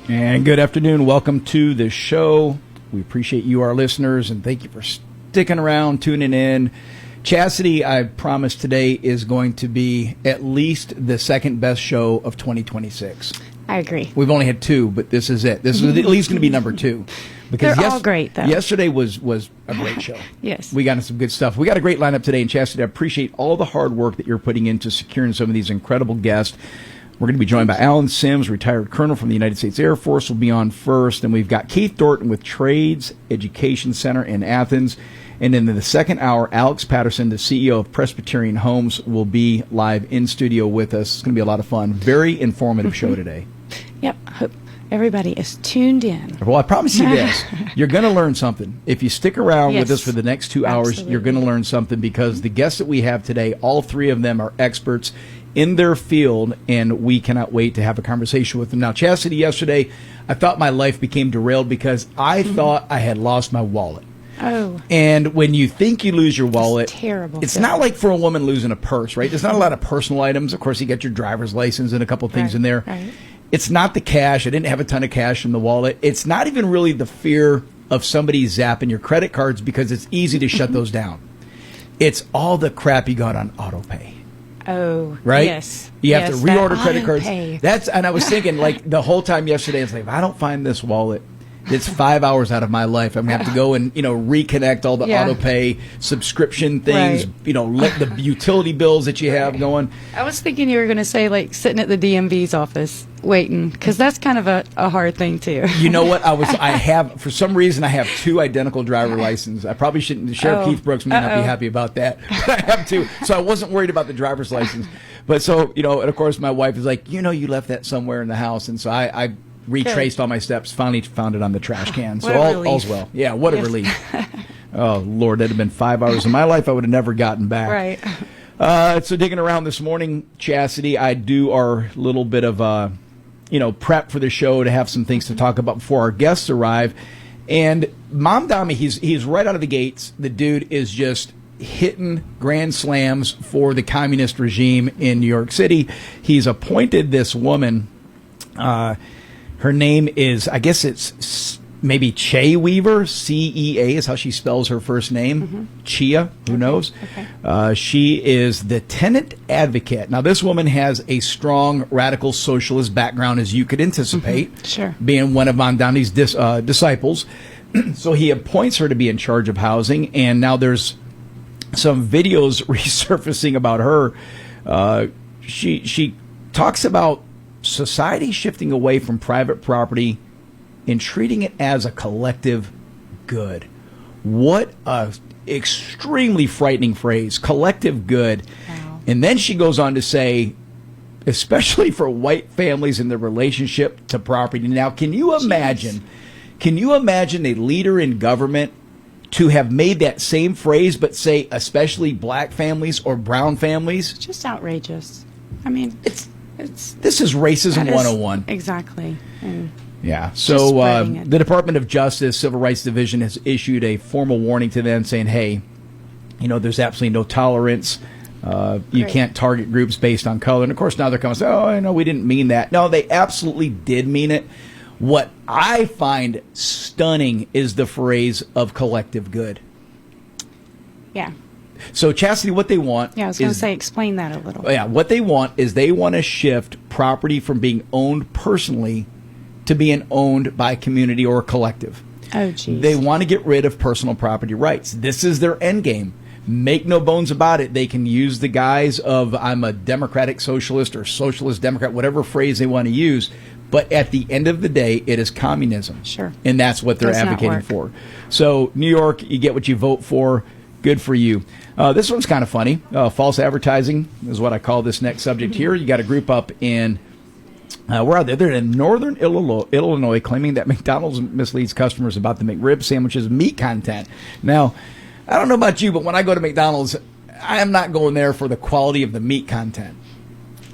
And good afternoon. Welcome to the show. We appreciate you, our listeners, and thank you for sticking around, tuning in. Chastity, I promise today, is going to be at least the second best show of 2026. I agree. We've only had two, but this is it. This is at least going to be number two. Because they're all great, though. Yesterday was a great show. Yes. We got into some good stuff. We got a great lineup today, and Chastity, I appreciate all the hard work that you're putting into securing some of these incredible guests. We're going to be joined by Alan Sims, retired colonel from the United States Air Force, will be on first. And we've got Keith Thornton with Trades Education Center in Athens. And in the second hour, Alex Patterson, the CEO of Presbyterian Homes, will be live in studio with us. It's going to be a lot of fun. Very informative show today. Yep. Hope everybody is tuned in. Well, I promise you this. You're going to learn something. If you stick around with us for the next 2 hours, Absolutely. You're going to learn something because the guests that we have today, all three of them are experts in their field, and we cannot wait to have a conversation with them. Now, Chastity, yesterday, I thought my life became derailed because I thought I had lost my wallet. Oh. And when you think you lose your wallet, it's terrible. It's not like for a woman losing a purse, right? There's not a lot of personal items. Of course, you get your driver's license and a couple things in there. Right. It's not the cash. I didn't have a ton of cash in the wallet. It's not even really the fear of somebody zapping your credit cards because it's easy to shut those down. It's all the crap you got on auto pay. Oh, right? Yes. You have to reorder credit cards. Pay. And I was thinking, like, the whole time yesterday, it's like, if I don't find this wallet, it's 5 hours out of my life. I'm going to have to go and, reconnect all the auto pay subscription things, let the utility bills that you have going. I was thinking you were going to say, like, sitting at the DMV's office waiting, because that's kind of a hard thing, too. You know what? For some reason, I have two identical driver licenses. I probably shouldn't. Sheriff Keith Brooks may not be happy about that. But I have two. So I wasn't worried about the driver's license. But so, and of course, my wife is like, you left that somewhere in the house. And so I retraced all my steps, finally found it on the trash can. So all's well. Yeah, what a relief. Oh, Lord, that'd have been 5 hours of my life I would have never gotten back. Right. So digging around this morning, Chastity, I do our little bit of, prep for the show to have some things to talk about before our guests arrive. And Mom Dami, he's right out of the gates. The dude is just hitting grand slams for the communist regime in New York City. He's appointed this woman, her name is, I guess it's maybe Che Weaver, C-E-A is how she spells her first name. Chia, who knows? Okay. She is the tenant advocate. Now, this woman has a strong radical socialist background, as you could anticipate, Sure. being one of Mondani's disciples. So he appoints her to be in charge of housing, and now there's some videos resurfacing about her. She talks about society shifting away from private property and treating it as a collective good. What a extremely frightening phrase, collective good. Wow. And then she goes on to say, especially for white families in their relationship to property. Now, can you imagine a leader in government to have made that same phrase but say especially black families or brown families? It's just outrageous. I mean, this is racism 101. Exactly. And yeah. So the Department of Justice Civil Rights Division has issued a formal warning to them saying, hey, there's absolutely no tolerance. You can't target groups based on color. And, of course, now they're coming and say, oh, no, we didn't mean that. No, they absolutely did mean it. What I find stunning is the phrase of collective good. Yeah. So, Chastity, what they want I was going to say, explain that a little. Yeah, what they want is they want to shift property from being owned personally to being owned by a community or a collective. Oh, geez. They want to get rid of personal property rights. This is their end game. Make no bones about it. They can use the guise of I'm a democratic socialist or socialist democrat, whatever phrase they want to use. But at the end of the day, it is communism. Sure. And that's what they're advocating for. So, New York, you get what you vote for. Good for you. This one's kind of funny. False advertising is what I call this next subject here. You got a group up in, where are they? They're in northern Illinois claiming that McDonald's misleads customers about the McRib sandwich's meat content. Now, I don't know about you, but when I go to McDonald's, I am not going there for the quality of the meat content.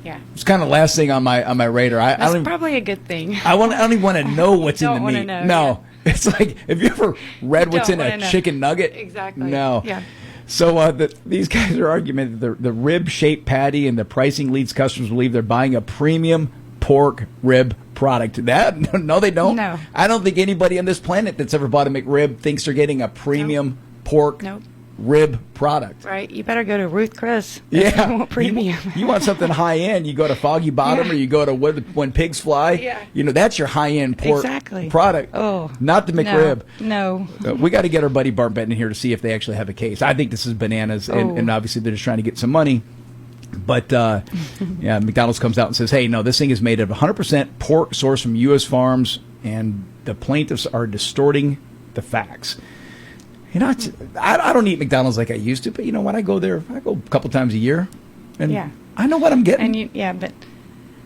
Yeah. It's kind of the last thing on my radar. That's probably a good thing. I don't even want to know what's in the meat. Don't wanna know, no. It's like, have you ever read what's in a chicken nugget? Exactly. No. Yeah. So these guys are arguing that the rib-shaped patty and the pricing leads customers believe they're buying a premium pork rib product. That no, they don't. No. I don't think anybody on this planet that's ever bought a McRib thinks they're getting a premium pork Nope. rib product. Right. You better go to Ruth Chris. Yeah, If you want premium. You want something high end? You go to Foggy Bottom, or you go to When Pigs Fly. Yeah. That's your high end pork Exactly. product. Oh, not the McRib. No. We got to get our buddy Bart Benton here to see if they actually have a case. I think this is bananas, and obviously they're just trying to get some money. But yeah, McDonald's comes out and says, "Hey, no, this thing is made of 100% pork sourced from U.S. farms, and the plaintiffs are distorting the facts." I don't eat McDonald's like I used to, but you know what? I go there. I go a couple times a year, and I know what I'm getting. And but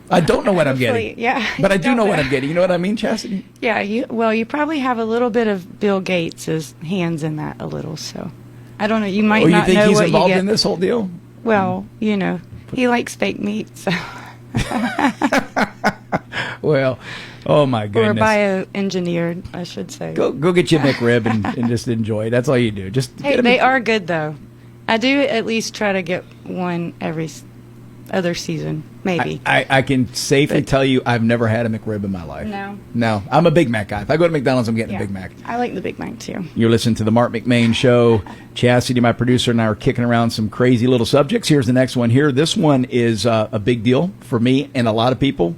I don't know what I'm getting. Yeah, but I do know what I'm getting. You know what I mean, Chastity? Yeah. You probably have a little bit of Bill Gates' hands in that a little. So I don't know. You might you not think know he's what involved you get. in this whole deal? Well, he likes fake meat, so. Well, oh my goodness. Or bioengineered, I should say. Go get you a McRib and just enjoy it. That's all you do. Hey, they are good though. I do at least try to get one every other season, maybe. I can safely tell you I've never had a McRib in my life. No. I'm a Big Mac guy. If I go to McDonald's, I'm getting a Big Mac. I like the Big Mac too. You're listening to the Marc McMain Show. Chastity, my producer, and I are kicking around some crazy little subjects. Here's the next one here. This one is a big deal for me and a lot of people.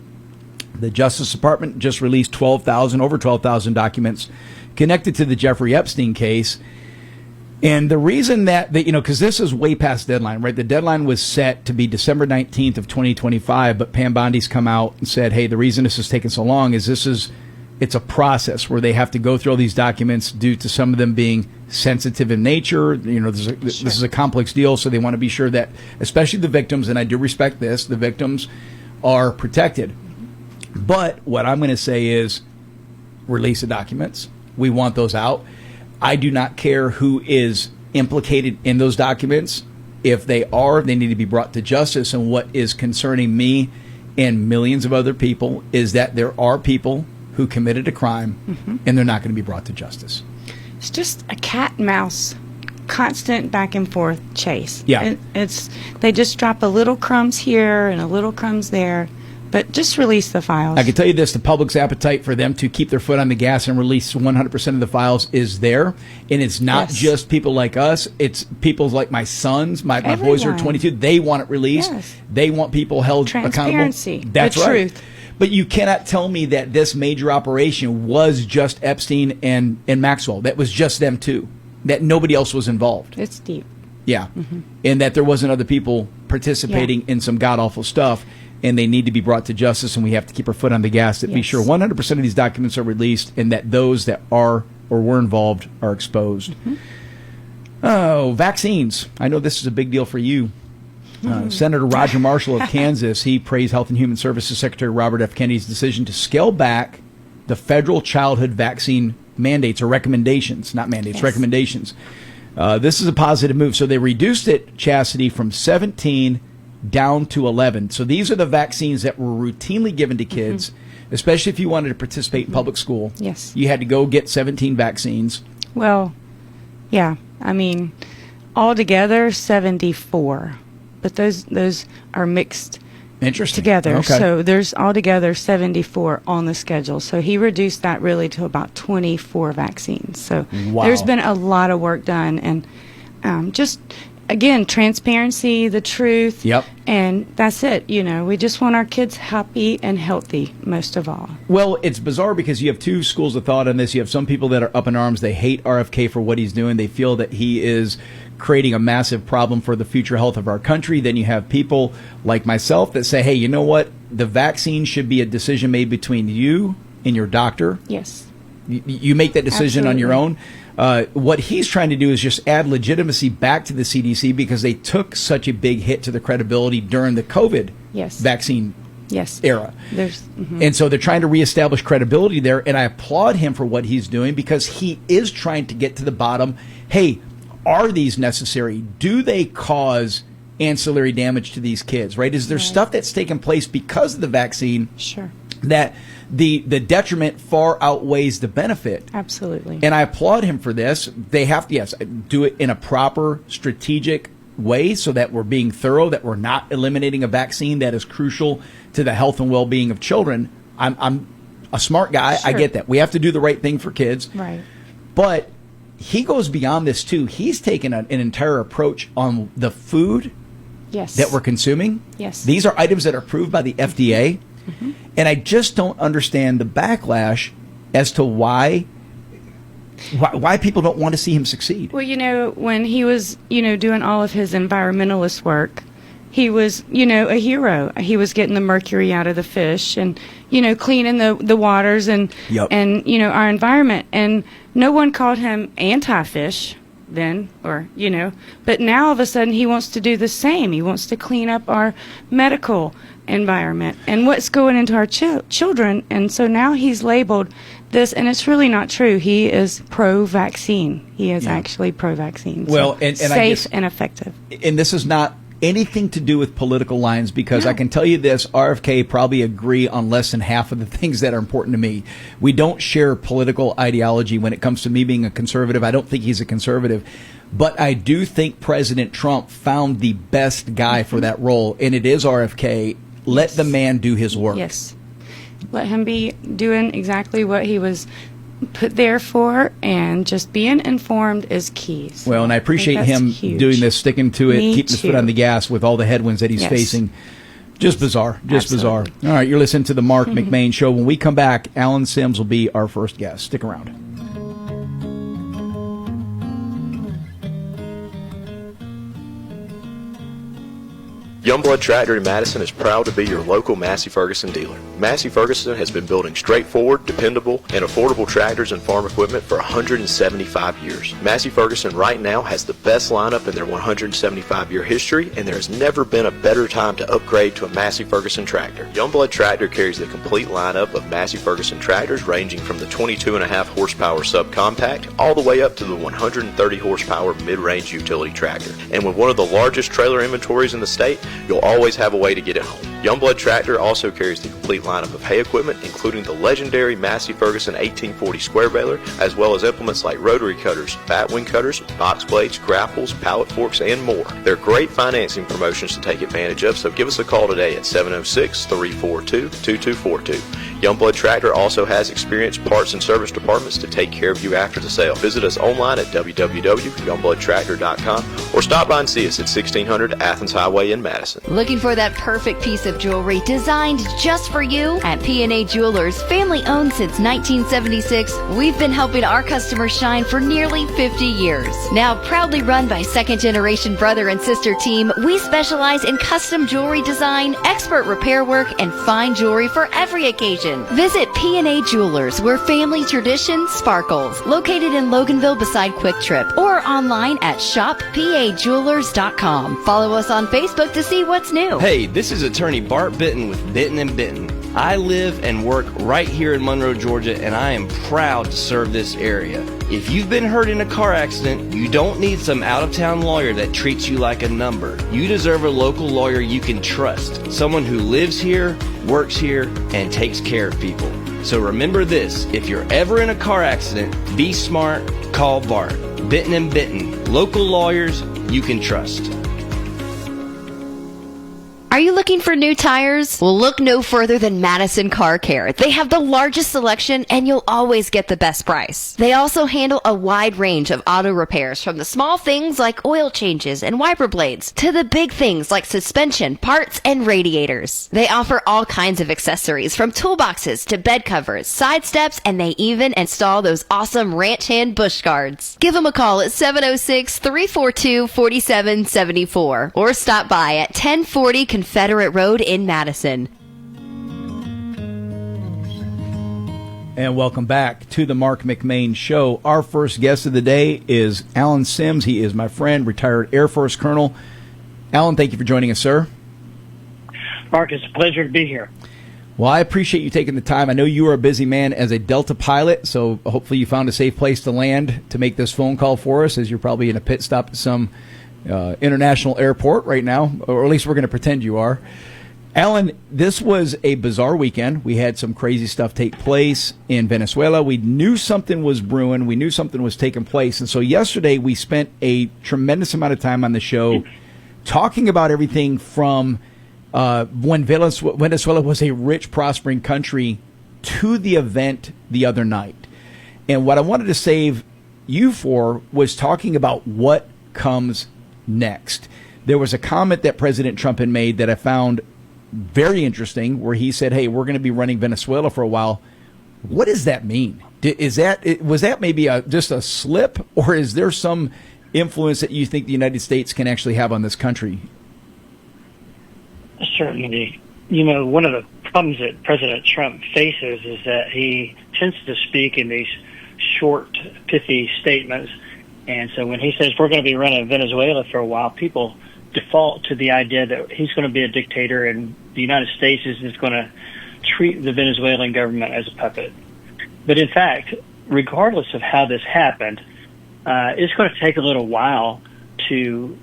The Justice Department just released over 12,000 documents connected to the Jeffrey Epstein case. And the reason that because this is way past deadline, right? The deadline was set to be December 19th of 2025, but Pam Bondi's come out and said, hey, the reason this is taking so long is it's a process where they have to go through all these documents due to some of them being sensitive in nature. This is a complex deal, so they want to be sure that, especially the victims, and I do respect this, the victims are protected. But what I'm going to say is release the documents. We want those out. I do not care who is implicated in those documents. If they need to be brought to justice. And what is concerning me and millions of other people is that there are people who committed a crime and they're not going to be brought to justice. It's just a cat and mouse, constant back and forth chase. Yeah. They just drop a little crumbs here and a little crumbs there. But just release the files. I can tell you this, the public's appetite for them to keep their foot on the gas and release 100% of the files is there. And it's not just people like us. It's people like my sons, my boys are 22. They want it released. Yes. They want people held accountable. Transparency. That's the right. Truth. But you cannot tell me that this major operation was just Epstein and Maxwell. That was just them two. That nobody else was involved. It's deep. Yeah. And that there wasn't other people participating in some god-awful stuff. And they need to be brought to justice, and we have to keep our foot on the gas to be sure 100% of these documents are released and that those that are or were involved are exposed. Oh, vaccines. I know this is a big deal for you. Senator Roger Marshall of Kansas, he praised Health and Human Services Secretary Robert F. Kennedy's decision to scale back the federal childhood vaccine mandates or recommendations, not mandates, recommendations. This is a positive move. So they reduced it, Chastity, from 17 down to 11. So these are the vaccines that were routinely given to kids, especially if you wanted to participate in public school. Yes. You had to go get 17 vaccines. Well, yeah. I mean, altogether 74. But those are mixed together. Okay. So there's altogether 74 on the schedule. So he reduced that really to about 24 vaccines. So there's been a lot of work done. And just... Again, transparency, the truth, and that's it. We just want our kids happy and healthy, most of all. Well, it's bizarre because you have two schools of thought on this. You have some people that are up in arms. They hate RFK for what he's doing. They feel that he is creating a massive problem for the future health of our country. Then you have people like myself that say, hey, you know what? The vaccine should be a decision made between you and your doctor. Yes. You make that decision on your own. What he's trying to do is just add legitimacy back to the CDC because they took such a big hit to the credibility during the COVID vaccine era. And so they're trying to reestablish credibility there, and I applaud him for what he's doing because he is trying to get to the bottom. Hey, are these necessary? Do they cause ancillary damage to these kids, right? Is there stuff that's taken place because of the vaccine that the detriment far outweighs the benefit? Absolutely. And I applaud him for this. They have to, do it in a proper strategic way so that we're being thorough, that we're not eliminating a vaccine that is crucial to the health and well-being of children. I'm a smart guy. Sure. I get that. We have to do the right thing for kids. Right. But he goes beyond this, too. He's taken an entire approach on the food Yes. that we're consuming. Yes. These are items that are approved by the FDA. Mm-hmm. And I just don't understand the backlash as to why people don't want to see him succeed. Well, when he was, doing all of his environmentalist work, he was, a hero. He was getting the mercury out of the fish and, cleaning the waters and, Yep. and, our environment. And no one called him anti-fish then, but now all of a sudden he wants to do the same. He wants to clean up our medical environment and what's going into our children. And so now he's labeled this, and it's really not true. He is pro-vaccine. He is actually pro-vaccine. Well, so and safe and effective. And this is not anything to do with political lines, because I can tell you this, RFK probably agree on less than half of the things that are important to me. We don't share political ideology when it comes to me being a conservative. I don't think he's a conservative. But I do think President Trump found the best guy for that role, and it is RFK. Let the man do his work. Yes. Let him be doing exactly what he was put there for, and just being informed is key. So well, and I appreciate him doing this, sticking to it, keeping his foot on the gas with all the headwinds that he's facing. Just bizarre. Just bizarre. All right, you're listening to the Marc McMain Show. When we come back, Alan Sims will be our first guest. Stick around. Youngblood Tractor in Madison is proud to be your local Massey Ferguson dealer. Massey Ferguson has been building straightforward, dependable, and affordable tractors and farm equipment for 175 years. Massey Ferguson right now has the best lineup in their 175-year history, and there has never been a better time to upgrade to a Massey Ferguson tractor. Youngblood Tractor carries the complete lineup of Massey Ferguson tractors, ranging from the 22.5 horsepower subcompact all the way up to the 130 horsepower mid-range utility tractor. And with one of the largest trailer inventories in the state, you'll always have a way to get it home. Youngblood Tractor also carries the complete lineup of hay equipment, including the legendary Massey Ferguson 1840 square baler, as well as implements like rotary cutters, batwing cutters, box blades, grapples, pallet forks, and more. There are great financing promotions to take advantage of, so give us a call today at 706-342-2242. Youngblood Tractor also has experienced parts and service departments to take care of you after the sale. Visit us online at www.youngbloodtractor.com or stop by and see us at 1600 Athens Highway in Madison. Looking for that perfect piece of jewelry designed just for you? At P&A Jewelers, family owned since 1976, we've been helping our customers shine for nearly 50 years. Now proudly run by second-generation brother and sister team, we specialize in custom jewelry design, expert repair work, and fine jewelry for every occasion. Visit P&A Jewelers, where family tradition sparkles. Located in Loganville beside Quick Trip, or online at shoppajewelers.com. Follow us on Facebook to see what's new. Hey, this is attorney Bart Bitton with Bitton & Bitton. I live and work right here in Monroe, Georgia, and I am proud to serve this area. If you've been hurt in a car accident, you don't need some out-of-town lawyer that treats you like a number. You deserve a local lawyer you can trust, someone who lives here, works here, and takes care of people. So remember this, if you're ever in a car accident, be smart, call Bart. Bitton & Bitton, local lawyers you can trust. Are you looking for new tires? Well, look no further than Madison Car Care. They have the largest selection, and you'll always get the best price. They also handle a wide range of auto repairs, from the small things like oil changes and wiper blades to the big things like suspension, parts, and radiators. They offer all kinds of accessories, from toolboxes to bed covers, side steps, and they even install those awesome ranch hand bush guards. Give them a call at 706-342-4774 or stop by at 1040 Confederate Road in Madison. And welcome back to the Marc McMain Show. Our first guest of the day is Alan Sims. He is my friend, retired Air Force Colonel. Alan, thank you for joining us, sir. Mark, it's a pleasure to be here. Well, I appreciate you taking the time. I know you are a busy man as a Delta pilot, so hopefully you found a safe place to land to make this phone call for us, as you're probably in a pit stop at some international airport right now, or at least we're going to pretend you are. Alan, this was a bizarre weekend. We had some crazy stuff take place in Venezuela. We knew something was brewing. We knew something was taking place. And so yesterday we spent a tremendous amount of time on the show talking about everything from when Venezuela was a rich, prospering country to the event the other night. And what I wanted to save you for was talking about what comes next. There was a comment that President Trump had made that I found very interesting, where he said, hey, we're going to be running Venezuela for a while. What does that mean? Was that maybe just a slip, or is there some influence that you think the United States can actually have on this country? Certainly. You know, one of the problems that President Trump faces is that he tends to speak in these short, pithy statements. And so when he says we're going to be running Venezuela for a while, people default to the idea that he's going to be a dictator and the United States is just going to treat the Venezuelan government as a puppet. But in fact, regardless of how this happened, it's going to take a little while to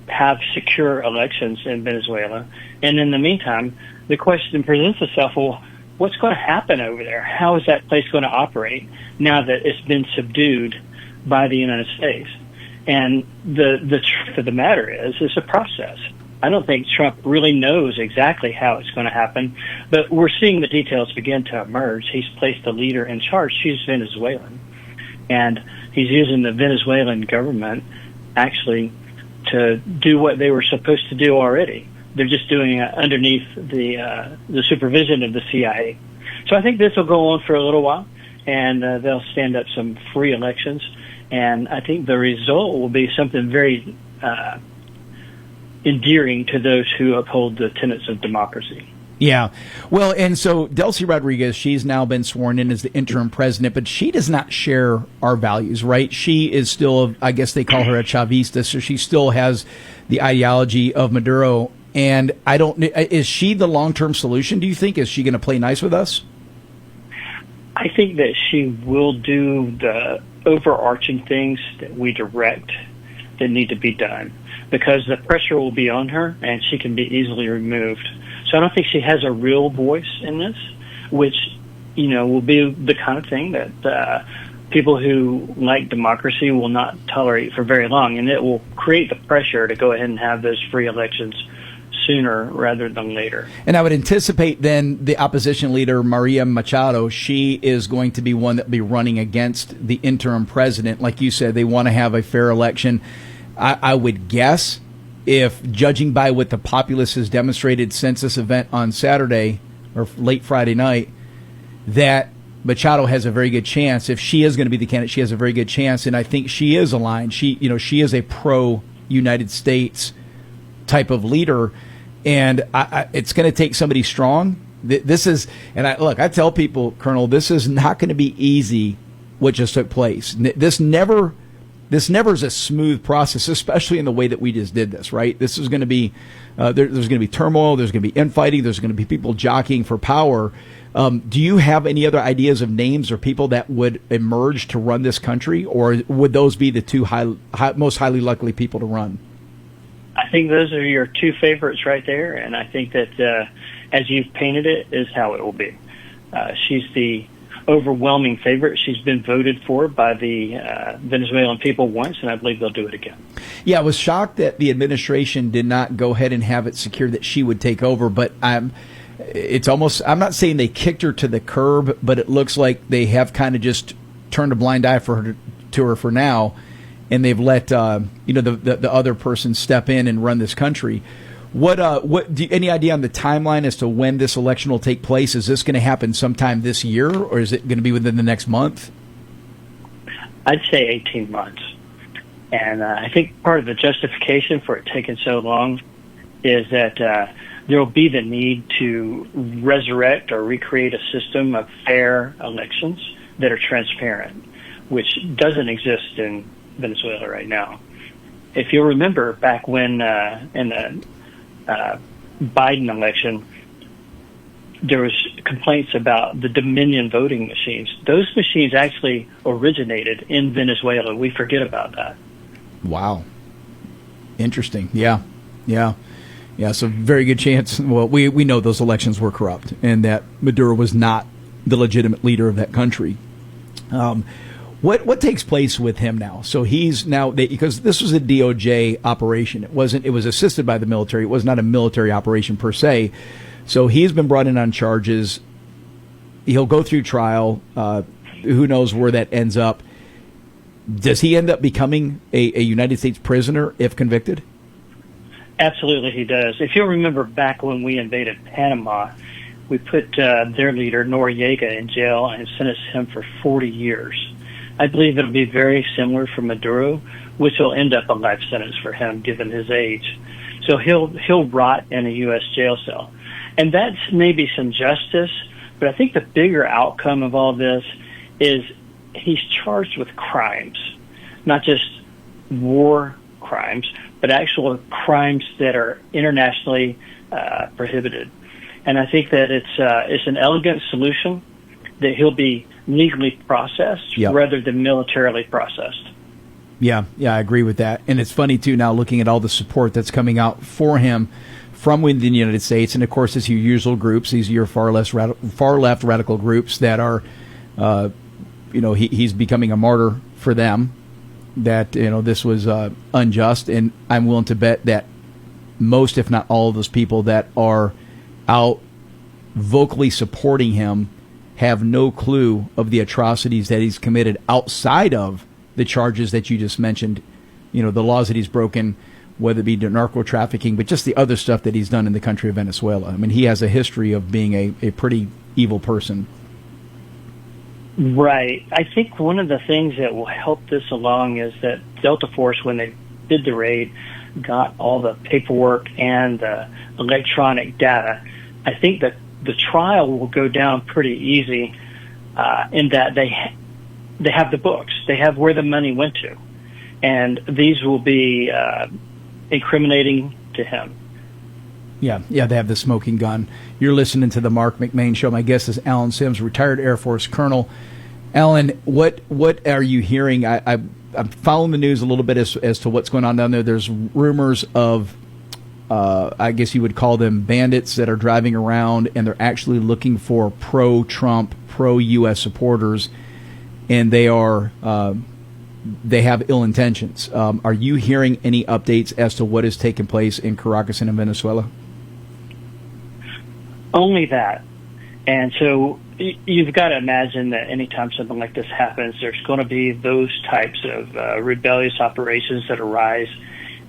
have secure elections in Venezuela. And in the meantime, the question presents itself, well, what's going to happen over there? How is that place going to operate now that it's been subdued by the United States? And the truth of the matter is, it's a process. I don't think Trump really knows exactly how it's going to happen, but we're seeing the details begin to emerge. He's placed a leader in charge. She's Venezuelan. And he's using the Venezuelan government actually to do what they were supposed to do already. They're just doing it underneath the supervision of the CIA. So I think this will go on for a little while, and they'll stand up some free elections. And I think the result will be something very endearing to those who uphold the tenets of democracy. Yeah. Well, and so Delcy Rodriguez, she's now been sworn in as the interim president, but she does not share our values, right? She is still, I guess they call her a Chavista, so she still has the ideology of Maduro. And is she the long-term solution, do you think? Is she going to play nice with us? I think that she will do the overarching things that we direct that need to be done, because the pressure will be on her and she can be easily removed. So I don't think she has a real voice in this, which, you know, will be the kind of thing that people who like democracy will not tolerate for very long, and it will create the pressure to go ahead and have those free elections sooner rather than later. And I would anticipate then the opposition leader, Maria Machado, she is going to be one that will be running against the interim president. Like you said, they want to have a fair election. I would guess, if judging by what the populace has demonstrated since this event on Saturday or late Friday night, that Machado has a very good chance. If she is going to be the candidate, she has a very good chance, and I think she is aligned. She is a pro-United States type of leader, and it's going to take somebody strong. I tell people, Colonel, this is not going to be easy. What just took place. This never is a smooth process, especially in the way that we just did this, right? This is going to be, there's going to be turmoil, there's going to be infighting, there's going to be people jockeying for power. Do you have any other ideas of names or people that would emerge to run this country, or would those be the two most highly likely people to run? I think those are your two favorites right there, and I think that as you've painted it is how it will be. She's the overwhelming favorite. She's been voted for by the Venezuelan people once, and I believe they'll do it again. Yeah, I was shocked that the administration did not go ahead and have it secured that she would take over, but I'm not saying they kicked her to the curb, but it looks like they have kind of just turned a blind eye to her for now, and they've let the other person step in and run this country. Any idea on the timeline as to when this election will take place? Is this going to happen sometime this year, or is it going to be within the next month? I'd say 18 months. And I think part of the justification for it taking so long is that there will be the need to resurrect or recreate a system of fair elections that are transparent, which doesn't exist in Venezuela right now. If you'll remember back when in the Biden election, there was complaints about the Dominion voting machines. Those machines actually originated in Venezuela. We forget about that. Wow. Interesting. Yeah. So very good chance. Well, we know those elections were corrupt and that Maduro was not the legitimate leader of that country. What takes place with him now? So he's now, because this was a DOJ operation. It was assisted by the military. It was not a military operation per se. So he's been brought in on charges. he'll go through trial. Who knows where that ends up? Does he end up becoming a United States prisoner if convicted? Absolutely, he does. If you'll remember back when we invaded Panama, we put their leader, Noriega, in jail and sentenced him for 40 years. I believe it'll be very similar for Maduro, which will end up a life sentence for him given his age. So he'll rot in a U.S. jail cell. And that's maybe some justice, but I think the bigger outcome of all this is he's charged with crimes, not just war crimes, but actual crimes that are internationally prohibited. And I think that it's an elegant solution that he'll be legally processed rather than militarily processed. Yeah, I agree with that. And it's funny, too, now looking at all the support that's coming out for him from within the United States. And, of course, it's your usual groups. These are your far left radical groups that are, he's becoming a martyr for them, that, this was unjust. And I'm willing to bet that most, if not all of those people that are out vocally supporting him have no clue of the atrocities that he's committed outside of the charges that you just mentioned, the laws that he's broken, whether it be narco trafficking, but just the other stuff that he's done in the country of Venezuela. I mean, he has a history of being a pretty evil person. Right. I think one of the things that will help this along is that Delta Force, when they did the raid, got all the paperwork and the electronic data. I think that the trial will go down pretty easy in that they have the books. They have where the money went to. And these will be incriminating to him. Yeah, they have the smoking gun. You're listening to the Marc McMain Show. My guest is Alan Sims, retired Air Force colonel. Alan, what are you hearing? I'm following the news a little bit as to what's going on down there. There's rumors of, I guess you would call them bandits that are driving around, and they're actually looking for pro-Trump, pro-U.S. supporters, and they have ill intentions. Are you hearing any updates as to what is taking place in Caracas and in Venezuela? Only that. And so you've got to imagine that anytime something like this happens, there's going to be those types of rebellious operations that arise.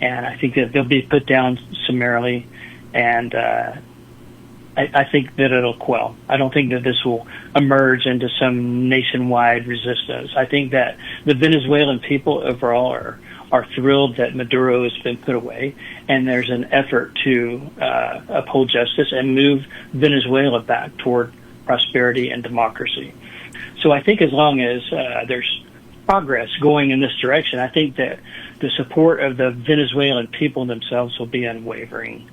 And I think that they'll be put down summarily. And I think that it'll quell. I don't think that this will emerge into some nationwide resistance. I think that the Venezuelan people overall are thrilled that Maduro has been put away, and there's an effort to uphold justice and move Venezuela back toward prosperity and democracy. So I think as long as there's progress going in this direction, I think that the support of the Venezuelan people themselves will be unwavering.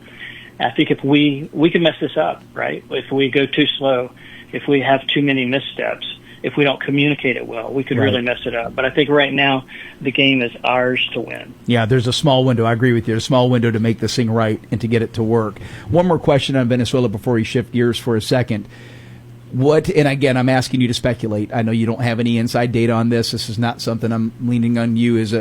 I think if we can mess this up, right? If we go too slow, if we have too many missteps, if we don't communicate it well, we could really mess it up. But I think right now the game is ours to win. Yeah, there's a small window. I agree with you. A small window to make this thing right and to get it to work. One more question on Venezuela before we shift gears for a second. And again, I'm asking you to speculate. I know you don't have any inside data on this. This is not something I'm leaning on you as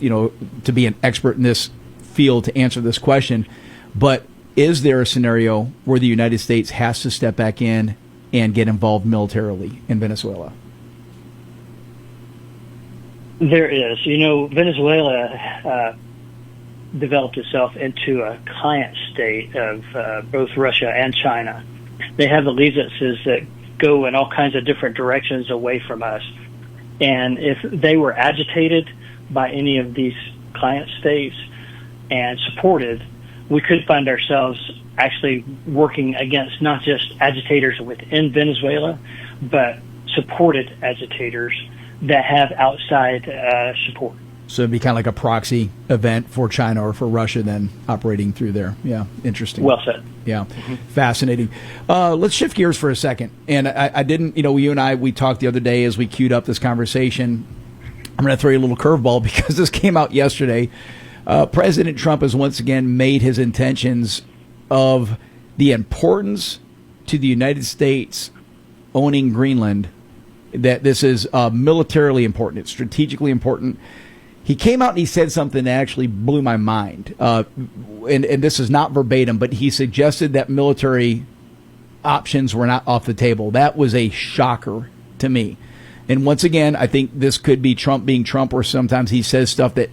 to be an expert in this field to answer this question. But is there a scenario where the United States has to step back in and get involved militarily in Venezuela? There is. Venezuela developed itself into a client state of both Russia and China. They have allegiances that go in all kinds of different directions away from us. And if they were agitated by any of these client states and supported, we could find ourselves actually working against not just agitators within Venezuela, but supported agitators that have outside support. So it'd be kind of like a proxy event for China or for Russia then operating through there. Yeah, interesting. Well said. Yeah, fascinating. Let's shift gears for a second. And I didn't, you and I, we talked the other day as we queued up this conversation. I'm going to throw you a little curveball because this came out yesterday. President Trump has once again made his intentions of the importance to the United States owning Greenland, that this is militarily important. It's strategically important. He came out and he said something that actually blew my mind. And this is not verbatim, but he suggested that military options were not off the table. That was a shocker to me. And once again, I think this could be Trump being Trump, or sometimes he says stuff that,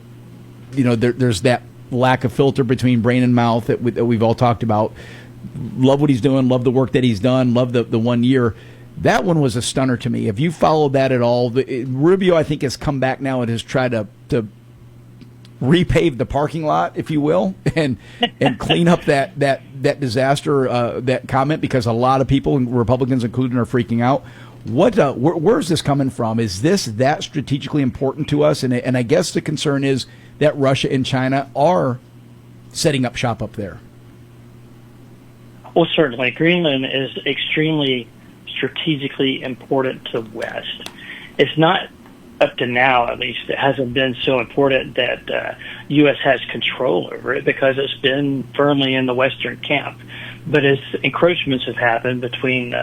there's that lack of filter between brain and mouth that we've all talked about. Love what he's doing, love the work that he's done, love the 1 year. That one was a stunner to me. Have you followed that at all? Rubio, I think, has come back now and has tried to repave the parking lot, if you will, and clean up that disaster, that comment, because a lot of people, Republicans included, are freaking out. Where's this coming from? Is this that strategically important to us? And I guess the concern is that Russia and China are setting up shop up there. Well, certainly. Greenland is extremely strategically important to the West. It's not, up to now at least, it hasn't been so important that U.S. has control over it because it's been firmly in the Western camp. But as encroachments have happened between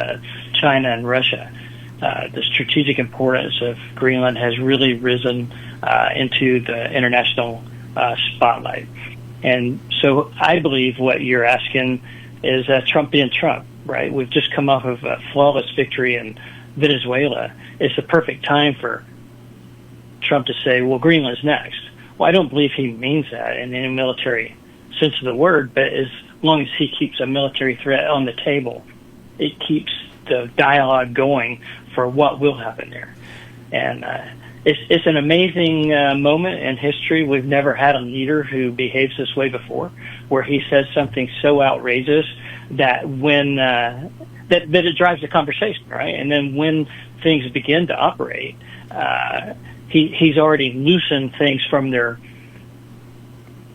China and Russia, the strategic importance of Greenland has really risen into the international spotlight. And so I believe what you're asking is Trump being Trump, right? We've just come off of a flawless victory in Venezuela. It's the perfect time for Trump to say, well, Greenland's next. Well, I don't believe he means that in any military sense of the word, but as long as he keeps a military threat on the table, it keeps the dialogue going for what will happen there. And it's an amazing moment in history. We've never had a leader who behaves this way before, where he says something so outrageous that when that it drives the conversation, right? And then when things begin to operate, he's already loosened things from their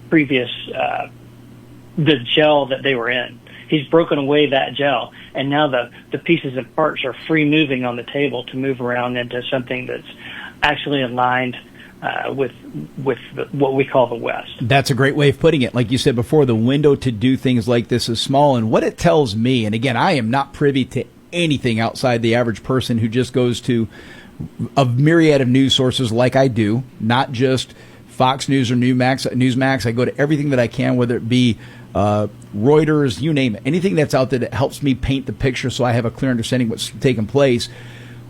previous the gel that they were in. He's broken away that gel, and now the pieces and parts are free moving on the table to move around into something that's actually aligned with what we call the West. That's a great way of putting it. Like you said before, the window to do things like this is small, and what it tells me, and again, I am not privy to anything outside the average person who just goes to a myriad of news sources like I do, not just Fox News or Newsmax. I go to everything that I can, whether it be Reuters, you name it, anything that's out there that helps me paint the picture so I have a clear understanding of what's taking place.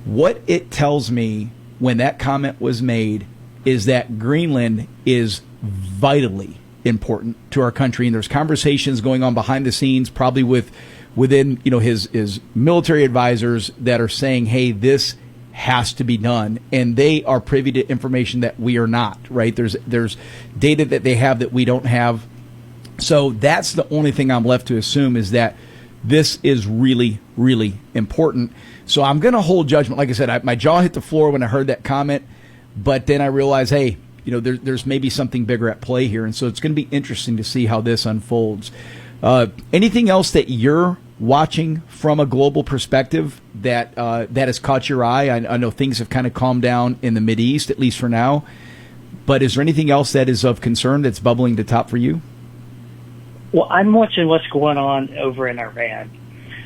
What it tells me when that comment was made is that Greenland is vitally important to our country, and there's conversations going on behind the scenes, probably within his military advisors that are saying, hey, this has to be done, and they are privy to information that we are not, right? There's data that they have that we don't have. So that's the only thing I'm left to assume, is that this is really, really important. So I'm going to hold judgment. Like I said, my jaw hit the floor when I heard that comment, but then I realized, hey, there's maybe something bigger at play here, and so it's going to be interesting to see how this unfolds. Anything else that you're watching from a global perspective that has caught your eye? I know things have kind of calmed down in the Mideast, at least for now, but is there anything else that is of concern that's bubbling to top for you? Well, I'm watching what's going on over in Iran.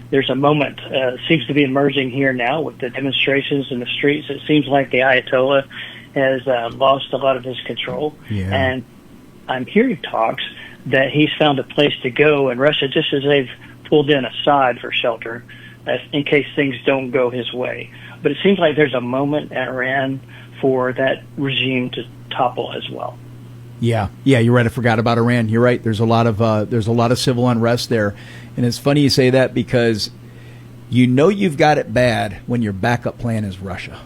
There's a moment seems to be emerging here now with the demonstrations in the streets. It seems like the Ayatollah has lost a lot of his control. Yeah. And I'm hearing talks that he's found a place to go in Russia, just as they've pulled in Assad for shelter in case things don't go his way. But it seems like there's a moment in Iran for that regime to topple as well. Yeah, you're right. I forgot about Iran. You're right. There's a lot of civil unrest there, and it's funny you say that because you've got it bad when your backup plan is Russia.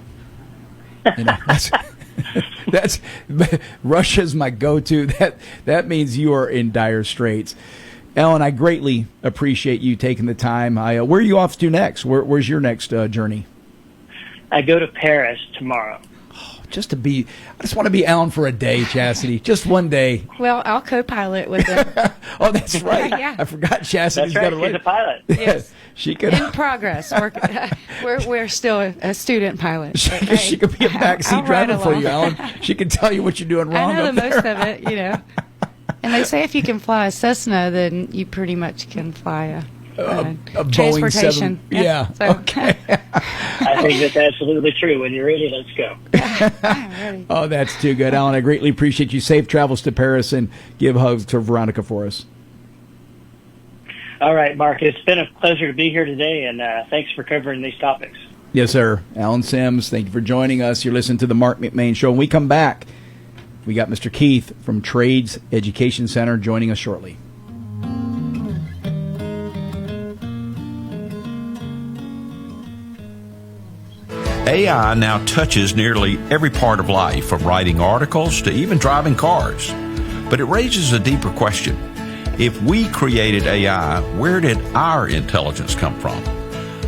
That's Russia's my go-to. That means you are in dire straits. Ellen, I greatly appreciate you taking the time. Where are you off to next? Where's your next journey? I go to Paris tomorrow. I just want to be Alan for a day, Chastity. Just one day. Well, I'll co-pilot with him. Oh, that's right. Yeah. I forgot Chastity's got She's a pilot. Yes. She could. In progress. We're still a student pilot. She could be a backseat driver for you, Alan. She can tell you what you're doing wrong. I know up the there. most of it, And they say if you can fly a Cessna, then you pretty much can fly a Boeing 7. transportation. Yeah. So, okay. I think that's absolutely true. When you're ready, let's go. ready. Oh, that's too good, Alan. I greatly appreciate you. Safe travels to Paris, and give hugs to Veronica for us. All right, Mark, it's been a pleasure to be here today, and thanks for covering these topics. Yes, sir. Alan Sims, thank you for joining us. You're listening to the Marc McMain Show. When we come back, we got Mr. Keith from Trades Education Center joining us shortly. AI now touches nearly every part of life, from writing articles to even driving cars. But it raises a deeper question. If we created AI, where did our intelligence come from?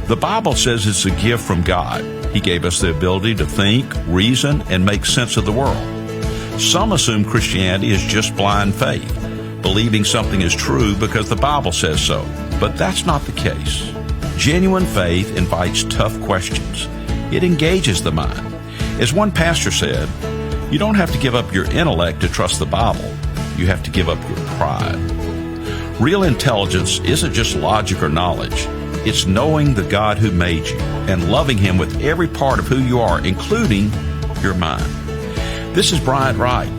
The Bible says it's a gift from God. He gave us the ability to think, reason, and make sense of the world. Some assume Christianity is just blind faith, believing something is true because the Bible says so. But that's not the case. Genuine faith invites tough questions. It engages the mind. As one pastor said, you don't have to give up your intellect to trust the Bible. You have to give up your pride. Real intelligence isn't just logic or knowledge. It's knowing the God who made you and loving Him with every part of who you are, including your mind. This is Bryant Wright.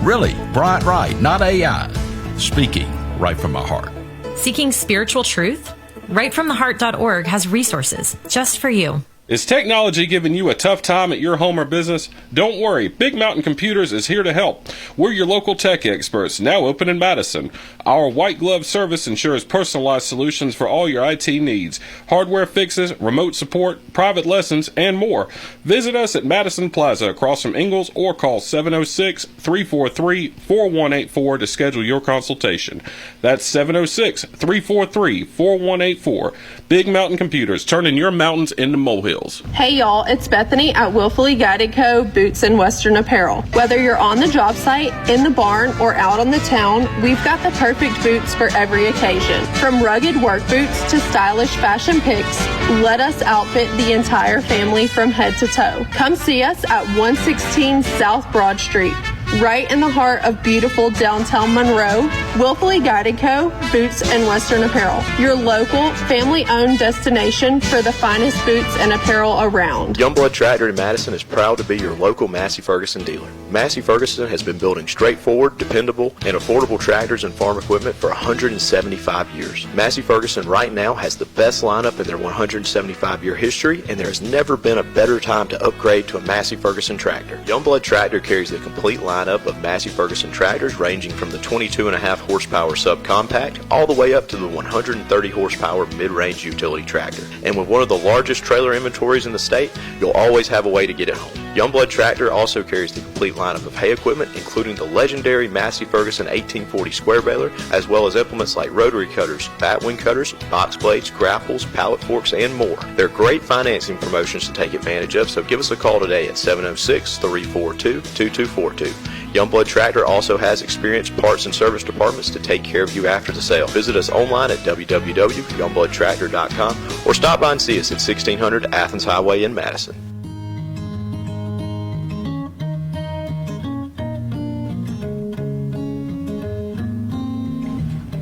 Really, Bryant Wright, not AI, speaking right from my heart. Seeking spiritual truth? RightFromTheHeart.org has resources just for you. Is technology giving you a tough time at your home or business? Don't worry, Big Mountain Computers is here to help. We're your local tech experts, now open in Madison. Our white glove service ensures personalized solutions for all your IT needs, hardware fixes, remote support, private lessons, and more. Visit us at Madison Plaza across from Ingalls or call 706-343-4184 to schedule your consultation. That's 706-343-4184. Big Mountain Computers, turning your mountains into molehills. Hey y'all, it's Bethany at Willfully Guided Co. Boots and Western Apparel. Whether you're on the job site, in the barn, or out on the town, we've got the perfect boots for every occasion. From rugged work boots to stylish fashion picks, let us outfit the entire family from head to toe. Come see us at 116 South Broad Street, right in the heart of beautiful downtown Monroe. Willfully Guided Co. Boots and Western Apparel, your local family-owned destination for the finest boots and apparel around. Youngblood Tractor in Madison is proud to be your local Massey Ferguson dealer. Massey Ferguson has been building straightforward, dependable, and affordable tractors and farm equipment for 175 years. Massey Ferguson right now has the best lineup in their 175-year history, and there has never been a better time to upgrade to a Massey Ferguson tractor. Youngblood Tractor carries the complete lineup of Massey Ferguson tractors, ranging from the 22.5 horsepower subcompact all the way up to the 130 horsepower mid-range utility tractor. And with one of the largest trailer inventories in the state, you'll always have a way to get it home. Youngblood Tractor also carries the complete lineup of hay equipment, including the legendary Massey Ferguson 1840 square baler, as well as implements like rotary cutters, batwing cutters, box blades, grapples, pallet forks, and more. They're great financing promotions to take advantage of, so give us a call today at 706-342-2242. Youngblood Tractor also has experienced parts and service departments to take care of you after the sale. Visit us online at www.youngbloodtractor.com or stop by and see us at 1600 Athens Highway in Madison.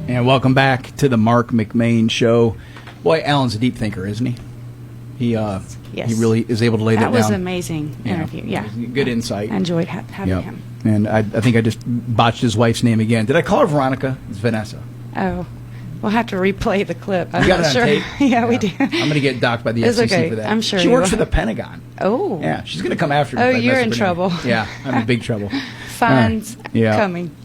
And welcome back to the Marc McMain Show. Boy, Alan's a deep thinker, isn't he? He really is able to lay that down. That was an amazing interview. Yeah. Good insight. I enjoyed having him. And I think I just botched his wife's name again. Did I call her Veronica? It's Vanessa. Oh, we'll have to replay the clip. I'm you got not it on sure. tape? Yeah, we do. I'm going to get docked by the It's FCC okay. for that. I'm sure She you works will. for the Pentagon. Oh. Yeah, she's going to come after me. Oh, if I you're mess in up her name. trouble. Yeah, I'm in big trouble. Fines coming.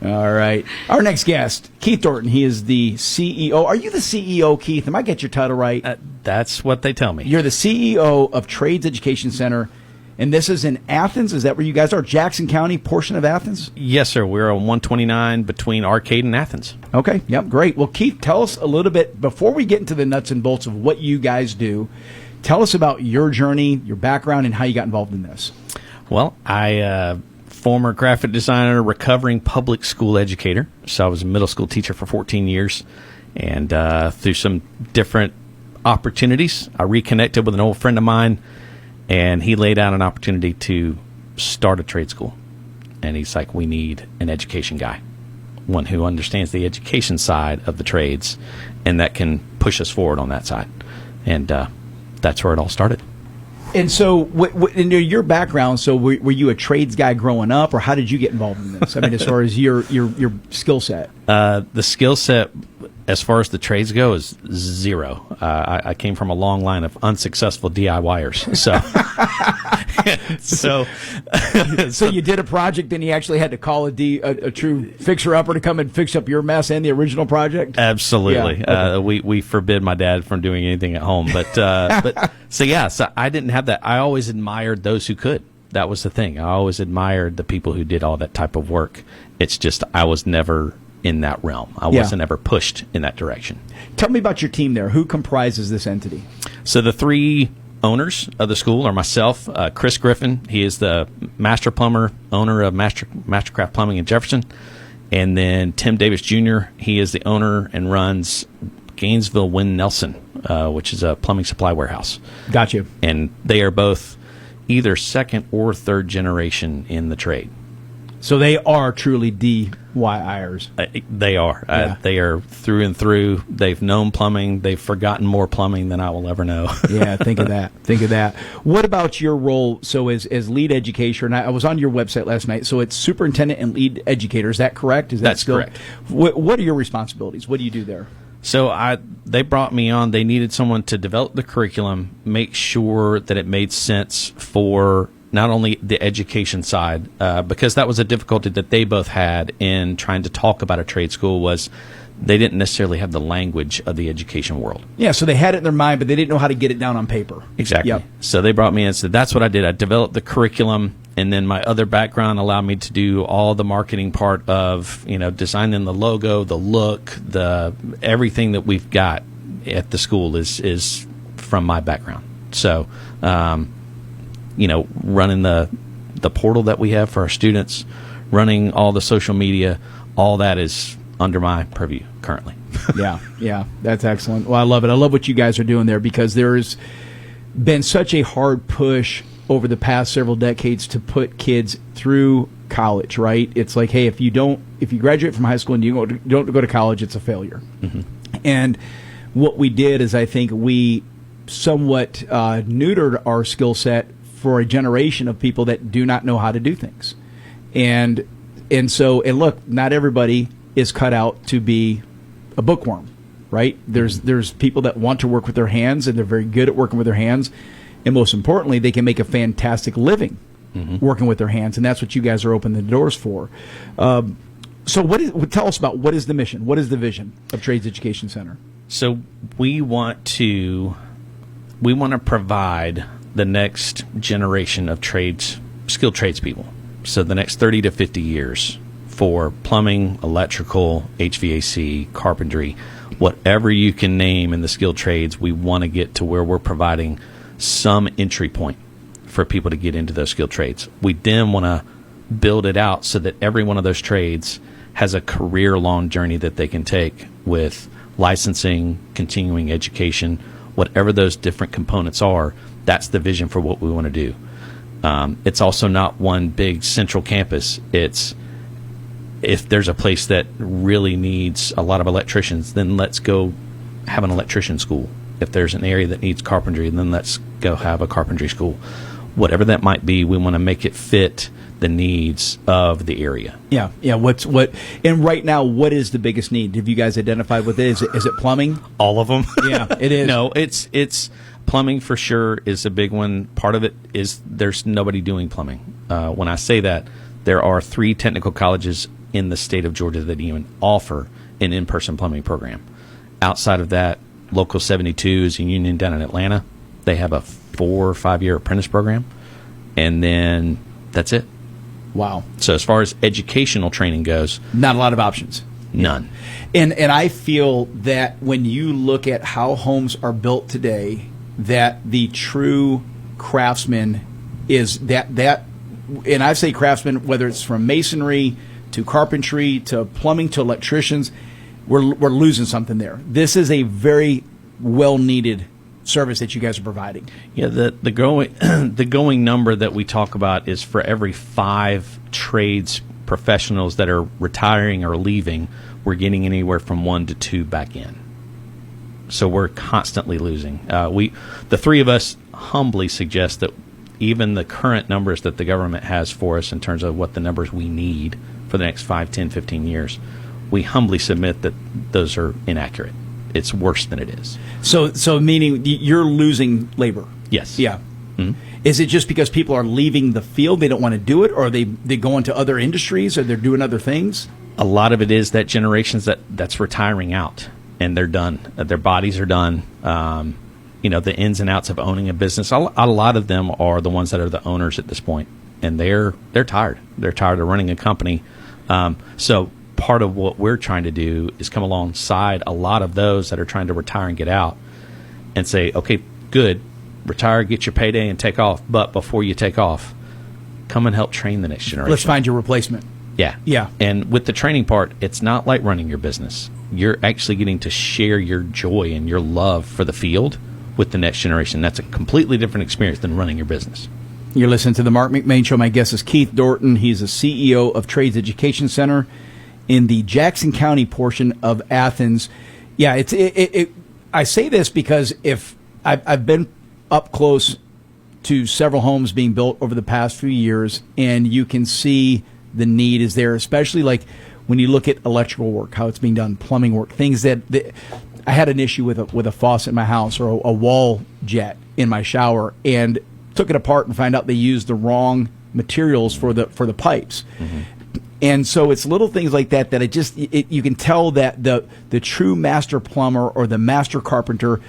All right. Our next guest, Keith Dorton. He is the CEO. Are you the CEO, Keith? Am I get your title right? That's what they tell me. You're the CEO of Trades Education Center, and this is in Athens. Is that where you guys are? Jackson County portion of Athens? Yes, sir. We're on 129 between Arcade and Athens. Okay. Yep. Great. Well, Keith, tell us a little bit, before we get into the nuts and bolts of what you guys do, tell us about your journey, your background, and how you got involved in this. Well, former graphic designer, recovering public school educator. So I was a middle school teacher for 14 years. And through some different opportunities, I reconnected with an old friend of mine, and he laid out an opportunity to start a trade school. And he's like, we need an education guy, one who understands the education side of the trades and that can push us forward on that side. And that's where it all started. And so, in your background, so were you a trades guy growing up, or how did you get involved in this? I mean, as far as your skill set? The skill set, as far as the trades go, is zero. I came from a long line of unsuccessful DIYers. So you did a project, and you actually had to call a true fixer-upper to come and fix up your mess and the original project? Absolutely. Yeah, okay. We forbid my dad from doing anything at home. But so I didn't have that. I always admired those who could. That was the thing. I always admired the people who did all that type of work. It's just I was never in that realm. I wasn't ever pushed in that direction. Tell me about your team there. Who comprises this entity? So the three owners of the school are myself, Chris Griffin. He is the master plumber, owner of Mastercraft Plumbing in Jefferson. And then Tim Davis Jr., he is the owner and runs Gainesville Wynn Nelson, which is a plumbing supply warehouse. Got you. And they are both either second or third generation in the trade. So they are truly DIYers. They are. Yeah. They are through and through. They've known plumbing. They've forgotten more plumbing than I will ever know. Yeah, think of that. Think of that. What about your role? So as lead educator, and I was on your website last night, so it's superintendent and lead educator. Is that correct? That's correct. What are your responsibilities? What do you do there? So they brought me on. They needed someone to develop the curriculum, make sure that it made sense for not only the education side, because that was a difficulty that they both had in trying to talk about a trade school, was they didn't necessarily have the language of the education world. Yeah, so they had it in their mind, but they didn't know how to get it down on paper. Exactly. Yep. So they brought me in and said, that's what I did. I developed the curriculum, and then my other background allowed me to do all the marketing part of, designing the logo, the look, everything that we've got at the school is from my background. So, running the portal that we have for our students, running all the social media, all that is under my purview currently. Yeah, that's excellent. Well, I love it. I love what you guys are doing there, because there's been such a hard push over the past several decades to put kids through college, right? It's like, hey, if you graduate from high school and you don't go to college, it's a failure. Mm-hmm. And what we did is, I think we somewhat neutered our skill set for a generation of people that do not know how to do things. And look, not everybody is cut out to be a bookworm, right? There's people that want to work with their hands, and they're very good at working with their hands. And most importantly, they can make a fantastic living working with their hands, and that's what you guys are opening the doors for. So tell us about what is the mission? What is the vision of Trades Education Center? So we want to provide the next generation of skilled tradespeople. So the next 30 to 50 years for plumbing, electrical, HVAC, carpentry, whatever you can name in the skilled trades, we want to get to where we're providing some entry point for people to get into those skilled trades. We then want to build it out so that every one of those trades has a career-long journey that they can take with licensing, continuing education, whatever those different components are. That's the vision for what we want to do. It's also not one big central campus. It's, if there's a place that really needs a lot of electricians, then let's go have an electrician school. If there's an area that needs carpentry, then let's go have a carpentry school. Whatever that might be, we want to make it fit the needs of the area. Yeah. And right now, what is the biggest need? Have you guys identified what it is? Is it plumbing? All of them. Yeah, it is. No, it's plumbing for sure is a big one. Part of it is there's nobody doing plumbing. When I say that, there are 3 technical colleges in the state of Georgia that even offer an in-person plumbing program. Outside of that, Local 72 is a union down in Atlanta. They have a 4 or 5 year apprentice program, and then that's it. Wow. So as far as educational training goes, not a lot of options. None. And I feel that when you look at how homes are built today, that the true craftsman is that and I say craftsman, whether it's from masonry to carpentry to plumbing to electricians, we're losing something there. This is a very well needed service that you guys are providing. Yeah, the going number that we talk about is for every 5 trades professionals that are retiring or leaving, we're getting anywhere from 1 to 2 back in. So we're constantly losing. The 3 of us humbly suggest that even the current numbers that the government has for us in terms of what the numbers we need for the next 5, 10, 15 years, we humbly submit that those are inaccurate. It's worse than it is. So meaning you're losing labor. Yes. Yeah. Mm-hmm. Is it just because people are leaving the field, they don't want to do it, or are they go into other industries, or they're doing other things? A lot of it is that generations that's retiring out, and they're done. Their bodies are done. The ins and outs of owning a business. A lot of them are the ones that are the owners at this point, and they're tired. They're tired of running a company. So part of what we're trying to do is come alongside a lot of those that are trying to retire and get out, and say, okay, good. Retire, get your payday, and take off. But before you take off, come and help train the next generation. Let's find your replacement. Yeah. Yeah. And with the training part, it's not like running your business. You're actually getting to share your joy and your love for the field with the next generation. That's a completely different experience than running your business. You're listening to the Marc McMain Show. My guest is Keith Dorton. He's the CEO of Trades Education Center in the Jackson County portion of Athens. Yeah, I say this because if I've been up close to several homes being built over the past few years, and you can see the need is there, especially like when you look at electrical work, how it's being done, plumbing work, things that I had an issue with a faucet in my house or a wall jet in my shower, and took it apart and find out they used the wrong materials for the pipes. Mm-hmm. And so it's little things like that you can tell that the true master plumber or the master carpenter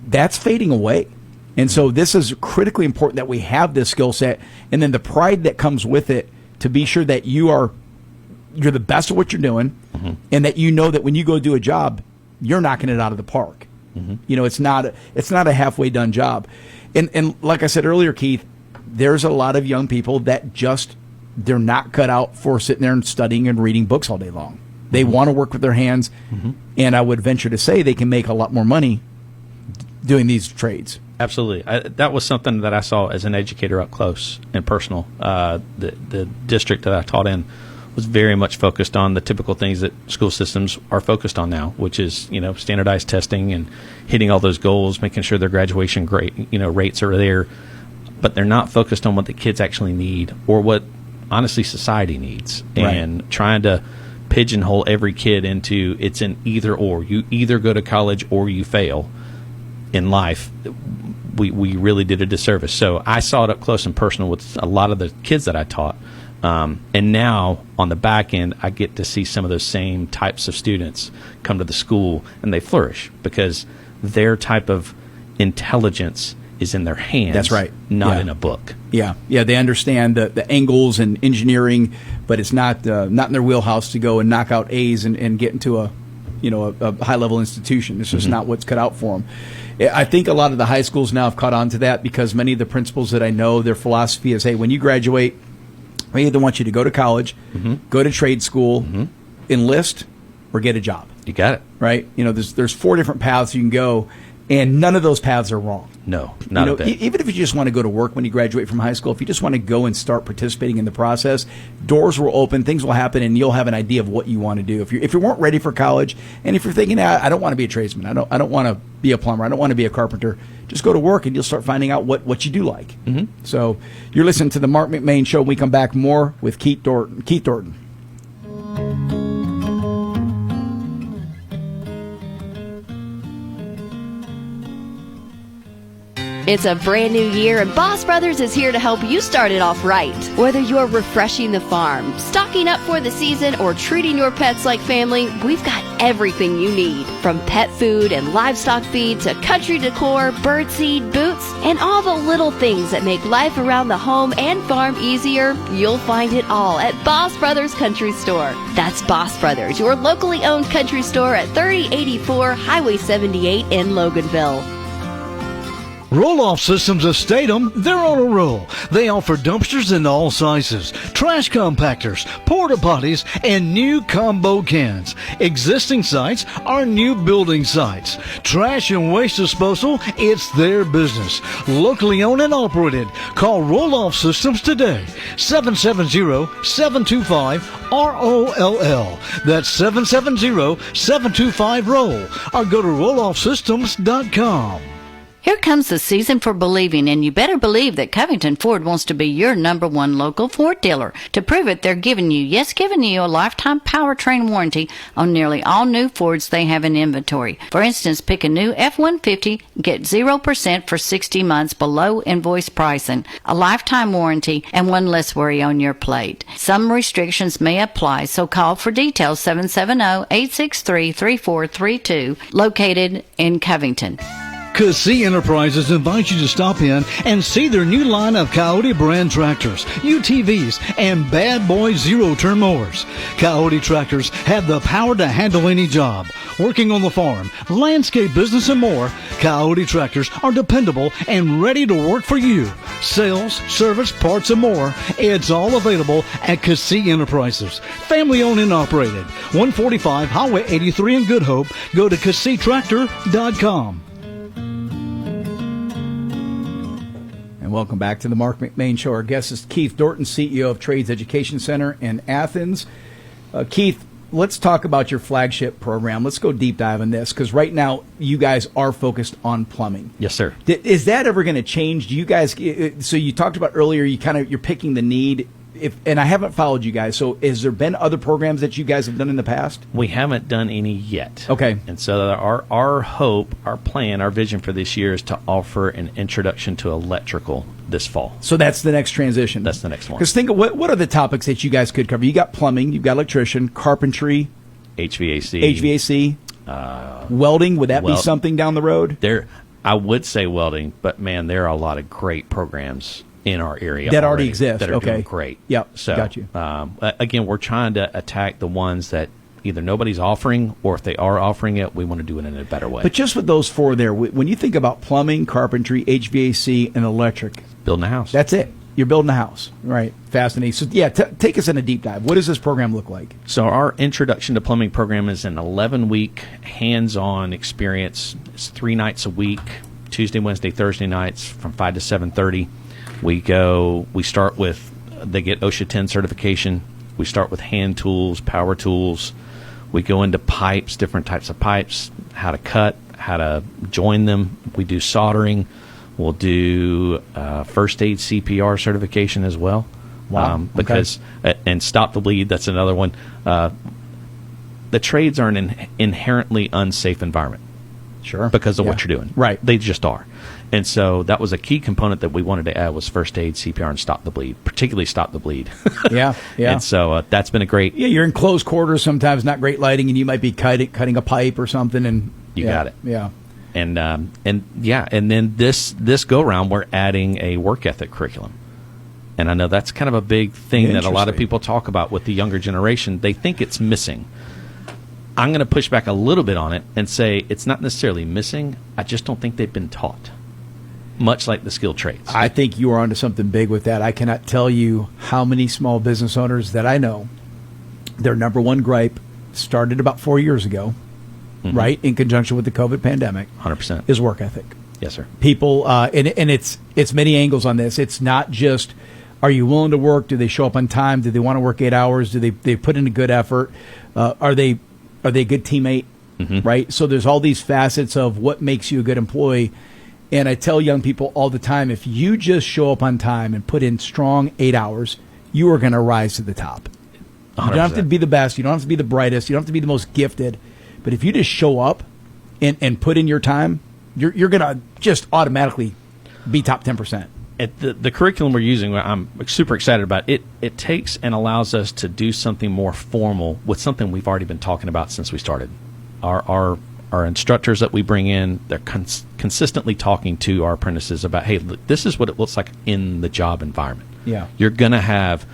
that's fading away. And so this is critically important that we have this skill set, and then the pride that comes with it to be sure that you're the best at what you're doing, mm-hmm. and that you know that when you go do a job, you're knocking it out of the park. Mm-hmm. It's not a halfway done job. And like I said earlier, Keith, there's a lot of young people that they're not cut out for sitting there and studying and reading books all day long. They mm-hmm. want to work with their hands, mm-hmm. and I would venture to say they can make a lot more money doing these trades. Absolutely. That was something that I saw as an educator up close and personal. The district that I taught in was very much focused on the typical things that school systems are focused on now, which is, standardized testing and hitting all those goals, making sure their graduation rates are there. But they're not focused on what the kids actually need or what, honestly, society needs. Right. And trying to pigeonhole every kid into it's an either or. You either go to college or you fail in life. We really did a disservice. So I saw it up close and personal with a lot of the kids that I taught. And now on the back end, I get to see some of those same types of students come to the school, and they flourish because their type of intelligence is in their hands. That's right. Not in a book. Yeah. Yeah. They understand the angles and engineering, but it's not in their wheelhouse to go and knock out A's and get into a high level institution. It's just mm-hmm. not what's cut out for them. I think a lot of the high schools now have caught on to that because many of the principals that I know, their philosophy is, hey, when you graduate, we either want you to go to college, mm-hmm. go to trade school, mm-hmm. enlist, or get a job. You got it. Right? There's 4 different paths you can go, and none of those paths are wrong. No, not a bit. Even if you just want to go to work when you graduate from high school, if you just want to go and start participating in the process, doors will open, things will happen, and you'll have an idea of what you want to do. If you weren't ready for college, and if you're thinking, I don't want to be a tradesman, I don't want to be a plumber, I don't want to be a carpenter, just go to work and you'll start finding out what you do like. Mm-hmm. So you're listening to the Marc McMain Show. When we come back, more with Keith Dorton. It's a brand new year, and Boss Brothers is here to help you start it off right. Whether you're refreshing the farm, stocking up for the season, or treating your pets like family, we've got everything you need. From pet food and livestock feed to country decor, birdseed, boots, and all the little things that make life around the home and farm easier, you'll find it all at Boss Brothers Country Store. That's Boss Brothers, your locally owned country store at 3084 Highway 78 in Loganville. Roll-Off Systems of Statham, they're on a roll. They offer dumpsters in all sizes, trash compactors, porta potties, and new combo cans. Existing sites are new building sites. Trash and waste disposal, it's their business. Locally owned and operated. Call Roll-Off Systems today. 770-725-ROLL. That's 770-725-ROLL. Or go to rolloffsystems.com. Here comes the season for believing, and you better believe that Covington Ford wants to be your #1 local Ford dealer. To prove it, they're giving you a lifetime powertrain warranty on nearly all new Fords they have in inventory. For instance, pick a new F-150, get 0% for 60 months below invoice pricing, a lifetime warranty, and one less worry on your plate. Some restrictions may apply, so call for details 770-863-3432, located in Covington. Cassie Enterprises invites you to stop in and see their new line of Coyote brand tractors, UTVs, and Bad Boy zero-turn mowers. Coyote tractors have the power to handle any job. Working on the farm, landscape business, and more, Coyote tractors are dependable and ready to work for you. Sales, service, parts, and more. It's all available at Cassie Enterprises. Family owned and operated. 145 Highway 83 in Good Hope. Go to CassieTractor.com. And welcome back to the Marc McMain Show. Our guest is Keith Dorton, CEO of Trades Education Center in Athens. Keith, let's talk about your flagship program. Let's go deep dive in this, because right now you guys are focused on plumbing. Yes, sir. Is that ever going to change? Do you guys? So you talked about earlier. You're picking the need. And I haven't followed you guys. So has there been other programs that you guys have done in the past? We haven't done any yet. Okay. And so our hope, our plan, our vision for this year is to offer an introduction to electrical this fall. So that's the next transition. That's the next one. Because think of what are the topics that you guys could cover? You got plumbing, you've got electrician, carpentry, HVAC, welding. Would that be something down the road? I would say welding, but man, there are a lot of great programs in our area that already exist. That are doing great. Yep. So, got you. Again, we're trying to attack the ones that either nobody's offering, or if they are offering it, we want to do it in a better way. But just with those four there, when you think about plumbing, carpentry, HVAC, and electric, building a house. That's it. You're building a house, right? Fascinating. So, yeah, take us in a deep dive. What does this program look like? So our Introduction to Plumbing program is an 11-week hands-on experience. It's 3 nights a week, Tuesday, Wednesday, Thursday nights from 5 to 7:30. We start with, they get OSHA 10 certification. We start with hand tools, power tools. We go into pipes, different types of pipes, how to cut, how to join them. We do soldering. We'll do first aid CPR certification as well. Wow. Because, and stop the bleed, that's another one. The trades are an inherently unsafe environment. Sure. Because of what you're doing. Right. They just are. And so that was a key component that we wanted to add was first aid, CPR, and stop the bleed, particularly stop the bleed. Yeah. And so that's been a great... Yeah, you're in close quarters, sometimes not great lighting, and you might be cutting a pipe or something. And you got it. Yeah. And then this go-round, we're adding a work ethic curriculum. And I know that's kind of a big thing that a lot of people talk about with the younger generation. They think it's missing. I'm going to push back a little bit on it and say it's not necessarily missing. I just don't think they've been taught, much like the skilled trades. I think you are onto something big with that. I cannot tell you how many small business owners that I know, their number one gripe started about 4 years ago, right, in conjunction with the COVID pandemic. 100%. Is work ethic. Yes, sir. People, and it's many angles on this. It's not just, are you willing to work? Do they show up on time? Do they want to work 8 hours? Do they put in a good effort? Are they a good teammate? Right? So there's all these facets of what makes you a good employee. And I tell young people all the time, if you just show up on time and put in strong 8 hours, you are going to rise to the top. 100%. You don't have to be the best. You don't have to be the brightest. You don't have to be the most gifted. But if you just show up and put in your time, you're going to just automatically be top 10%. The curriculum we're using, I'm super excited about. It takes and allows us to do something more formal with something we've already been talking about since we started. Our instructors that we bring in, they're consistently talking to our apprentices about, hey, look, this is what it looks like in the job environment. Yeah. You're going to have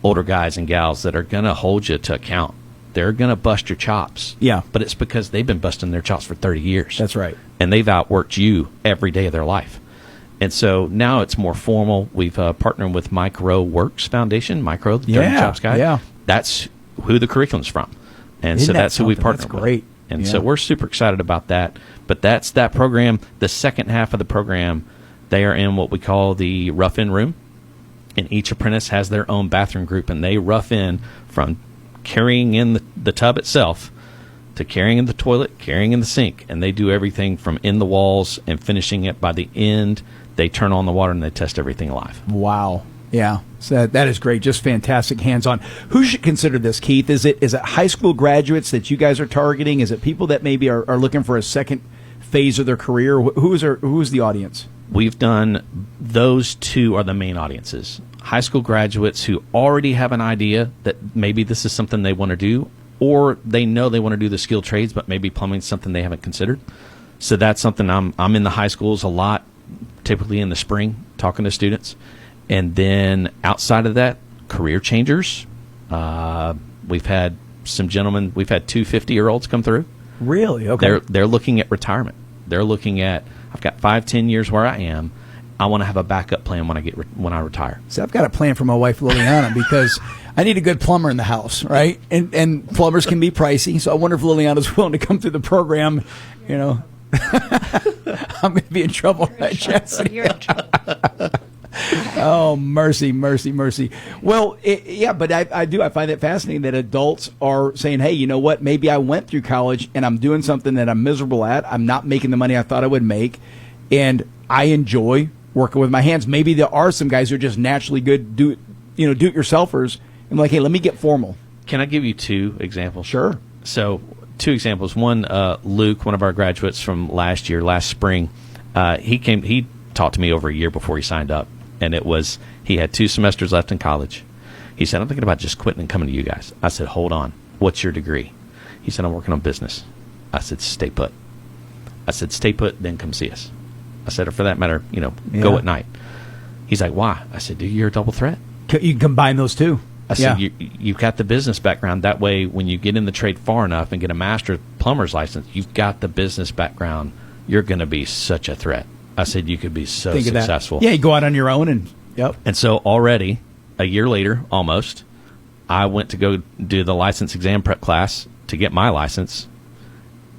older guys and gals that are going to hold you to account. They're going to bust your chops. Yeah. But it's because they've been busting their chops for 30 years. That's right. And they've outworked you every day of their life. And so now it's more formal. We've partnered with Mike Rowe Works Foundation, Mike Rowe, the Dirty Chops guy. Yeah. That's who the curriculum's from. And Isn't so that's who we partnered That's great. with. And so we're super excited about that. But that's that program. The second half of the program, they are in what we call the rough-in room. And each apprentice has their own bathroom group, and they rough in from carrying in the tub itself to carrying in the toilet, carrying in the sink, and they do everything from in the walls and finishing it. By the end, they turn on the water and they test everything live. Wow. Yeah. So that is great. Just fantastic hands-on. Who should consider this, Keith? Is it high school graduates that you guys are targeting? Is it people that maybe are looking for a second phase of their career? Who's the audience? We've done, those two are the main audiences. High school graduates who already have an idea that maybe this is something they want to do, or they know they want to do the skilled trades, but maybe plumbing's something they haven't considered. So that's something I'm in the high schools a lot, typically in the spring, talking to students. And then outside of that, career changers. We've had some gentlemen, we've had two 50-year-olds come through. Really? Okay. They're looking at retirement. They're looking at, I've got 5-10 years where I am. I want to have a backup plan when I retire. So I've got a plan for my wife Liliana because I need a good plumber in the house, right? And plumbers can be pricey, so I wonder if Liliana's willing to come through the program. You know, I'm going to be in trouble, right, Jesse? You're in trouble. Oh, mercy. Well, but I find it fascinating that adults are saying, hey, you know what? Maybe I went through college and I'm doing something that I'm miserable at. I'm not making the money I thought I would make, and I enjoy working with my hands. Maybe there are some guys who are just naturally good do-it-yourselfers. I'm like, hey, let me get formal. Can I give you two examples? Sure. So, two examples. One, Luke, one of our graduates from last spring, he talked to me over a year before he signed up, and he had 2 semesters left in college. He said, I'm thinking about just quitting and coming to you guys. I said, hold on. What's your degree? He said, I'm working on business. I said, stay put. Then come see us. I said, or for that matter, go at night. He's like, why? I said, dude, you're a double threat. You can combine those two. I said, you've got the business background. That way, when you get in the trade far enough and get a master plumber's license, you've got the business background. You're going to be such a threat. I said, you could be so successful. Yeah, you go out on your own and, yep. And so already, a year later, almost, I went to go do the license exam prep class to get my license.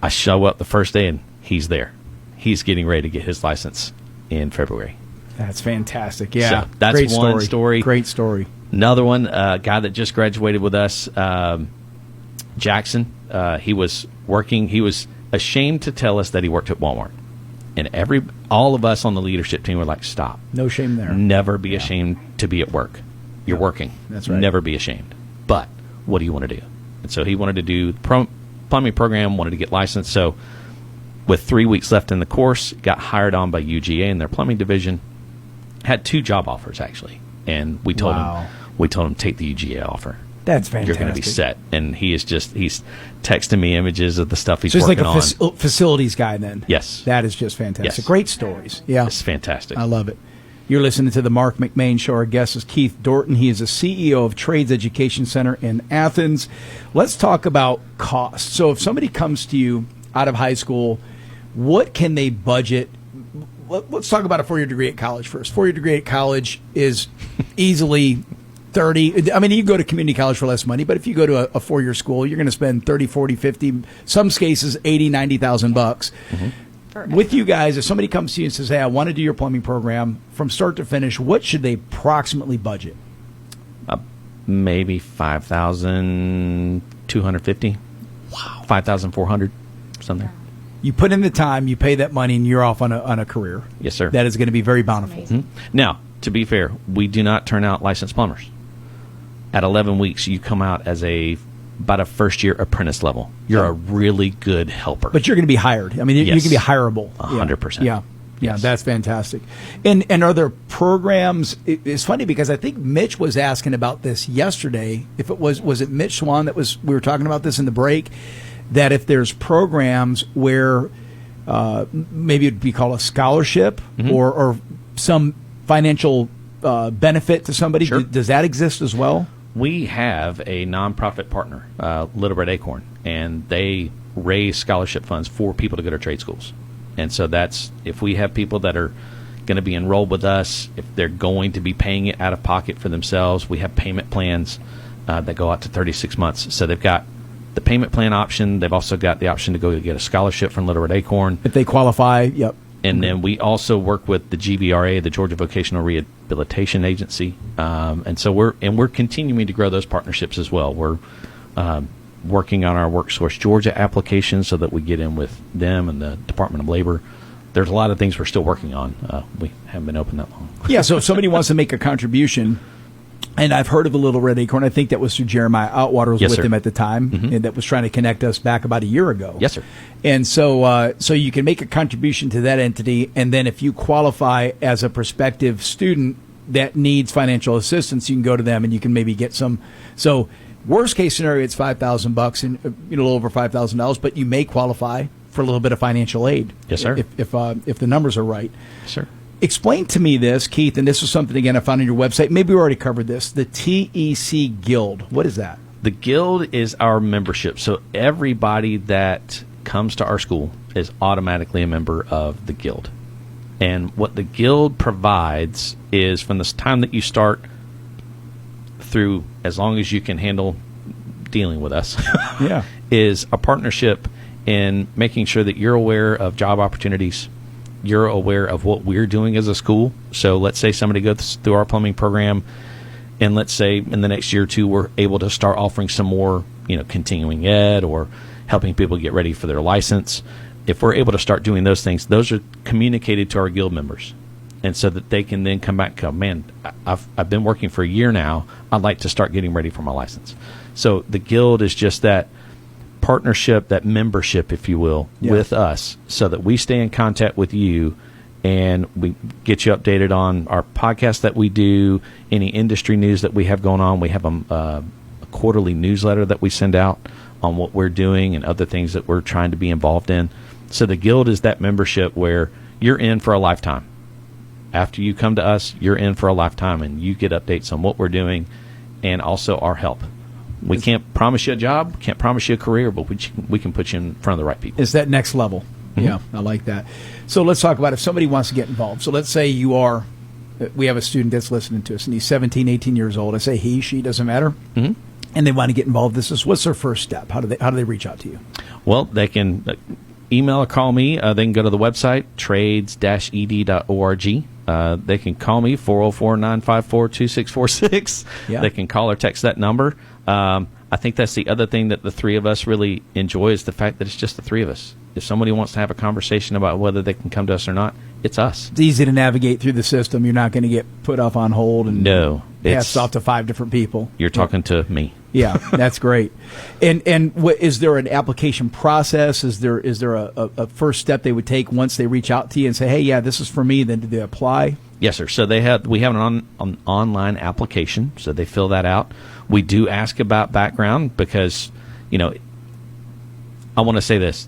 I show up the first day and he's there. He's getting ready to get his license in February. That's fantastic. Yeah. So that's great one story. Great story. Another one, a guy that just graduated with us, Jackson. He was working. He was ashamed to tell us that he worked at Walmart. And all of us on the leadership team were like, stop. No shame there. Never be ashamed to be at work. You're working. That's right. Never be ashamed. But what do you want to do? And so he wanted to do the plumbing program, wanted to get licensed. So with 3 weeks left in the course, got hired on by UGA in their plumbing division. Had 2 job offers, actually. And we told him, take the UGA offer. That's fantastic. You're going to be set. And he's texting me images of the stuff he's working on. Just like a facilities guy then. Yes. That is just fantastic. Yes. Great stories. Yeah. It's fantastic. I love it. You're listening to the Marc McMain Show. Our guest is Keith Dorton. He is the CEO of Trades Education Center in Athens. Let's talk about cost. So if somebody comes to you out of high school, what can they budget? Let's talk about a 4-year degree at college first. 4-year degree at college is easily 30. I mean, you go to community college for less money, but if you go to a 4-year school, you're going to spend 30, 40, 50, some cases 80, 90,000 bucks. Mm-hmm. With you guys, if somebody comes to you and says, hey, I want to do your plumbing program from start to finish, what should they approximately budget? Maybe $5,250. Wow. $5,400, something. You put in the time, you pay that money, and you're off on a career. Yes, sir. That is going to be very bountiful. Mm-hmm. Now, to be fair, we do not turn out licensed plumbers. At 11 weeks, you come out as about a first-year apprentice level. You're a really good helper. But you're going to be hired. I mean, you can be hireable. 100%. Yeah. Yeah, that's fantastic. And are there programs? It's funny because I think Mitch was asking about this yesterday. If it was it Mitch Swan we were talking about this in the break, that if there's programs where maybe it'd be called a scholarship or some financial benefit to somebody. Sure. Does that exist as well? We have a nonprofit partner, Little Red Acorn, and they raise scholarship funds for people to go to trade schools. And so that's, if we have people that are going to be enrolled with us, if they're going to be paying it out of pocket for themselves, we have payment plans that go out to 36 months. So they've got the payment plan option. They've also got the option to go get a scholarship from Little Red Acorn. If they qualify, yep. And then we also work with the GVRA, the Georgia Vocational Rehabilitation Agency, and so we're continuing to grow those partnerships as well. We're working on our WorkSource Georgia application so that we get in with them and the Department of Labor. There's a lot of things we're still working on. We haven't been open that long. Yeah, so if somebody wants to make a contribution, and I've heard of a Little Red Acorn, I think that was through Jeremiah Outwater was Yes, with sir. him at the time, and that was trying to connect us back about a year ago. Yes, sir. And so so you can make a contribution to that entity, and then if you qualify as a prospective student that needs financial assistance, you can go to them and you can maybe get some. So worst case scenario, it's $5,000 and a little over $5,000, but you may qualify for a little bit of financial aid. Yes, sir. If the numbers are right. Yes, sir. Explain to me this, Keith, and this was something, again, I found on your website. Maybe we already covered this. The TEC Guild. What is that? The Guild is our membership. So everybody that comes to our school is automatically a member of the Guild. And what the Guild provides is from the time that you start through, as long as you can handle dealing with us, Yeah. is a partnership in making sure that you're aware of job opportunities, you're aware of what we're doing as a school. So let's say somebody goes through our plumbing program, and let's say in the next year or two we're able to start offering some more, continuing ed or helping people get ready for their license. If we're able to start doing those things, those are communicated to our Guild members, and so that they can then come back and go, man, I've been working for a year now. I'd like to start getting ready for my license. So the Guild is just that partnership, that membership, if you will, with us, so that we stay in contact with you and we get you updated on our podcast that we do, any industry news that we have going on. We have a quarterly newsletter that we send out on what we're doing and other things that we're trying to be involved in. So the Guild is that membership where you're in for a lifetime. After you come to us, you're in for a lifetime, and you get updates on what we're doing and also our help. We can't promise you a job, can't promise you a career, but we can put you in front of the right people. It's that next level. Mm-hmm. Yeah, I like that. So let's talk about if somebody wants to get involved. So let's say we have a student that's listening to us, and he's 17, 18 years old. I say he, she, doesn't matter. Mm-hmm. And they want to get involved. What's their first step? How do they reach out to you? Well, they can email or call me. They can go to the website, trades-ed.org. They can call me, 404-954-2646. Yeah. They can call or text that number. I think that's the other thing that the three of us really enjoy is the fact that it's just the three of us. If somebody wants to have a conversation about whether they can come to us or not, it's us. It's easy to navigate through the system. You're not going to get put off on hold and passed off to 5 different people. You're talking to me. Yeah, that's great. And is there an application process? Is there a first step they would take once they reach out to you and say, hey, yeah, this is for me? Then do they apply? Yes, sir. So we have an online application, so they fill that out. We do ask about background because, I want to say this.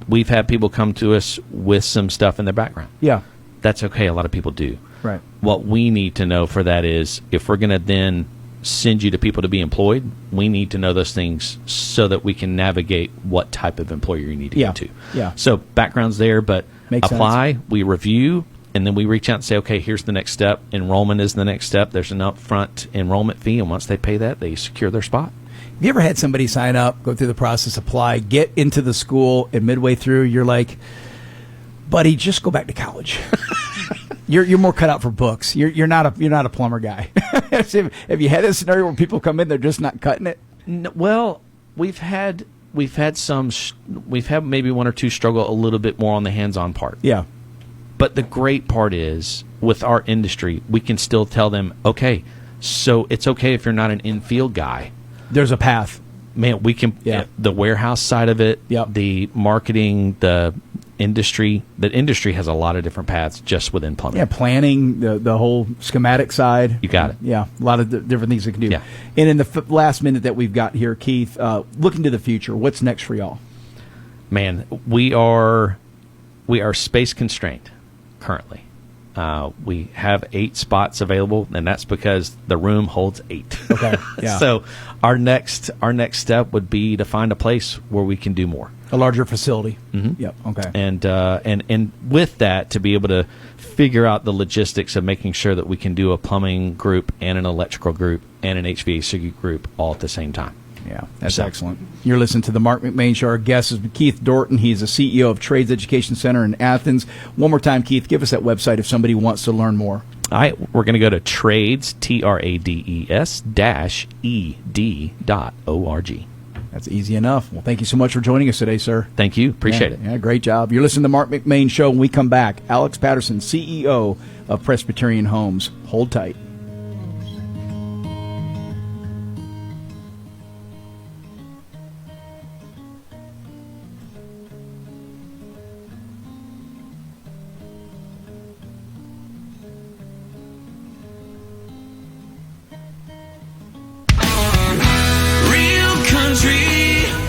We've had people come to us with some stuff in their background. Yeah. That's okay. A lot of people do. Right. What we need to know for that is if we're going to then send you to people to be employed, we need to know those things so that we can navigate what type of employer you need to get to. Yeah. So background's there, but Makes apply, sense. we review, and then we reach out and say, okay, here's the next step. Enrollment is the next step. There's an upfront enrollment fee, and once they pay that, they secure their spot. Have you ever had somebody sign up, go through the process, apply, get into the school, and midway through you're like, buddy, just go back to college. You're more cut out for books. You're not a plumber guy. Have you had a scenario where people come in, they're just not cutting it? No, well, we've had maybe 1 or 2 struggle a little bit more on the hands-on part. Yeah. But the great part is with our industry, we can still tell them, okay, so it's okay if you're not an in-field guy. There's a path. Man, we can the warehouse side of it, the marketing, the industry. The industry has a lot of different paths just within plumbing. Yeah, planning, the whole schematic side. You got it. Yeah, a lot of different things they can do. Yeah. And in the last minute that we've got here, Keith, looking to the future, what's next for y'all? Man, we are space constrained currently. We have 8 spots available, and that's because the room holds 8. Okay. Yeah. So our next step would be to find a place where we can do more. A larger facility. Mm-hmm. Yep. Okay. And with that, to be able to figure out the logistics of making sure that we can do a plumbing group and an electrical group and an HVAC group all at the same time. Yeah, that's excellent. You're listening to the Marc McMain Show. Our guest is Keith Dorton. He's the CEO of Trades Education Center in Athens. One more time, Keith, give us that website if somebody wants to learn more. All right, we're going to go to trades, TRADES, -ed.org. That's easy enough. Well, thank you so much for joining us today, sir. Thank you. Appreciate it. Yeah, great job. You're listening to the Mark McMain Show. When we come back, Alex Patterson, CEO of Presbyterian Homes. Hold tight.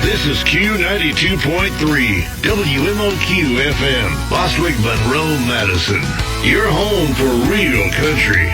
This is Q92.3, WMOQ FM, Bostwick, Monroe, Madison. Your home for real country.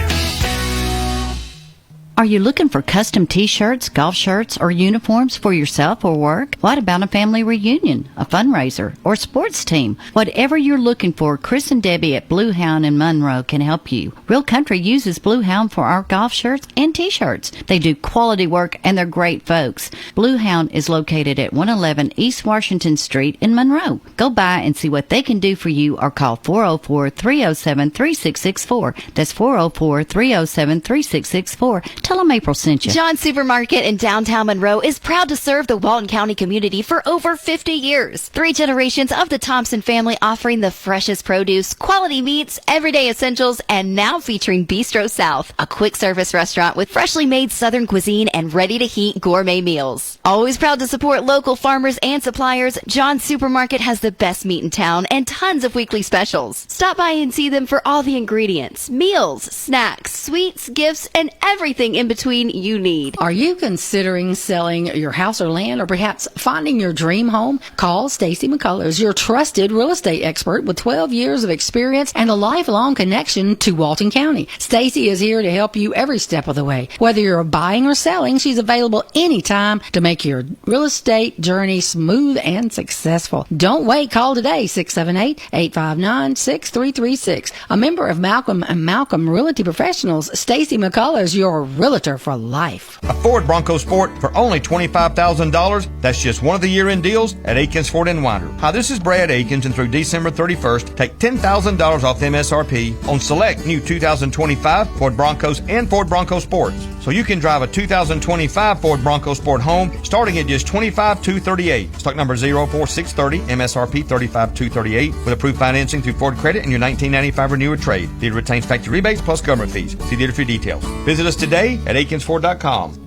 Are you looking for custom t-shirts, golf shirts, or uniforms for yourself or work? What about a family reunion, a fundraiser, or sports team? Whatever you're looking for, Chris and Debbie at Blue Hound in Monroe can help you. Real Country uses Blue Hound for our golf shirts and t-shirts. They do quality work and they're great folks. Blue Hound is located at 111 East Washington Street in Monroe. Go by and see what they can do for you or call 404-307-3664. That's 404-307-3664. Tell them April sent you. John Supermarket in downtown Monroe is proud to serve the Walton County community for over 50 years. 3 generations of the Thompson family offering the freshest produce, quality meats, everyday essentials, and now featuring Bistro South, a quick service restaurant with freshly made Southern cuisine and ready-to-heat gourmet meals. Always proud to support local farmers and suppliers, John Supermarket has the best meat in town and tons of weekly specials. Stop by and see them for all the ingredients, meals, snacks, sweets, gifts, and everything in between you need. Are you considering selling your house or land, or perhaps finding your dream home? Call Stacy McCullers, your trusted real estate expert with 12 years of experience and a lifelong connection to Walton County. Stacy is here to help you every step of the way. Whether you're buying or selling, she's available anytime to make your real estate journey smooth and successful. Don't wait. Call today, 678-859-6336. A member of Malcolm & Malcolm Realty Professionals, Stacy McCullers, your realtor for life. A Ford Bronco Sport for only $25,000. That's just one of the year-end deals at Aikens Ford in Winder. Hi, this is Brad Aikens, and through December 31st, take $10,000 off MSRP on select new 2025 Ford Broncos and Ford Bronco Sports. So you can drive a 2025 Ford Bronco Sport home starting at just $25,238. Stock number 04630, MSRP $35,238 with approved financing through Ford Credit and your 1995 Renew or Trade. Dealer retains factory rebates plus government fees. See dealer for details. Visit us today at AikensFord.com.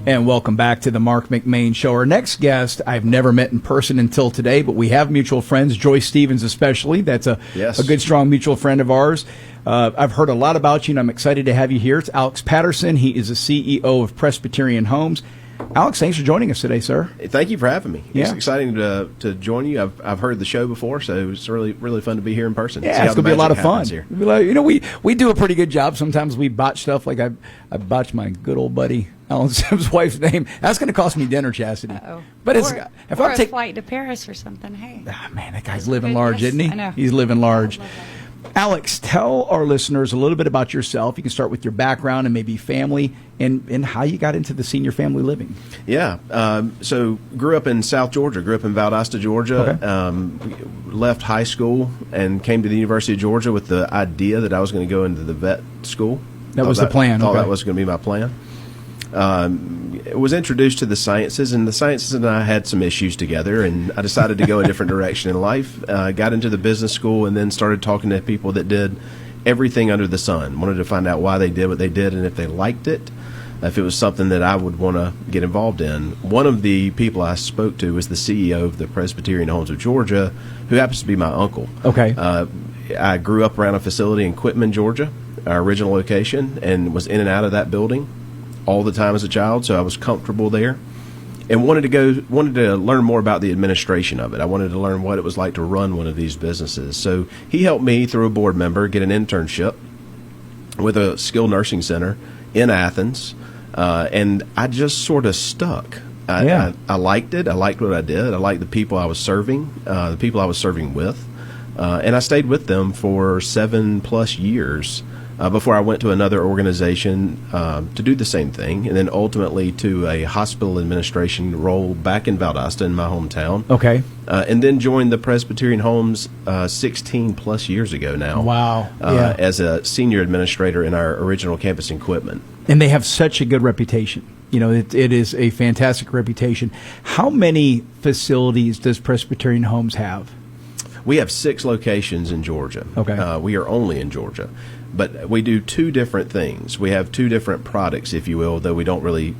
And welcome back to the Mark McMain Show. Our next guest I've never met in person until today, but we have mutual friends, Joyce Stevens especially. That's a good, strong mutual friend of ours. I've heard a lot about you, and I'm excited to have you here. It's Alex Patterson. He is the CEO of Presbyterian Homes. Alex, thanks for joining us today, sir. Thank you for having me. Yeah. It's exciting to join you. I've heard the show before, so it's really fun to be here in person. Yeah, it's going to be a lot of fun. Here. You know, we do a pretty good job. Sometimes we botch stuff. Like I botched my good old buddy Alan Sims' wife's name. That's going to cost me dinner, Chastity. Uh-oh. But it's if I take a flight to Paris or something. Hey, man, that guy's living large, isn't he? I know. He's living large. Alex, tell our listeners a little bit about yourself. You can start with your background and maybe family and how you got into the senior family living. Yeah. So grew up in South Georgia, grew up in Valdosta, Georgia. Okay. Left high school and came to the University of Georgia with the idea that I was going to go into the vet school. That was the plan. Thought that was going to be my plan. Was introduced to the sciences, and the sciences and I had some issues together, and I decided to go a different direction in life. Got into the business school and then started talking to people that did everything under the sun. Wanted to find out why they did what they did and if they liked it, if it was something that I would want to get involved in. One of the people I spoke to was the CEO of the Presbyterian Homes of Georgia, who happens to be my uncle. Okay. I grew up around a facility in Quitman, Georgia, our original location, and was in and out of that building all the time as a child, so I was comfortable there, and wanted to learn more about the administration of it. I wanted to learn what it was like to run one of these businesses. So he helped me, through a board member, get an internship with a skilled nursing center in Athens, and I just sort of stuck. I liked it. I liked what I did. I liked the people I was serving, with, and I stayed with them for 7+ years. before I went to another organization to do the same thing, and then ultimately to a hospital administration role back in Valdosta in my hometown. Okay. And then joined the Presbyterian Homes 16 plus years ago now. Wow. As a senior administrator in our original campus in Quitman. And they have such a good reputation. You know, it is a fantastic reputation. How many facilities does Presbyterian Homes have? We have 6 locations in Georgia. Okay. We are only in Georgia. But we do 2 different things. We have 2 different products, if you will, though we don't really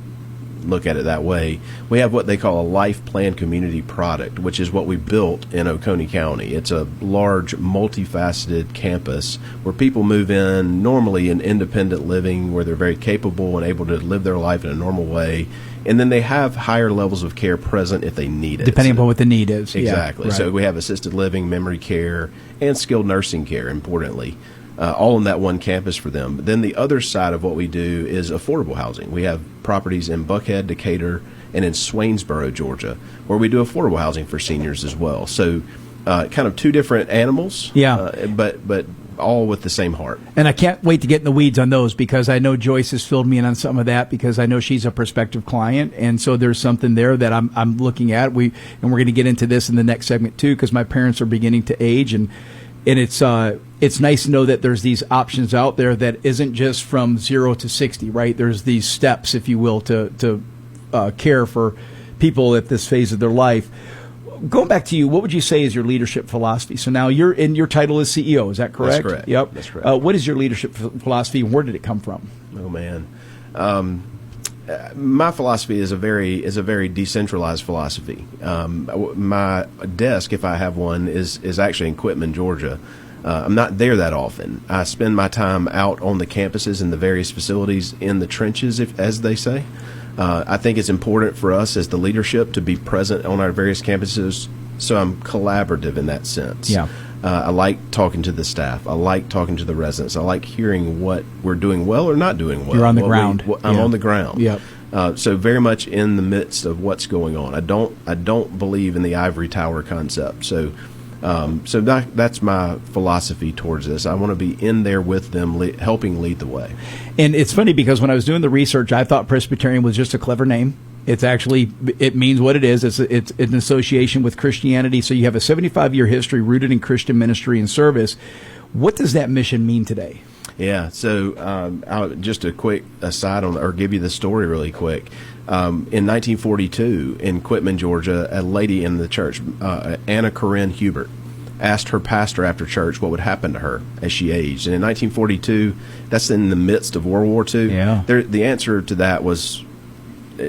look at it that way. We have what they call a life plan community product, which is what we built in Oconee County. It's a large, multifaceted campus where people move in normally in independent living, where they're very capable and able to live their life in a normal way. And then they have higher levels of care present if they need it. Depending upon what the need is. Exactly. Yeah, right. So we have assisted living, memory care, and skilled nursing care, importantly. All on that one campus for them. But then the other side of what we do is affordable housing. We have properties in Buckhead, Decatur, and in Swainsboro, Georgia, where we do affordable housing for seniors as well. So kind of 2 different animals, but all with the same heart. And I can't wait to get in the weeds on those, because I know Joyce has filled me in on some of that, because I know she's a prospective client, and so there's something there that I'm looking at. We're going to get into this in the next segment too, because my parents are beginning to age, and it's nice to know that there's these options out there that isn't just from 0 to 60, right? There's these steps, if you will, to care for people at this phase of their life. Going back to you, what would you say is your leadership philosophy? So now your title is CEO, is that correct? That's correct. Yep. That's correct. What is your leadership philosophy, and where did it come from? Oh, man. My philosophy is a very decentralized philosophy. My desk, if I have one, is actually in Quitman, Georgia. I'm not there that often. I spend my time out on the campuses and the various facilities in the trenches, as they say. I think it's important for us as the leadership to be present on our various campuses, so I'm collaborative in that sense. Yeah. I like talking to the staff. I like talking to the residents. I like hearing what we're doing well or not doing well. You're on the ground. I'm on the ground. Yep. So very much in the midst of what's going on. I don't believe in the ivory tower concept. So that's my philosophy towards this. I want to be in there with them, helping lead the way. And it's funny, because when I was doing the research, I thought Presbyterian was just a clever name. It's actually, it means what it is. It's an association with Christianity. So you have a 75-year history rooted in Christian ministry and service. What does that mission mean today? Yeah. So just a quick aside or give you the story really quick. In 1942 in Quitman, Georgia, a lady in the church, Anna Corinne Hubert, asked her pastor after church what would happen to her as she aged. And in 1942, that's in the midst of World War II. Yeah. The answer to that was,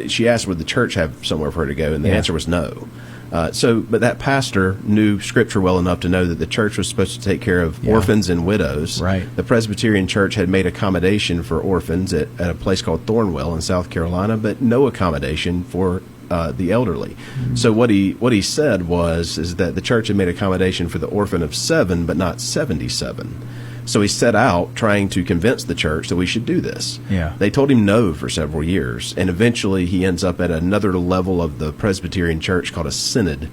she asked would the church have somewhere for her to go, and the answer was no. But that pastor knew Scripture well enough to know that the church was supposed to take care of orphans and widows. Right. The Presbyterian Church had made accommodation for orphans at a place called Thornwell in South Carolina, but no accommodation for the elderly. Mm-hmm. So what he said is that the church had made accommodation for the orphan of 7, but not 77. So he set out trying to convince the church that we should do this. Yeah. They told him no for several years, and eventually he ends up at another level of the Presbyterian Church called a synod,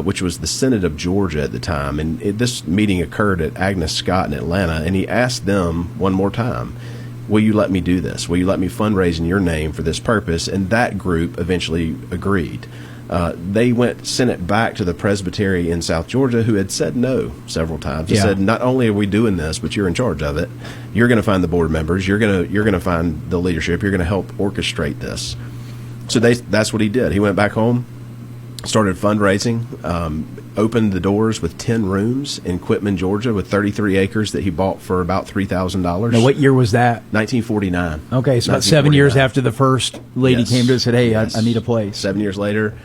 which was the Synod of Georgia at the time. And this meeting occurred at Agnes Scott in Atlanta, and he asked them one more time, will you let me do this? Will you let me fundraise in your name for this purpose? And that group eventually agreed. They sent it back to the presbytery in South Georgia, who had said no several times. They said, not only are we doing this, but you're in charge of it. You're going to find the board members. You're going to find the leadership. You're going to help orchestrate this. So that's what he did. He went back home, started fundraising, opened the doors with 10 rooms in Quitman, Georgia, with 33 acres that he bought for about $3,000. Now, what year was that? 1949. Okay, so about 7 years after the first lady came to us and said, hey, I need a place. 7 years later,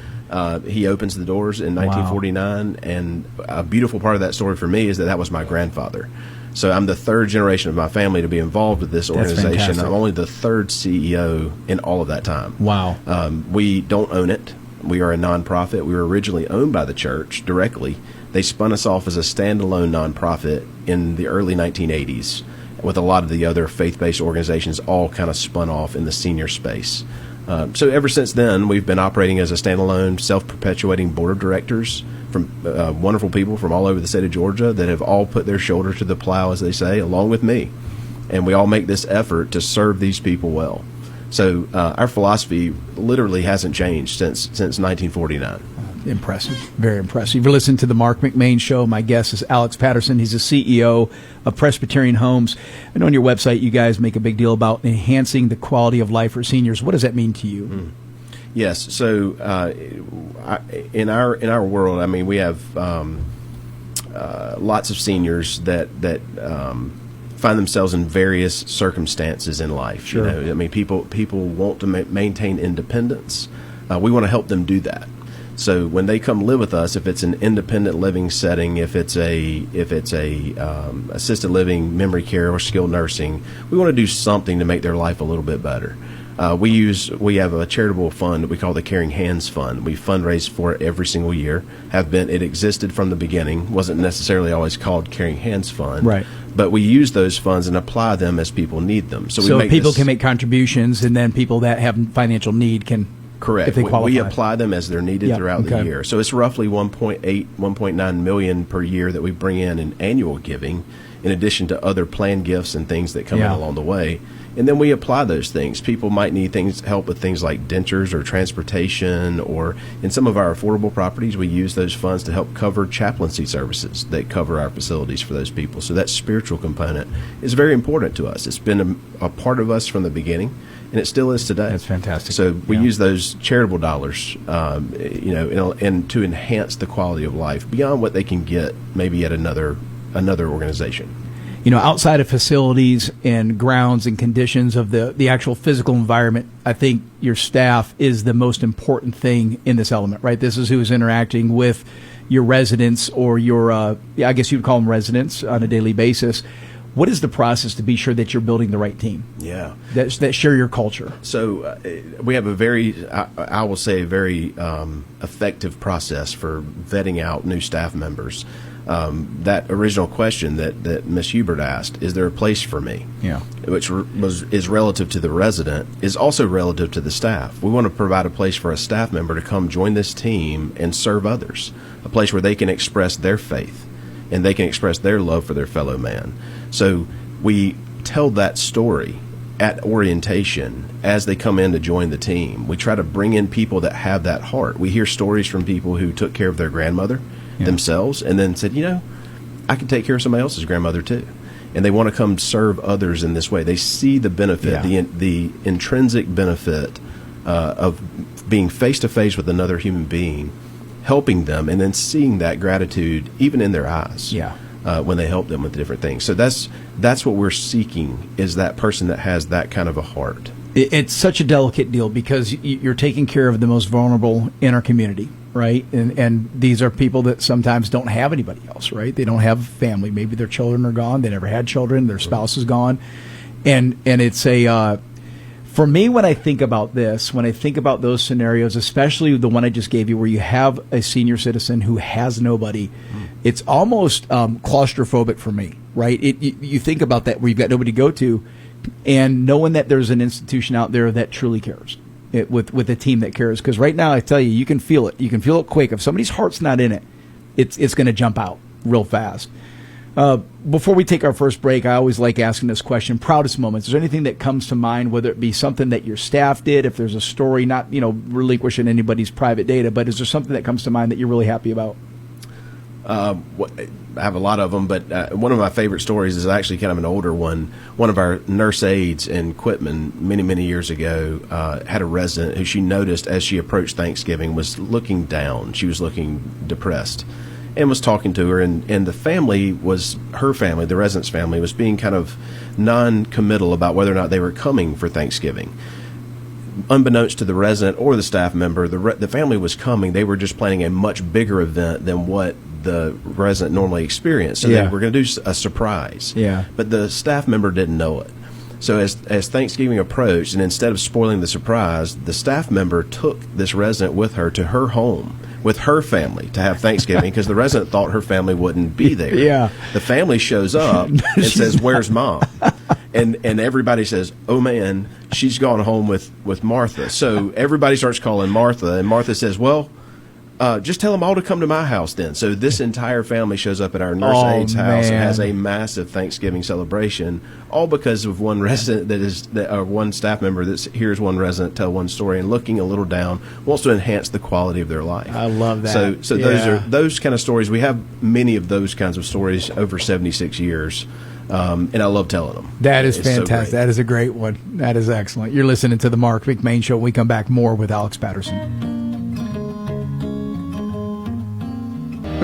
he opens the doors in 1949, and a beautiful part of that story for me is that was my grandfather. So I'm the third generation of my family to be involved with this organization. I'm only the third CEO in all of that time. Wow. We don't own it. We are a nonprofit. We were originally owned by the church directly. They spun us off as a standalone nonprofit in the early 1980s, with a lot of the other faith-based organizations all kind of spun off in the senior space. So ever since then, we've been operating as a standalone, self-perpetuating board of directors from wonderful people from all over the state of Georgia that have all put their shoulder to the plow, as they say, along with me. and we all make this effort to serve these people well. So our philosophy literally hasn't changed since 1949. Impressive. Very impressive. You're listening to the Marc McMain Show. My guest is Alex Patterson. He's the CEO of Presbyterian Homes. And on your website, you guys make a big deal about enhancing the quality of life for seniors. What does that mean to you? Yes. So in our world, I mean, we have lots of seniors that find themselves in various circumstances in life. Sure. You know, I mean, people want to maintain independence. We want to help them do that. So when they come live with us, if it's an independent living setting, if it's a assisted living, memory care, or skilled nursing, we want to do something to make their life a little bit better. We have a charitable fund that we call the Caring Hands Fund. We fundraise for it every single year. It existed from the beginning. Wasn't necessarily always called Caring Hands Fund. Right. But we use those funds and apply them as people need them. So people can make contributions, and then people that have financial need can. Correct. If they qualify. We apply them as they're needed throughout the year. So it's roughly 1.9 million per year that we bring in annual giving, in addition to other planned gifts and things that come in along the way. And then we apply those things. People might need help with things like dentures or transportation, or in some of our affordable properties, we use those funds to help cover chaplaincy services that cover our facilities for those people. So that spiritual component is very important to us. It's been a part of us from the beginning, and it still is today. That's fantastic. So we use those charitable dollars, and to enhance the quality of life beyond what they can get maybe at another organization. You know, outside of facilities and grounds and conditions of the actual physical environment, I think your staff is the most important thing in this element, right? This is who is interacting with your residents, or your, I guess you'd call them residents on a daily basis. What is the process to be sure that you're building the right team? Yeah. That share your culture. So we have a very, I will say, a very effective process for vetting out new staff members. That original question that Ms. Hubert asked, is there a place for me? Yeah. Which is relative to the resident, is also relative to the staff. We want to provide a place for a staff member to come join this team and serve others, a place where they can express their faith and they can express their love for their fellow man. So we tell that story at orientation as they come in to join the team. We try to bring in people that have that heart. We hear stories from people who took care of their grandmother themselves and then said, I can take care of somebody else's grandmother too. And they want to come serve others in this way. They see the benefit, the intrinsic benefit of being face-to-face with another human being, helping them, and then seeing that gratitude even in their eyes when they help them with different things. So that's what we're seeking, is that person that has that kind of a heart. It's such a delicate deal because you're taking care of the most vulnerable in our community, right? And these are people that sometimes don't have anybody else, right? They don't have family. Maybe their children are gone. They never had children. Their spouse is gone. And it's for me, when I think about this, when I think about those scenarios, especially the one I just gave you where you have a senior citizen who has nobody, it's almost claustrophobic for me, right? You think about that where you've got nobody to go to, and knowing that there's an institution out there that truly cares, with a team that cares. Because right now, I tell you, you can feel it. You can feel it quick. If somebody's heart's not in it, it's going to jump out real fast. Before we take our first break, I always like asking this question: proudest moments. Is there anything that comes to mind, whether it be something that your staff did, if there's a story, not relinquishing anybody's private data, but is there something that comes to mind that you're really happy about? I have a lot of them, but one of my favorite stories is actually kind of an older one. One of our nurse aides in Quitman many years ago had a resident who she noticed as she approached Thanksgiving was looking down. She was looking depressed and was talking to her, and the family was, her family, the resident's family, was being kind of non-committal about whether or not they were coming for Thanksgiving. Unbeknownst to the resident or the staff member, the family was coming. They were just planning a much bigger event than what the resident normally experienced. So they were going to do a surprise. Yeah. But the staff member didn't know it. So as Thanksgiving approached, and instead of spoiling the surprise, the staff member took this resident with her to her home with her family to have Thanksgiving because the resident thought her family wouldn't be there. Yeah. The family shows up and says, "Where's Mom?" And everybody says, "Oh man, she's gone home with Martha." So everybody starts calling Martha, and Martha says, "Well, Just tell them all to come to my house then. So this entire family shows up at our nurse aide's house and has a massive Thanksgiving celebration, all because of one resident one staff member that hears one resident tell one story and looking a little down wants to enhance the quality of their life. I love that. So those are those kind of stories. We have many of those kinds of stories over 76 years. And I love telling them. That is It's so fantastic. great. That is a great one. That is excellent. You're listening to the Mark McMain Show. We come back more with Alex Patterson.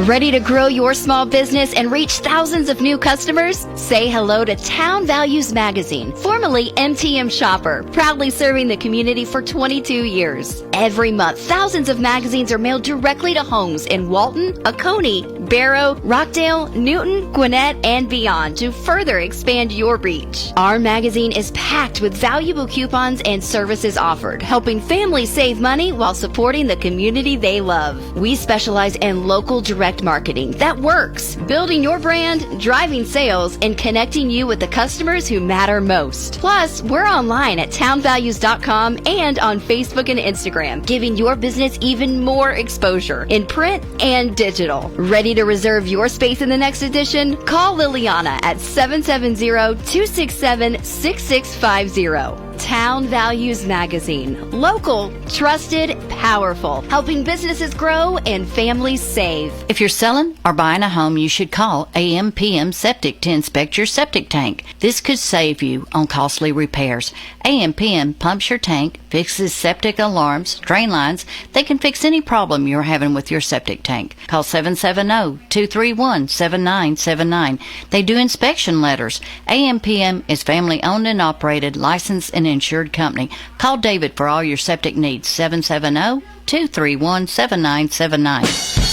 Ready to grow your small business and reach thousands of new customers? Say hello to Town Values Magazine, formerly MTM Shopper, proudly serving the community for 22 years. Every month, thousands of magazines are mailed directly to homes in Walton, Oconee, Barrow, Rockdale, Newton, Gwinnett, and beyond to further expand your reach. Our magazine is packed with valuable coupons and services offered, helping families save money while supporting the community they love. We specialize in local direct marketing that works, building your brand, driving sales, and connecting you with the customers who matter most. Plus, we're online at townvalues.com and on Facebook and Instagram, giving your business even more exposure in print and digital. Ready to reserve your space in the next edition? Call Liliana at 770-267-6650. Town Values Magazine. Local, trusted, powerful. Helping businesses grow and families save. If you're selling or buying a home, you should call AM/PM Septic to inspect your septic tank. This could save you on costly repairs. AM/PM pumps your tank, fixes septic alarms, drain lines. They can fix any problem you're having with your septic tank. Call 770-231-7979. They do inspection letters. AM/PM is family owned and operated, licensed and insured company. Call David for all your septic needs. 770-231-7979.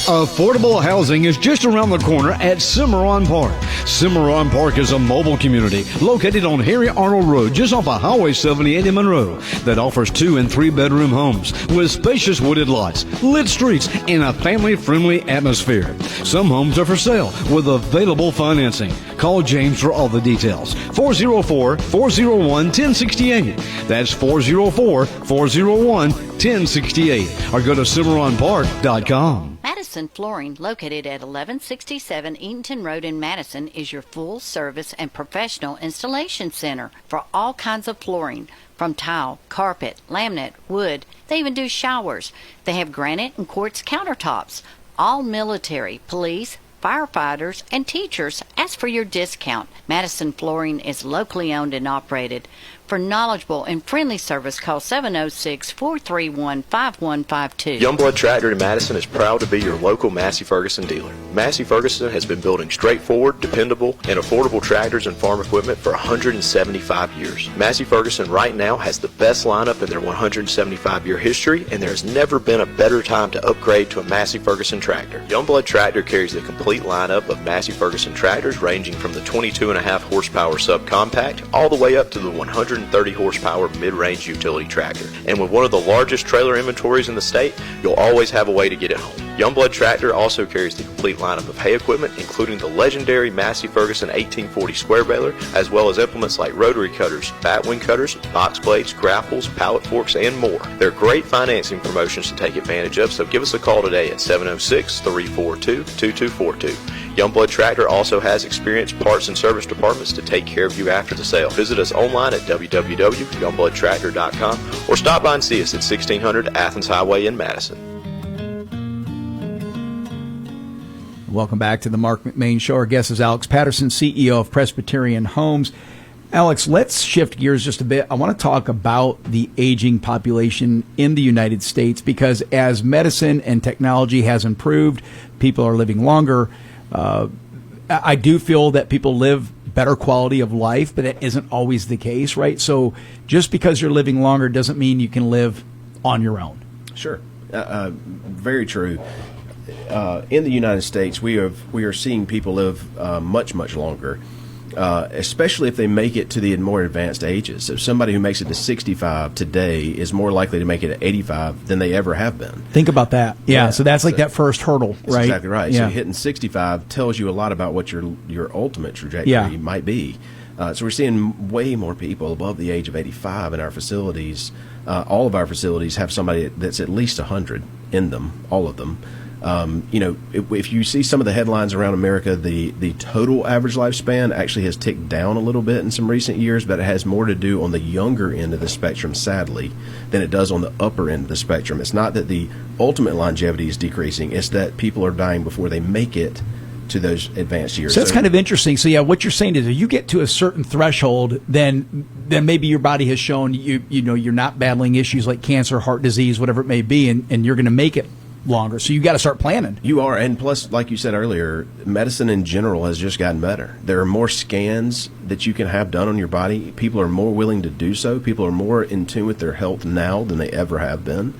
Affordable housing is just around the corner at Cimarron Park. Cimarron Park is a mobile community located on Harry Arnold Road, just off of Highway 78 in Monroe, that offers 2 and 3 bedroom homes with spacious wooded lots, lit streets, and a family-friendly atmosphere. Some homes are for sale with available financing. Call James for all the details. 404-401-1068. That's 404-401-1068. Or go to CimarronPark.com. Madison Flooring, located at 1167 Eatonton Road in Madison, is your full-service and professional installation center for all kinds of flooring, from tile, carpet, laminate, wood. They even do showers. They have granite and quartz countertops. All military, police, firefighters, and teachers ask for your discount. Madison Flooring is locally owned and operated. For knowledgeable and friendly service, call 706-431-5152. Youngblood Tractor in Madison is proud to be your local Massey Ferguson dealer. Massey Ferguson has been building straightforward, dependable, and affordable tractors and farm equipment for 175 years. Massey Ferguson right now has the best lineup in their 175-year history, and there has never been a better time to upgrade to a Massey Ferguson tractor. Youngblood Tractor carries the complete lineup of Massey Ferguson tractors, ranging from the 22.5 horsepower subcompact all the way up to the 130 horsepower mid-range utility tractor. And with one of the largest trailer inventories in the state, you'll always have a way to get it home. Youngblood Tractor also carries the complete lineup of hay equipment, including the legendary Massey Ferguson 1840 square baler, as well as implements like rotary cutters, batwing cutters, box blades, grapples, pallet forks, and more. There are great financing promotions to take advantage of, so give us a call today at 706-342-2242. Youngblood Tractor also has experienced parts and service departments to take care of you after the sale. Visit us online at www.youngbloodtractor.com or stop by and see us at 1600 Athens Highway in Madison. Welcome back to the Mark McMain Show. Our guest is Alex Patterson, CEO of Presbyterian Homes. Alex, let's shift gears just a bit. I want to talk about the aging population in the United States, because as medicine and technology has improved, people are living longer. I do feel that people live better quality of life, but that isn't always the case, right? So just because you're living longer doesn't mean you can live on your own. Sure. Very true. In the United States, we are seeing people live much, much longer, especially if they make it to the more advanced ages. So somebody who makes it to 65 today is more likely to make it at 85 than they ever have been. Think about that. Yeah, so that's like that first hurdle, That's right? exactly right. Yeah. So hitting 65 tells you a lot about what your ultimate trajectory might be. So we're seeing way more people above the age of 85 in our facilities. All of our facilities have somebody that's at least 100. in them, all of them. If you see some of the headlines around America, the total average lifespan actually has ticked down a little bit in some recent years, but it has more to do on the younger end of the spectrum, sadly, than it does on the upper end of the spectrum. It's not that the ultimate longevity is decreasing, it's that people are dying before they make it to those advanced years. So that's kind of interesting. So yeah, what you're saying is if you get to a certain threshold, then maybe your body has shown you're not battling issues like cancer, heart disease, whatever it may be, and you're going to make it longer. So you got to start planning. You are, and plus, like you said earlier, medicine in general has just gotten better. There are more scans that you can have done on your body. People are more willing to do so. People are more in tune with their health now than they ever have been.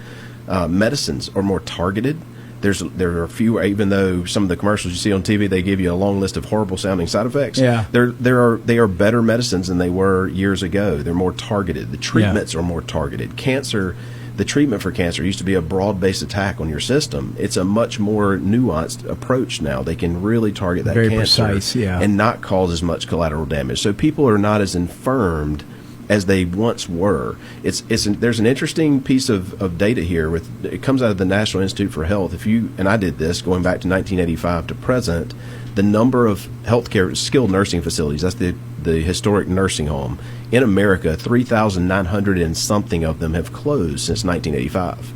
Medicines are more targeted. There are fewer, even though some of the commercials you see on TV, they give you a long list of horrible sounding side effects. Yeah. They are better medicines than they were years ago. They're more targeted. The treatments are more targeted. The treatment for cancer used to be a broad-based attack on your system. It's a much more nuanced approach now. They can really target that Very cancer precise, yeah. and not cause as much collateral damage. So people are not as infirmed as they once were. There's an interesting piece of data here. It comes out of the National Institute for Health. And I did this going back to 1985 to present, the number of healthcare skilled nursing facilities, that's the historic nursing home, in America, 3,900 and something of them have closed since 1985.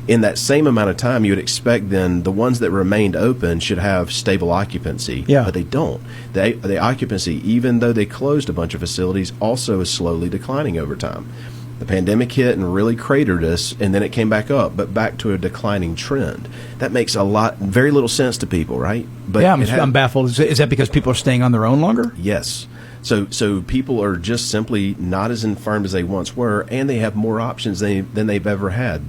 In that same amount of time, you would expect then the ones that remained open should have stable occupancy, but they don't. The occupancy, even though they closed a bunch of facilities, also is slowly declining over time. The pandemic hit and really cratered us, and then it came back up, but back to a declining trend. That makes very little sense to people, right? But yeah, I'm baffled. Is that because people are staying on their own longer? Yes. So people are just simply not as infirm as they once were, and they have more options than they've ever had.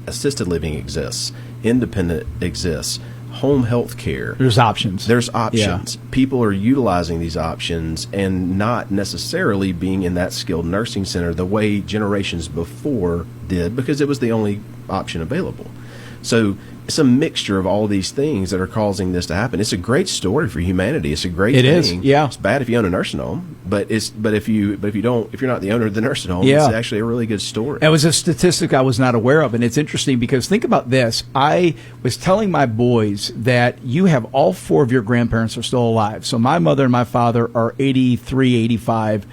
Assisted living exists. Independent exists. Home health care. There's options. Yeah. People are utilizing these options and not necessarily being in that skilled nursing center the way generations before did, because it was the only option available. So it's a mixture of all these things that are causing this to happen. It's a great story for humanity. It's a great thing. It is, yeah. It's bad if you own a nursing home, but if you're not the owner of the nursing home, it's actually a really good story. It was a statistic I was not aware of, and it's interesting because think about this. I was telling my boys that you have all four of your grandparents are still alive. So my mother and my father are 83, 85.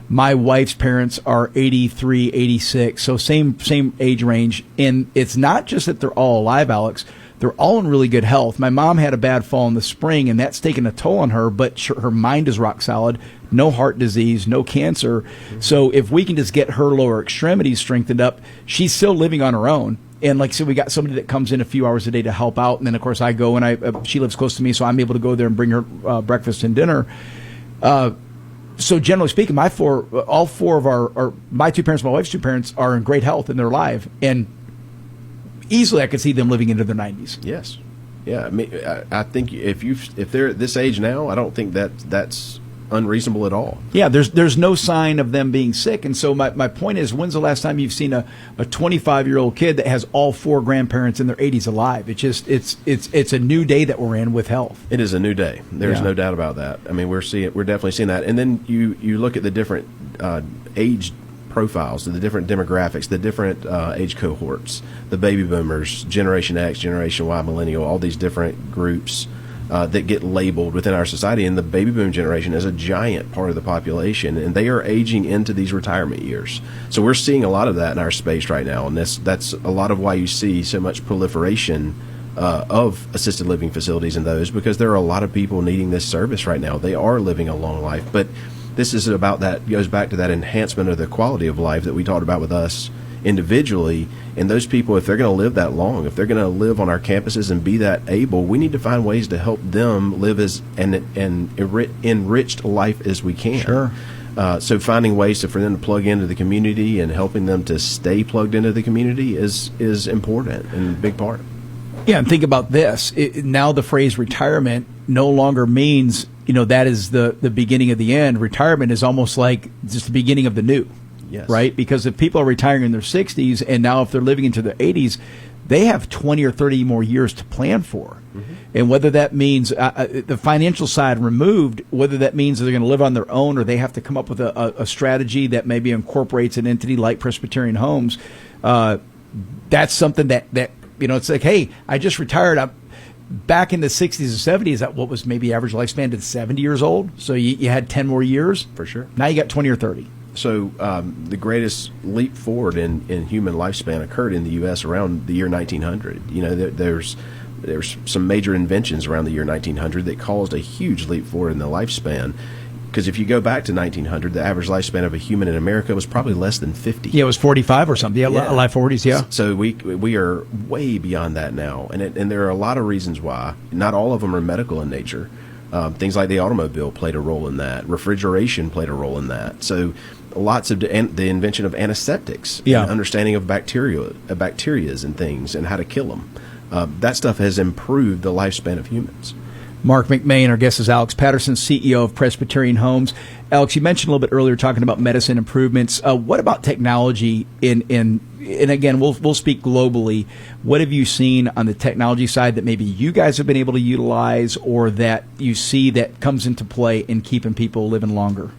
My wife's parents are 83, 86, so same age range. And it's not just that they're all alive, Alex. They're all in really good health. My mom had a bad fall in the spring, and that's taken a toll on her, but her mind is rock solid. No heart disease, no cancer. Mm-hmm. So if we can just get her lower extremities strengthened up, she's still living on her own. And like I said, we got somebody that comes in a few hours a day to help out. And then, of course, I go, and she lives close to me, so I'm able to go there and bring her breakfast and dinner. So generally speaking, all four of my two parents, my wife's two parents are in great health and they're alive. And easily I could see them living into their 90s. Yes. Yeah. I mean, I think if they're at this age now, I don't think that's unreasonable at all. Yeah. There's no sign of them being sick. And so my point is, when's the last time you've seen a 25-year-old kid that has all four grandparents in their 80s alive? It's a new day that we're in with health. It is a new day. There's no doubt about that. I mean, we're definitely seeing that. And then you look at the different age profiles, the different demographics, the different age cohorts, the baby boomers, Generation X, Generation Y, millennial, all these different groups that get labeled within our society. And the baby boom generation is a giant part of the population, and they are aging into these retirement years. So we're seeing a lot of that in our space right now, and that's a lot of why you see so much proliferation of assisted living facilities in those, because there are a lot of people needing this service right now. They are living a long life, but this is about that, goes back to that enhancement of the quality of life that we talked about with us individually. And those people, if they're going to live that long, if they're going to live on our campuses and be that able, we need to find ways to help them live as an enriched life as we can. Sure. So finding ways for them to plug into the community and helping them to stay plugged into the community is important and a big part. Yeah, and think about this. Now the phrase retirement no longer means, that is the beginning of the end. Retirement is almost like just the beginning of the new. Yes. Right? Because if people are retiring in their 60s, and now if they're living into their 80s, they have 20 or 30 more years to plan for. Mm-hmm. And whether that means the financial side removed, whether that means they're going to live on their own or they have to come up with a strategy that maybe incorporates an entity like Presbyterian Homes, that's something that You know, it's like, hey, I just retired. Back in the 60s and 70s, that what was maybe average lifespan to 70 years old. So you had 10 more years. For sure. Now you got 20 or 30. So the greatest leap forward in human lifespan occurred in the U.S. around the year 1900. You know, there's some major inventions around the year 1900 that caused a huge leap forward in the lifespan. Because if you go back to 1900, the average lifespan of a human in America was probably less than 50. Yeah, it was 45 or something. Yeah, life 40s, yeah. So we are way beyond that now. And there are a lot of reasons why. Not all of them are medical in nature. Things like the automobile played a role in that. Refrigeration played a role in that. So lots of the invention of antiseptics, and understanding of bacterias and things and how to kill them. That stuff has improved the lifespan of humans. Marc McMain, our guest is Alex Patterson, CEO of Presbyterian Homes. Alex, you mentioned a little bit earlier talking about medicine improvements. What about technology and again, we'll speak globally. What have you seen on the technology side that maybe you guys have been able to utilize or that you see that comes into play in keeping people living longer?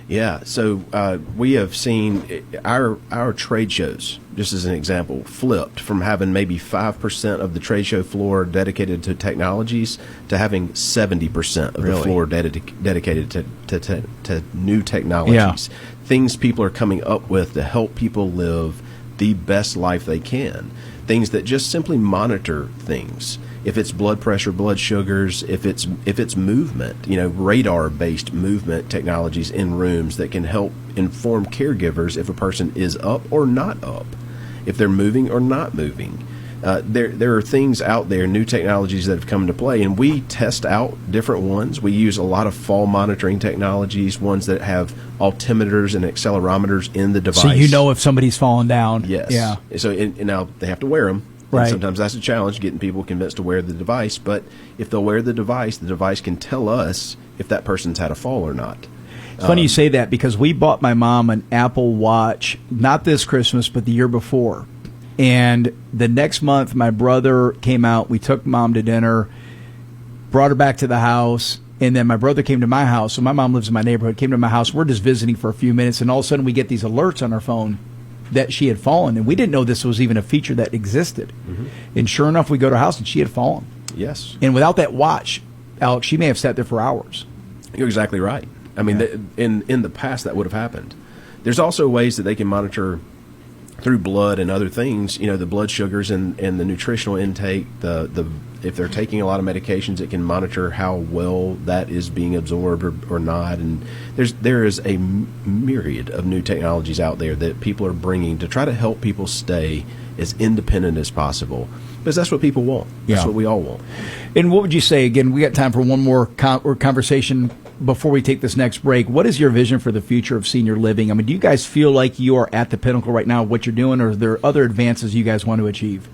Yeah, so we have seen our trade shows, just as an example, flipped from having maybe 5% of the trade show floor dedicated to technologies to having 70% of the floor dedicated to new technologies. Things people are coming up with to help people live the best life they can. Things that just simply monitor things. If it's blood pressure, blood sugars, if it's movement, you know, radar-based movement technologies in rooms that can help inform caregivers if a person is up or not up, if they're moving or not moving. There are things out there, new technologies that have come into play, and we test out different ones. We use a lot of fall monitoring technologies, ones that have altimeters and accelerometers in the device. So you know if somebody's falling down. Yes. Yeah. So and now they have to wear them. Right. And sometimes that's a challenge, getting people convinced to wear the device. But if they'll wear the device can tell us if that person's had a fall or not. It's funny you say that because we bought my mom an Apple Watch, not this Christmas, but the year before. And the next month, my brother came out. We took Mom to dinner, brought her back to the house, and then my brother came to my house. So my mom lives in my neighborhood, came to my house. We're just visiting for a few minutes, and all of a sudden we get these alerts on our phone that she had fallen. And we didn't know this was even a feature that existed. Mm-hmm. And sure enough, we go to her house, and she had fallen. Yes. And without that watch, Alex, she may have sat there for hours. You're exactly right. I mean, in the past, that would have happened. There's also ways that they can monitor through blood and other things, you know, the blood sugars and the nutritional intake, if they're taking a lot of medications, it can monitor how well that is being absorbed or not. And there is a myriad of new technologies out there that people are bringing to try to help people stay as independent as possible, because that's what people want. That's what we all want. And what would you say, again, we got time for one more conversation before we take this next break. What is your vision for the future of senior living? I mean, do you guys feel like you are at the pinnacle right now of what you're doing, or are there other advances you guys want to achieve?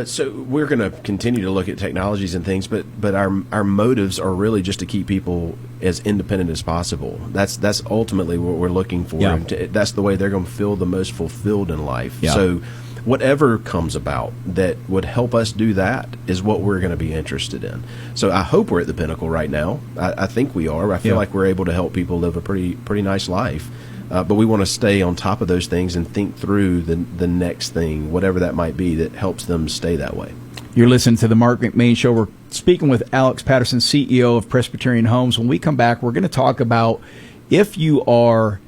So we're going to continue to look at technologies and things, but our motives are really just to keep people as independent as possible. That's ultimately what we're looking for. Yeah. And that's the way they're going to feel the most fulfilled in life. Yeah. So whatever comes about that would help us do that is what we're going to be interested in. So I hope we're at the pinnacle right now. I think we are. I feel like we're able to help people live a pretty nice life. But we want to stay on top of those things and think through the next thing, whatever that might be, that helps them stay that way. You're listening to the Marc McMain Show. We're speaking with Alex Patterson, CEO of Presbyterian Homes. When we come back, we're going to talk about if you are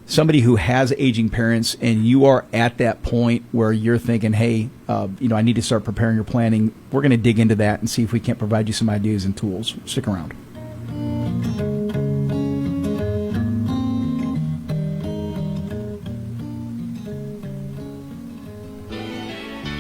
somebody who has aging parents and you are at that point where you're thinking, hey, I need to start preparing or planning, we're going to dig into that and see if we can't provide you some ideas and tools. Stick around.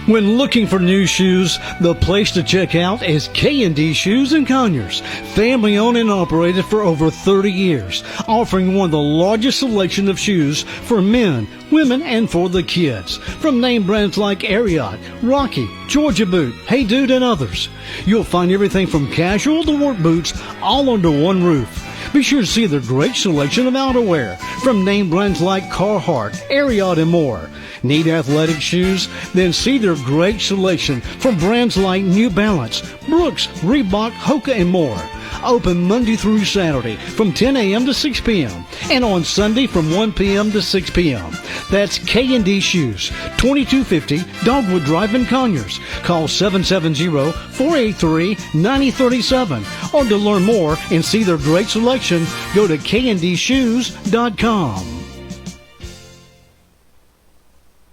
When looking for new shoes, the place to check out is K&D Shoes in Conyers. Family owned and operated for over 30 years, offering one of the largest selection of shoes for men, women, and for the kids. From name brands like Ariat, Rocky, Georgia Boot, Hey Dude, and others. You'll find everything from casual to work boots all under one roof. Be sure to see their great selection of outerwear from name brands like Carhartt, Ariat, and more. Need athletic shoes? Then see their great selection from brands like New Balance, Brooks, Reebok, Hoka, and more. Open Monday through Saturday from 10 a.m. to 6 p.m. and on Sunday from 1 p.m. to 6 p.m. That's K&D Shoes, 2250 Dogwood Drive in Conyers. Call 770-483-9037. Or to learn more and see their great selection, go to kndshoes.com.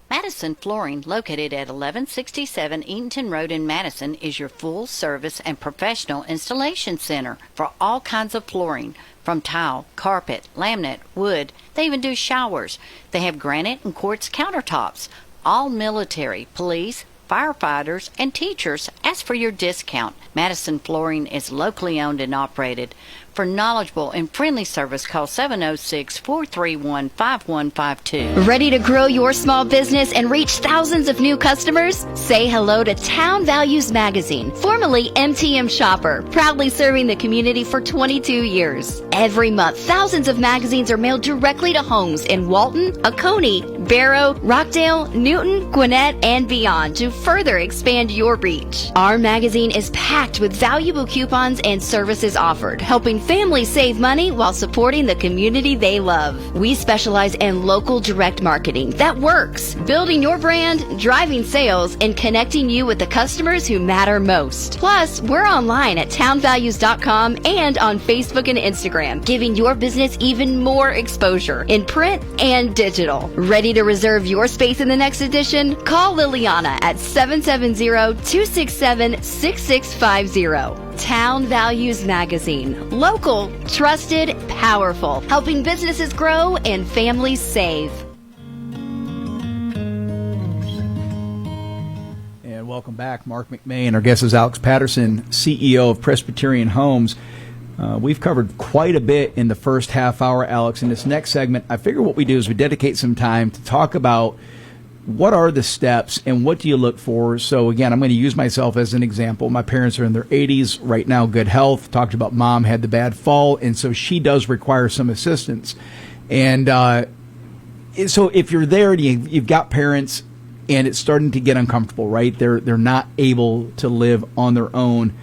Madison Flooring, located at 1167 Eatonton Road in Madison, is your full-service and professional installation center for all kinds of flooring, from tile, carpet, laminate, wood. They even do showers. They have granite and quartz countertops. All military, police, firefighters, and teachers ask for your discount. Madison Flooring is locally owned and operated. For knowledgeable and friendly service, call 706-431-5152. Ready to grow your small business and reach thousands of new customers? Say hello to Town Values Magazine, formerly MTM Shopper, proudly serving the community for 22 years. Every month, thousands of magazines are mailed directly to homes in Walton, Oconee, Barrow, Rockdale, Newton, Gwinnett, and beyond to further expand your reach. Our magazine is packed with valuable coupons and services offered, helping families save money while supporting the community they love. We specialize in local direct marketing that works, building your brand, driving sales, and connecting you with the customers who matter most. Plus, we're online at townvalues.com and on Facebook and Instagram, giving your business even more exposure in print and digital. Ready to reserve your space in the next edition? Call Liliana at 770-267-6650. Town Values Magazine. Local, trusted, powerful. Helping businesses grow and families save. And welcome back, Marc McMain. Our guest is Alex Patterson, CEO of Presbyterian Homes. We've covered quite a bit in the first half hour, Alex. In this next segment, I figure what we do is we dedicate some time to talk about what are the steps and what do you look for? So, again, I'm going to use myself as an example. My parents are in their 80s right now, good health. Talked about mom had the bad fall, and so she does require some assistance. And so if you're there and you've got parents and it's starting to get uncomfortable, right? They're not able to live on their own.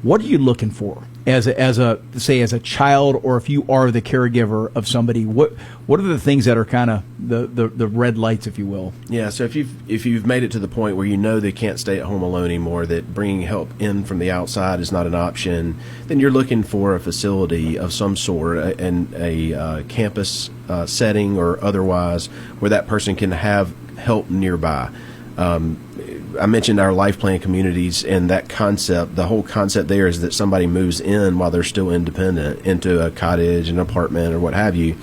What are you looking for as a child, or if you are the caregiver of somebody? What are the things that are kind of the red lights, if you will? Yeah, so if you've made it to the point where you know they can't stay at home alone anymore, that bringing help in from the outside is not an option, then you're looking for a facility of some sort, and a campus setting or otherwise, where that person can have help nearby. I mentioned our life plan communities, and that concept, the whole concept there is that somebody moves in while they're still independent into a cottage, an apartment, or what have you.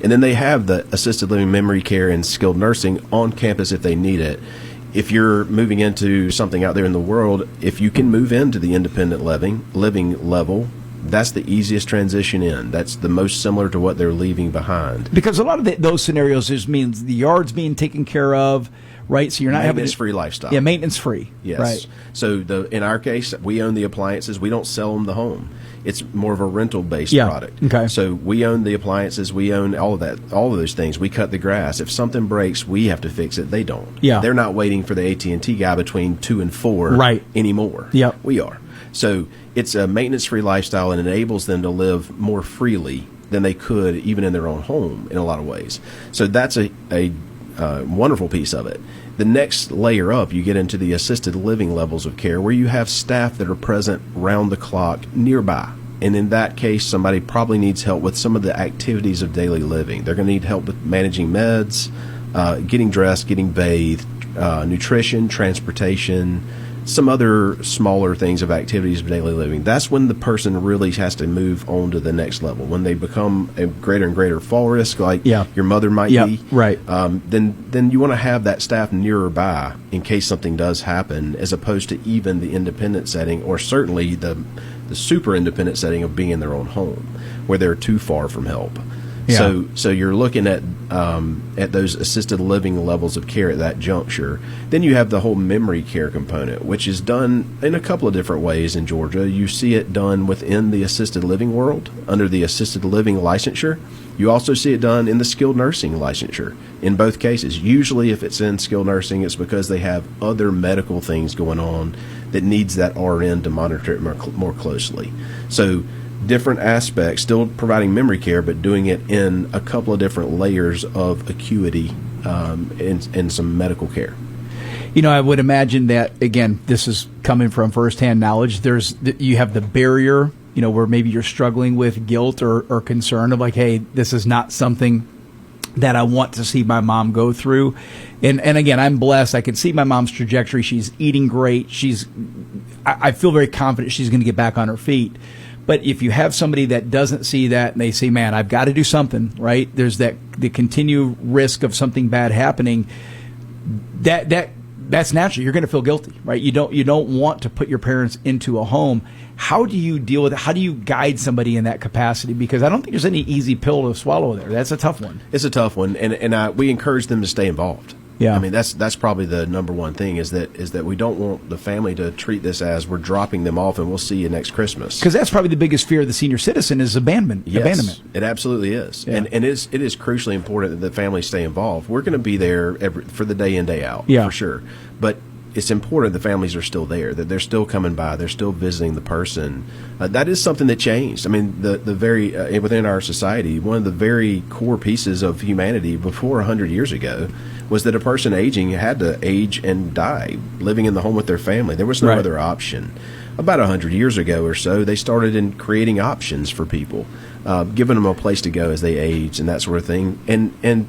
And then they have the assisted living, memory care, and skilled nursing on campus if they need it. If you're moving into something out there in the world, if you can move into the independent living level, that's the easiest transition in. That's the most similar to what they're leaving behind. Because a lot of those scenarios just means the yard's being taken care of, right? So you're not having maintenance-free lifestyle. Yeah, maintenance-free. Yes. Right. So in our case, we own the appliances. We don't sell them the home. It's more of a rental-based product. Okay. So we own the appliances. We own all of that, all of those things. We cut the grass. If something breaks, we have to fix it. They don't. Yeah. They're not waiting for the AT&T guy between 2 and 4 anymore. Yep. We are. So it's a maintenance-free lifestyle, and enables them to live more freely than they could even in their own home in a lot of ways. So that's a wonderful piece of it. The next layer up, you get into the assisted living levels of care, where you have staff that are present round the clock nearby. And in that case, somebody probably needs help with some of the activities of daily living. They're going to need help with managing meds, getting dressed, getting bathed, nutrition, transportation, some other smaller things of activities of daily living. That's when the person really has to move on to the next level. When they become a greater and greater fall risk, like your mother might be, right. Then you want to have that staff nearby in case something does happen, as opposed to even the independent setting, or certainly the super independent setting of being in their own home, where they're too far from help. Yeah. So you're looking at those assisted living levels of care at that juncture. Then you have the whole memory care component, which is done in a couple of different ways in Georgia. You see it done within the assisted living world under the assisted living licensure. You also see it done in the skilled nursing licensure. In both cases, usually if it's in skilled nursing, it's because they have other medical things going on that needs that RN to monitor it more closely. So different aspects, still providing memory care, but doing it in a couple of different layers of acuity and some medical care. I would imagine that, again, this is coming from firsthand knowledge. You have the barrier, where maybe you're struggling with guilt or concern of like, hey, this is not something that I want to see my mom go through. And again, I'm blessed. I can see my mom's trajectory. She's eating great. I feel very confident she's going to get back on her feet. But if you have somebody that doesn't see that and they say, man, I've got to do something, right? There's the continued risk of something bad happening. That's natural. You're going to feel guilty, right? You don't want to put your parents into a home. How do you deal with it? How do you guide somebody in that capacity? Because I don't think there's any easy pill to swallow there. That's a tough one. It's a tough one, and we encourage them to stay involved. Yeah, I mean that's probably the number one thing is that we don't want the family to treat this as we're dropping them off and we'll see you next Christmas. Because that's probably the biggest fear of the senior citizen is abandonment. Yes, abandonment. It absolutely is, yeah. and it is crucially important that the families stay involved. We're going to be there for the day in day out, yeah, for sure, but it's important the families are still there, that they're still coming by, they're still visiting the person. That is something that changed. I mean, the very within our society, one of the very core pieces of humanity before 100 years ago was that a person aging had to age and die, living in the home with their family. There was no other option. About 100 years ago or so, they started in creating options for people, giving them a place to go as they aged and that sort of thing. And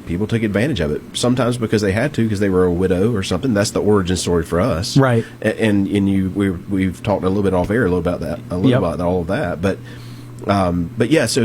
people took advantage of it, sometimes because they had to, because they were a widow or something. That's the origin story for us, right? And we've talked a little bit off air a little about that, about all of that. But yeah, so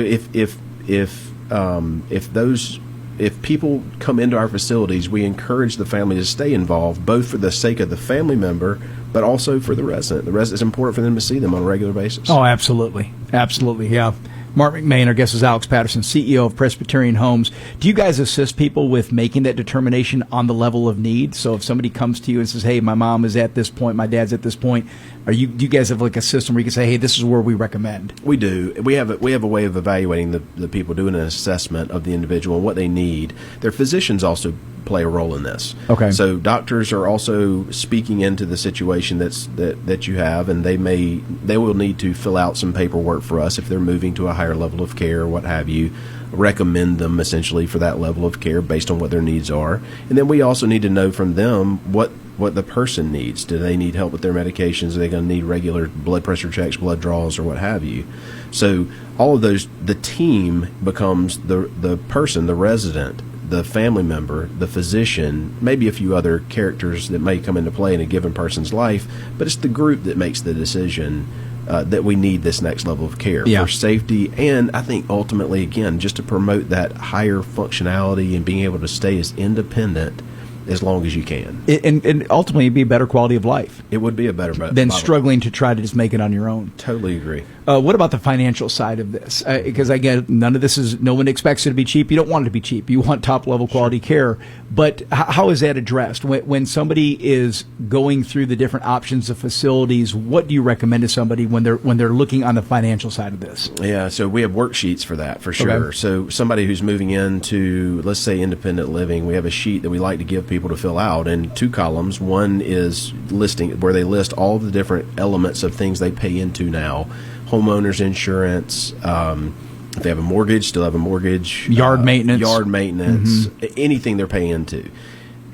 if people come into our facilities, we encourage the family to stay involved, both for the sake of the family member, but also for the resident. The resident, it's important for them to see them on a regular basis. Oh, absolutely, yeah. Marc McMain, our guest is Alex Patterson, CEO of Presbyterian Homes. Do you guys assist people with making that determination on the level of need? So if somebody comes to you and says, hey, my mom is at this point, my dad's at this point, do you guys have like a system where you can say, hey, this is where we recommend? We do. We have a way of evaluating the people, doing an assessment of the individual and what they need. Their physicians also play a role in this. Okay. So doctors are also speaking into the situation that you have, and they will need to fill out some paperwork for us if they're moving to a higher level of care or what have you. Recommend them essentially for that level of care based on what their needs are. And then we also need to know from them what the person needs. Do they need help with their medications? Are they going to need regular blood pressure checks, blood draws, or what have you? So all of those, the team becomes the person, the resident, the family member, the physician, maybe a few other characters that may come into play in a given person's life, but it's the group that makes the decision that we need this next level of care for safety, and I think ultimately, again, just to promote that higher functionality and being able to stay as independent as long as you can. And ultimately, it'd be a better quality of life. It would be a better than struggling to try to just make it on your own. Totally agree. What about the financial side of this? Because again, no one expects it to be cheap. You don't want it to be cheap. You want top level quality care. But how is that addressed? When somebody is going through the different options of facilities, what do you recommend to somebody when they're looking on the financial side of this? Yeah, so we have worksheets for that, for sure. Okay. So somebody who's moving into, let's say, independent living, we have a sheet that we like to give people to fill out in 2 columns. One is listing, where they list all of the different elements of things they pay into now. Homeowners insurance, if they have a mortgage, still have a mortgage. Yard maintenance, anything they're paying into,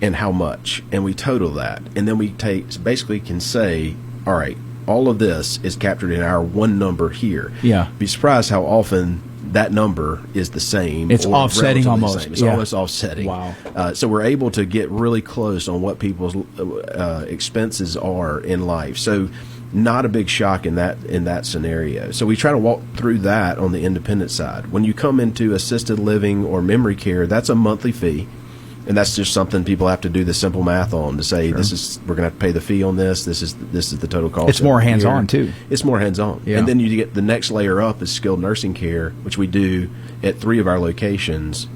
and how much. And we total that. And then we basically can say, all right, all of this is captured in our one number here. Yeah. Be surprised how often that number is the same. It's offsetting almost. It's almost offsetting. Wow. So we're able to get really close on what people's expenses are in life. So not a big shock in that scenario. So we try to walk through that on the independent side. When you come into assisted living or memory care, that's a monthly fee. And that's just something people have to do the simple math on to say, we're going to have to pay the fee on this. This is the total cost. It's more hands-on too. It's more hands-on. Yeah. And then you get the next layer up is skilled nursing care, which we do at 3 of our locations.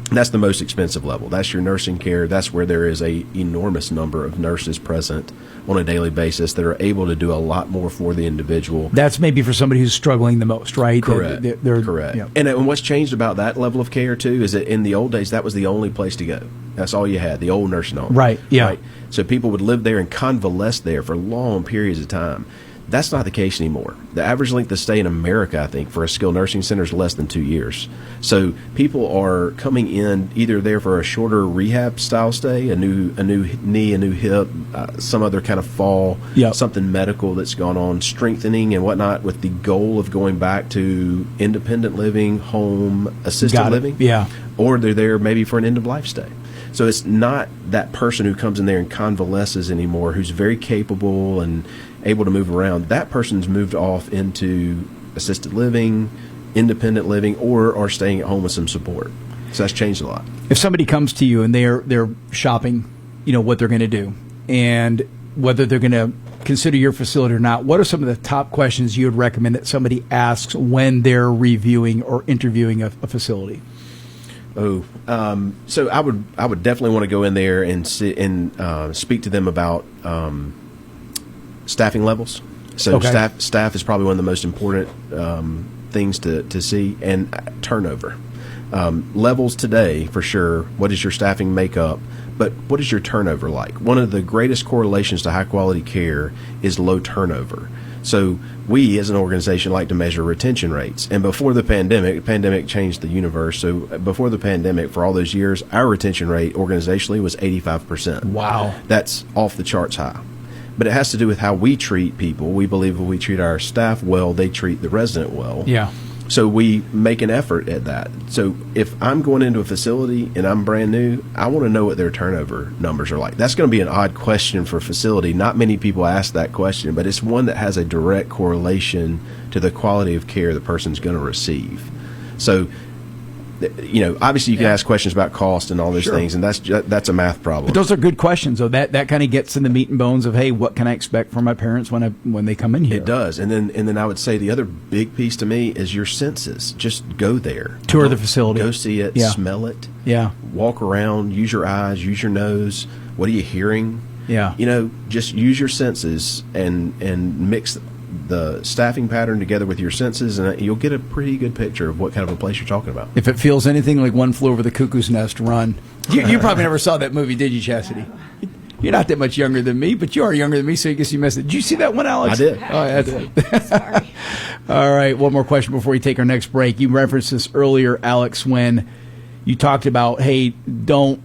And that's the most expensive level. That's your nursing care. That's where there is a enormous number of nurses present on a daily basis that are able to do a lot more for the individual. That's maybe for somebody who's struggling the most, right? Correct. Correct. Yeah. And what's changed about that level of care, too, is that in the old days, that was the only place to go. That's all you had, the old nursing home. Right, yeah. Right? So people would live there and convalesce there for long periods of time. That's not the case anymore. The average length of stay in America, I think, for a skilled nursing center is less than 2 years. So people are coming in either there for a shorter rehab style stay, a new knee, a new hip, some other kind of fall, something medical that's gone on, strengthening and whatnot, with the goal of going back to independent living, home, assisted living. Yeah. Or they're there maybe for an end of life stay. So it's not that person who comes in there and convalesces anymore, who's very capable and able to move around. That person's moved off into assisted living, independent living, or are staying at home with some support. So that's changed a lot. If somebody comes to you and they're shopping, what they're going to do, and whether they're going to consider your facility or not, what are some of the top questions you would recommend that somebody asks when they're reviewing or interviewing a facility? So I would definitely want to go in there and sit and speak to them about staffing levels. So staff is probably one of the most important things to see, and turnover levels today for sure. What is your staffing makeup? But what is your turnover like? One of the greatest correlations to high quality care is low turnover. So we, as an organization, like to measure retention rates. And before the pandemic changed the universe. So before the pandemic, for all those years, our retention rate organizationally was 85%. Wow. That's off the charts high. But it has to do with how we treat people. We believe if we treat our staff well, they treat the resident well. Yeah. So we make an effort at that. So if I'm going into a facility and I'm brand new, I want to know what their turnover numbers are like. That's going to be an odd question for a facility. Not many people ask that question, but it's one that has a direct correlation to the quality of care the person's going to receive. So, obviously you can ask questions about cost and all those things, and that's a math problem. But those are good questions, though. That kind of gets in the meat and bones of, hey, what can I expect from my parents when they come in here? It does, and then I would say the other big piece to me is your senses. Just go there, tour the facility, go see it, smell it, walk around, use your eyes, use your nose. What are you hearing? Yeah, just use your senses and mix the staffing pattern together with your senses, and you'll get a pretty good picture of what kind of a place you're talking about. If it feels anything like One Flew Over the Cuckoo's Nest, run. You probably never saw that movie, did you, Chastity? You're not that much younger than me, but you are younger than me, so I guess you missed it. Did you see that one, Alex? I did. Oh, I did. Sorry. All right, one more question before we take our next break. You referenced this earlier, Alex, when you talked about, hey, don't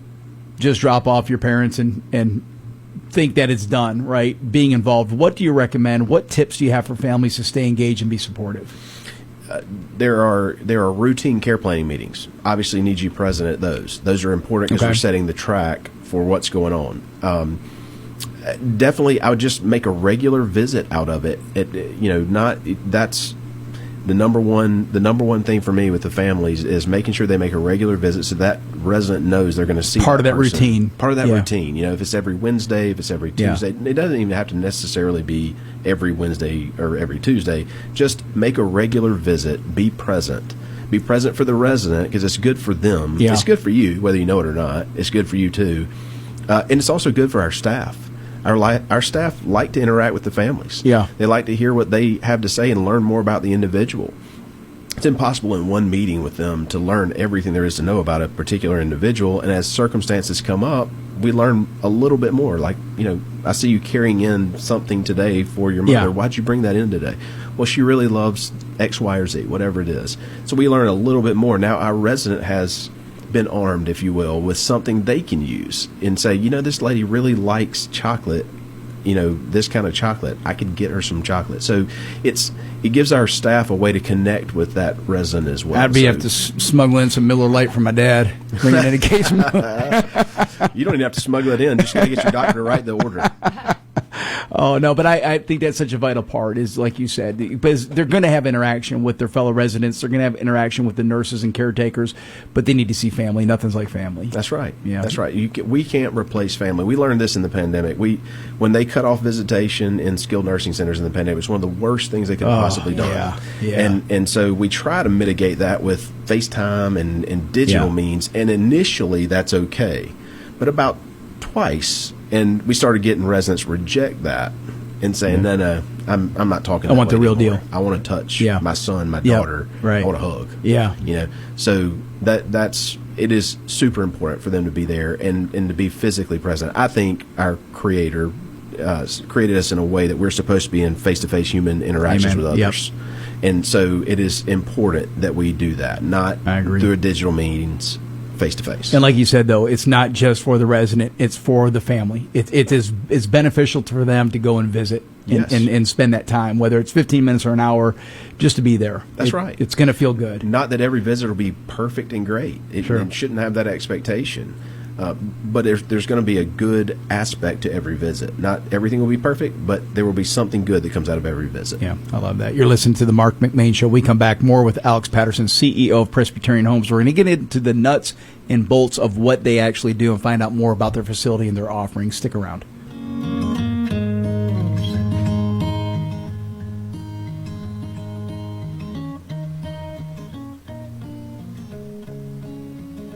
just drop off your parents and think that it's done, right? Being involved. What do you recommend? What tips do you have for families to stay engaged and be supportive? There are routine care planning meetings. Obviously, need you present at those. Those are important because we're setting the track for what's going on. Definitely, I would just make a regular visit out of it. That's the number one thing for me with the families is making sure they make a regular visit so that resident knows they're going to see part of that routine. Part of that routine. If it's every Wednesday, if it's every Tuesday, it doesn't even have to necessarily be every Wednesday or every Tuesday. Just make a regular visit. Be present. Be present for the resident because it's good for them. Yeah. It's good for you, whether you know it or not. It's good for you too, and it's also good for our staff. Our staff like to interact with the families. Yeah. They like to hear what they have to say and learn more about the individual. It's impossible in one meeting with them to learn everything there is to know about a particular individual. And as circumstances come up, we learn a little bit more. Like, I see you carrying in something today for your mother. Yeah. Why'd you bring that in today? Well, she really loves X, Y, or Z, whatever it is. So we learn a little bit more. Now our resident has been armed, if you will, with something they can use and say, this lady really likes chocolate, this kind of chocolate. I could get her some chocolate. So it gives our staff a way to connect with that resident as well. I'd have to smuggle in some Miller Lite for my dad. Bring it in a case. You don't even have to smuggle it in. Just got to get your doctor to write the order. Oh, no, but I think that's such a vital part is, like you said, because they're going to have interaction with their fellow residents. They're going to have interaction with the nurses and caretakers, but they need to see family. Nothing's like family. That's right. Yeah. That's right. We can't replace family. We learned this in the pandemic. When they cut off visitation in skilled nursing centers in the pandemic, it was one of the worst things they could have possibly done. Yeah. And so we try to mitigate that with FaceTime and digital means, and initially that's okay. But about twice, and we started getting residents reject that and saying, no, I'm not talking. I want the real anymore. deal. I want to touch my son, my Yeah. daughter. Right. I want to hug. Yeah. So it is super important for them to be there and to be physically present. I think our Creator created us in a way that we're supposed to be in face-to-face human interactions Amen. with others. Yep. And so it is important that we do that, not through a digital means, face-to-face. And like you said, though, it's not just for the resident; it's for the family. It is beneficial for them to go and visit and spend that time, whether it's 15 minutes or an hour, just to be there. That's right. It's going to feel good. Not that every visit will be perfect and great. It shouldn't have that expectation. But there's going to be a good aspect to every visit. Not everything will be perfect, but there will be something good that comes out of every visit. Yeah, I love that. You're listening to the Marc McMain Show. We come back more with Alex Patterson, CEO of Presbyterian Homes. We're going to get into the nuts and bolts of what they actually do and find out more about their facility and their offerings. Stick around.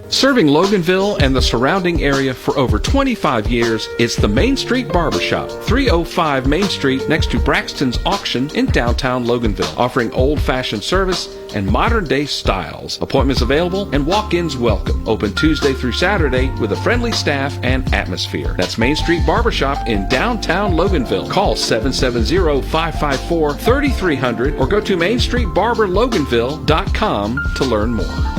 Serving Loganville and the surrounding area for over 25 years, it's the Main Street Barbershop, 305 Main Street next to Braxton's Auction in downtown Loganville, offering old-fashioned service and modern-day styles. Appointments available and walk-ins welcome. Open Tuesday through Saturday with a friendly staff and atmosphere. That's Main Street Barbershop in downtown Loganville. Call 770-554-3300 or go to mainstreetbarberloganville.com to learn more.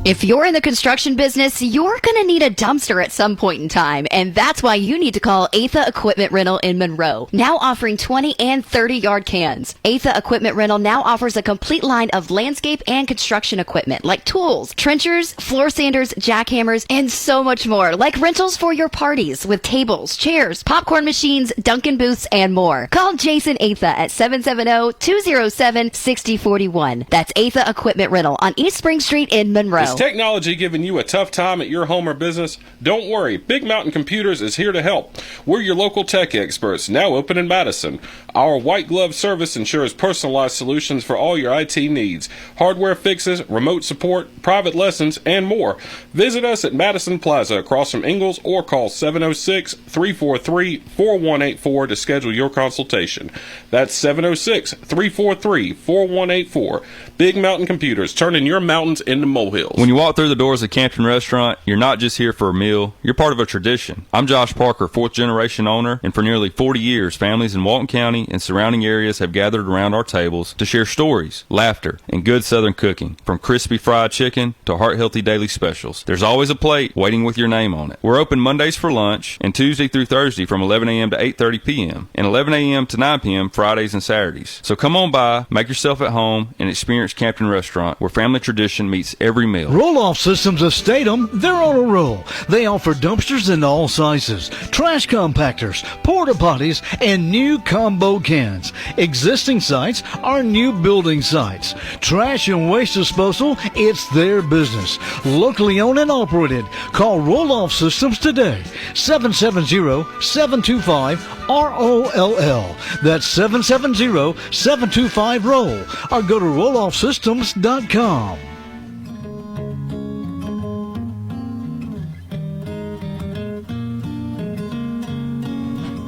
If you're in the construction business, you're going to need a dumpster at some point in time, and that's why you need to call Atha Equipment Rental in Monroe, now offering 20 and 30-yard cans. Atha Equipment Rental now offers a complete line of landscape and construction equipment like tools, trenchers, floor sanders, jackhammers, and so much more, like rentals for your parties with tables, chairs, popcorn machines, Dunkin' booths, and more. Call Jason Atha at 770-207-6041. That's Atha Equipment Rental on East Spring Street in Monroe. Is technology giving you a tough time at your home or business? Don't worry, Big Mountain Computers is here to help. We're your local tech experts, now open in Madison. Our white glove service ensures personalized solutions for all your IT needs. Hardware fixes, remote support, private lessons, and more. Visit us at Madison Plaza across from Ingalls or call 706-343-4184 to schedule your consultation. That's 706-343-4184. Big Mountain Computers, turning your mountains into molehills. When you walk through the doors of Campton Restaurant, you're not just here for a meal, you're part of a tradition. I'm Josh Parker, fourth generation owner, and for nearly 40 years, families in Walton County and surrounding areas have gathered around our tables to share stories, laughter, and good Southern cooking. From crispy fried chicken to heart-healthy daily specials, there's always a plate waiting with your name on it. We're open Mondays for lunch and Tuesday through Thursday from 11 a.m. to 8:30 p.m. and 11 a.m. to 9 p.m. Fridays and Saturdays. So come on by, make yourself at home, and experience Campton Restaurant, where family tradition meets every meal. Roll-Off Systems of Statham, they're on a roll. They offer dumpsters in all sizes, trash compactors, porta potties, and new combo cans. Existing sites are new building sites. Trash and waste disposal, it's their business. Locally owned and operated. Call Roll-Off Systems today. 770-725-ROLL. That's 770-725-ROLL. Or go to rolloffsystems.com.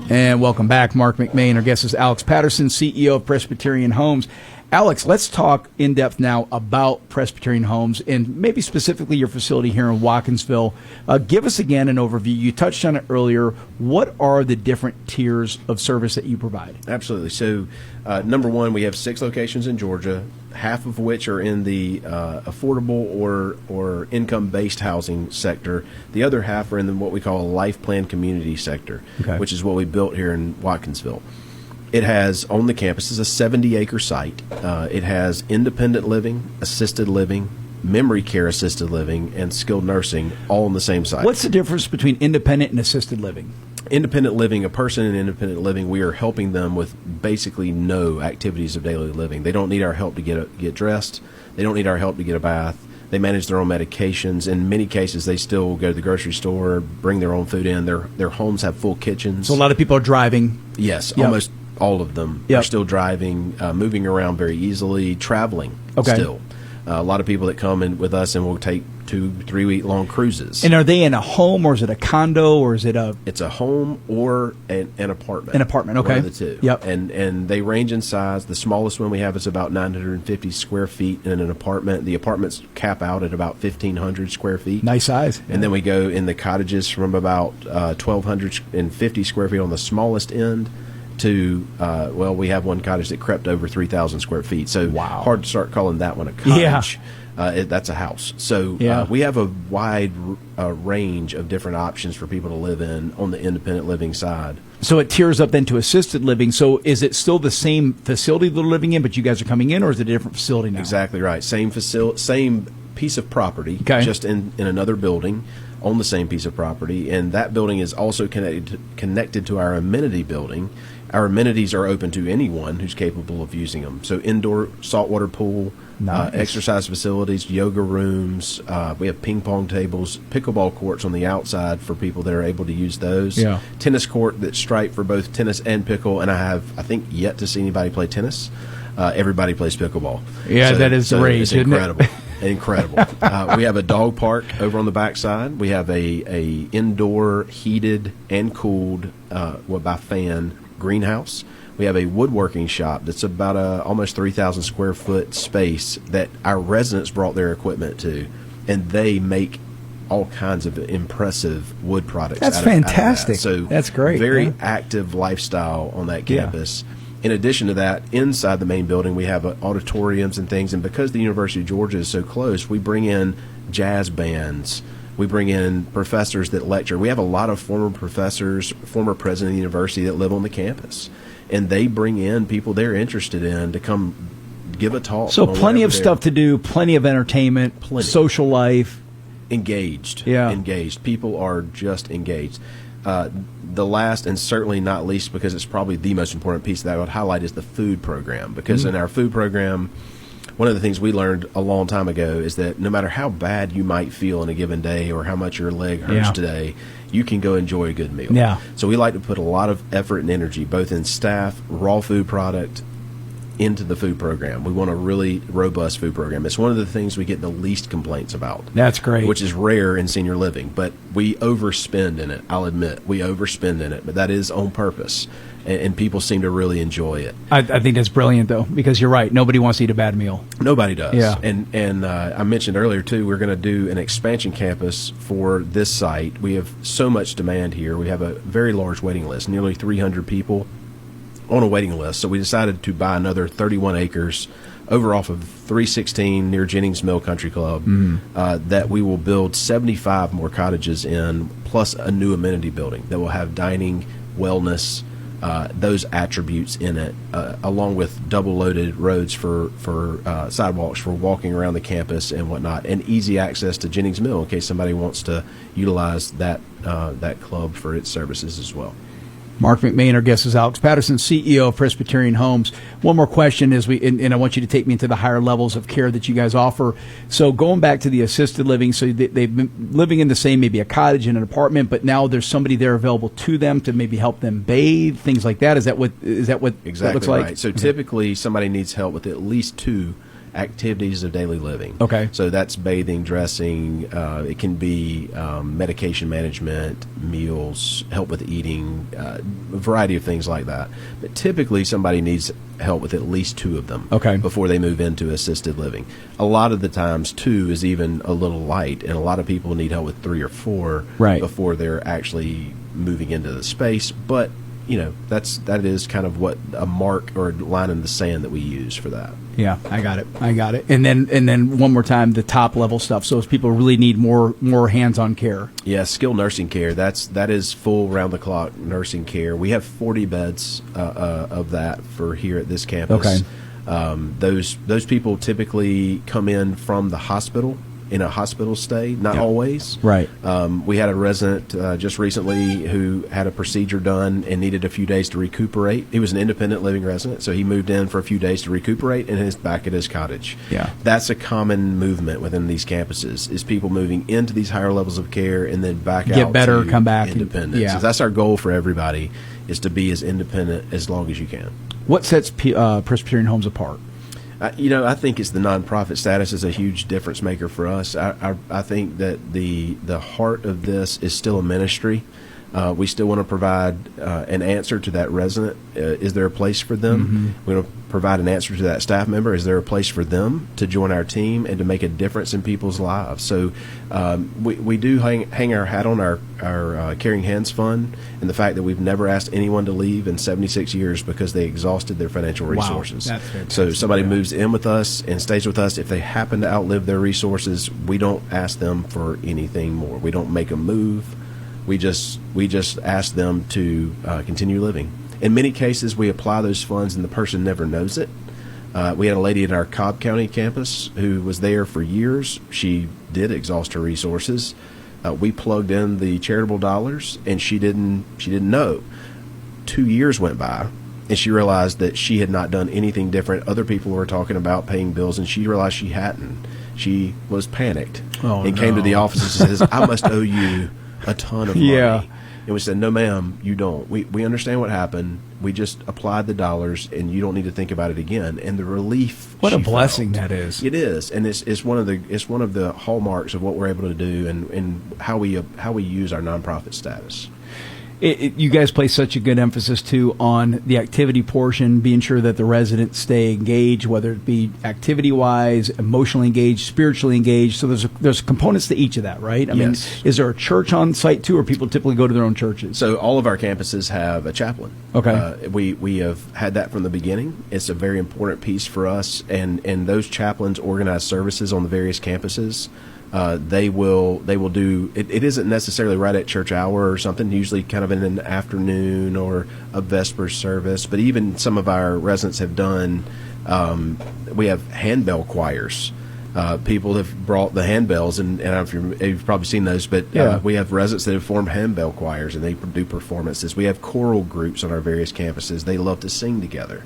And welcome back, Marc McMain. Our guest is Alex Patterson, CEO of Presbyterian Homes. Alex, let's talk in depth now about Presbyterian Homes and maybe specifically your facility here in Watkinsville. Give us again an overview. You touched on it earlier. What are the different tiers of service that you provide? Absolutely. So, number one, we have 6 locations in Georgia, half of which are in the affordable or income-based housing sector. The other half are in what we call a life plan community sector, which is what we built here in Watkinsville. It has, on the campus, is a 70-acre site. It has independent living, assisted living, memory care assisted living, and skilled nursing all on the same site. What's the difference between independent and assisted living? Independent living, a person in independent living, we are helping them with basically no activities of daily living. They don't need our help to get dressed. They don't need our help to get a bath. They manage their own medications. In many cases, they still go to the grocery store, bring their own food in. Their homes have full kitchens. So a lot of people are driving. Yes, almost all of them are still driving, moving around very easily, traveling still. A lot of people that come in with us and will take 2-3 week long cruises. And are they in a home, or is it a condo, or is it a? It's a home or an apartment. An apartment, okay. One of the two. Yep. And they range in size. The smallest one we have is about 950 square feet in an apartment. The apartments cap out at about 1,500 square feet. Nice size. And then we go in the cottages from about 1,250 square feet on the smallest end to, we have one cottage that crept over 3,000 square feet. So hard to start calling that one a cottage. That's a house. So we have a wide range of different options for people to live in on the independent living side. So it tiers up then to assisted living. So is it still the same facility they're living in, but you guys are coming in, or is it a different facility now? Exactly right. Same facility, same piece of property, just in another building on the same piece of property. And that building is also connected to our amenity building. Our amenities are open to anyone who's capable of using them. So indoor saltwater pool, exercise facilities, yoga rooms. We have ping pong tables, pickleball courts on the outside for people that are able to use those. Yeah. Tennis court that's striped for both tennis and pickle. And I think, yet to see anybody play tennis. Everybody plays pickleball. Yeah, that is the rage, isn't it? Incredible. We have a dog park over on the backside. We have a indoor heated and cooled by fan greenhouse. We have a woodworking shop that's about almost 3,000 square foot space that our residents brought their equipment to, and they make all kinds of impressive wood products. That's fantastic. So that's great. Very active lifestyle on that campus. In addition to that, inside the main building, we have auditoriums and things. And because the University of Georgia is so close, we bring in jazz bands. We bring in professors that lecture. We have a lot of former professors, former president of the university that live on the campus. And they bring in people they're interested in to come give a talk. So plenty of stuff to do, plenty of entertainment, social life. Engaged. Yeah. Engaged. People are just engaged. The last and certainly not least, because it's probably the most important piece that I would highlight, is the food program. Because in our food program, one of the things we learned a long time ago is that no matter how bad you might feel in a given day or how much your leg hurts today, you can go enjoy a good meal. Yeah. So we like to put a lot of effort and energy, both in staff, raw food product, into the food program. We want a really robust food program. It's one of the things we get the least complaints about. That's great. Which is rare in senior living, but we overspend in it. I'll admit, we overspend in it, but that is on purpose, and people seem to really enjoy it. I think that's brilliant, though, because you're right. Nobody wants to eat a bad meal. Nobody does. Yeah. And I mentioned earlier, too, we're going to do an expansion campus for this site. We have so much demand here. We have a very large waiting list, nearly 300 people on a waiting list. So we decided to buy another 31 acres over off of 316 near Jennings Mill Country Club that we will build 75 more cottages in, plus a new amenity building that will have dining, wellness, those attributes in it, along with double-loaded roads for sidewalks for walking around the campus and whatnot, and easy access to Jennings Mill in case somebody wants to utilize that club for its services as well. Marc McMain, our guest, is Alex Patterson, CEO of Presbyterian Homes. One more question is and I want you to take me into the higher levels of care that you guys offer. So going back to the assisted living, so they've been living in the same, maybe a cottage and an apartment, but now there's somebody there available to them to maybe help them bathe, things like that. Is that what exactly that looks like? Right. So typically somebody needs help with at least 2 activities of daily living. Okay. So that's bathing, dressing. It can be medication management, meals, help with eating, a variety of things like that. But typically somebody needs help with at least 2 of them before they move into assisted living. A lot of the times 2 is even a little light, and a lot of people need help with 3 or 4 before they're actually moving into the space. But that is kind of what a mark or line in the sand that we use for that. Yeah, I got it. And then one more time, the top level stuff. So if people really need more hands-on care. Yeah, skilled nursing care. That is full round the clock nursing care. We have 40 beds of that for here at this campus. Okay. Those people typically come in from the hospital. In a hospital stay, not always. Right. We had a resident just recently who had a procedure done and needed a few days to recuperate. He was an independent living resident, so he moved in for a few days to recuperate and is back at his cottage. Yeah. That's a common movement within these campuses, is people moving into these higher levels of care and then back out get better, to come back. independence. So that's our goal for everybody, is to be as independent as long as you can. What sets Presbyterian Homes apart? I think it's the nonprofit status is a huge difference maker for us. I think that the heart of this is still a ministry. We still want to provide an answer to that resident. Is there a place for them? We want to provide an answer to that staff member. Is there a place for them to join our team and to make a difference in people's lives? So we do hang our hat on our Caring Hands Fund and the fact that we've never asked anyone to leave in 76 years because they exhausted their financial resources. Wow, that's fantastic. So somebody moves in with us and stays with us. If they happen to outlive their resources, we don't ask them for anything more. We don't make them move. We just ask them to continue living. In many cases, we apply those funds and the person never knows it. We had a lady at our Cobb County campus who was there for years. She did exhaust her resources. We plugged in the charitable dollars, and she didn't know. 2 years went by, and she realized that she had not done anything different. Other people were talking about paying bills, and she realized she hadn't. She was panicked and came to the office and says, "I must owe you a ton of money." Yeah. And we said, "No, ma'am, you don't. We understand what happened. We just applied the dollars, and you don't need to think about it again." And the relief. What a she blessing felt, that is. It is, and it's one of the hallmarks of what we're able to do, and how we use our nonprofit status. You guys place such a good emphasis, too, on the activity portion, being sure that the residents stay engaged, whether it be activity-wise, emotionally engaged, spiritually engaged. So there's components to each of that, right? I mean, is there a church on site, too, or people typically go to their own churches? So all of our campuses have a chaplain. Okay. We have had that from the beginning. It's a very important piece for us, and those chaplains organize services on the various campuses. They will do it. It isn't necessarily right at church hour or something, usually kind of in an afternoon or a Vespers service. But even some of our residents have done, we have handbell choirs. People have brought the handbells, and I don't know if you've probably seen those, but we have residents that have formed handbell choirs, and they do performances. We have choral groups on our various campuses. They love to sing together.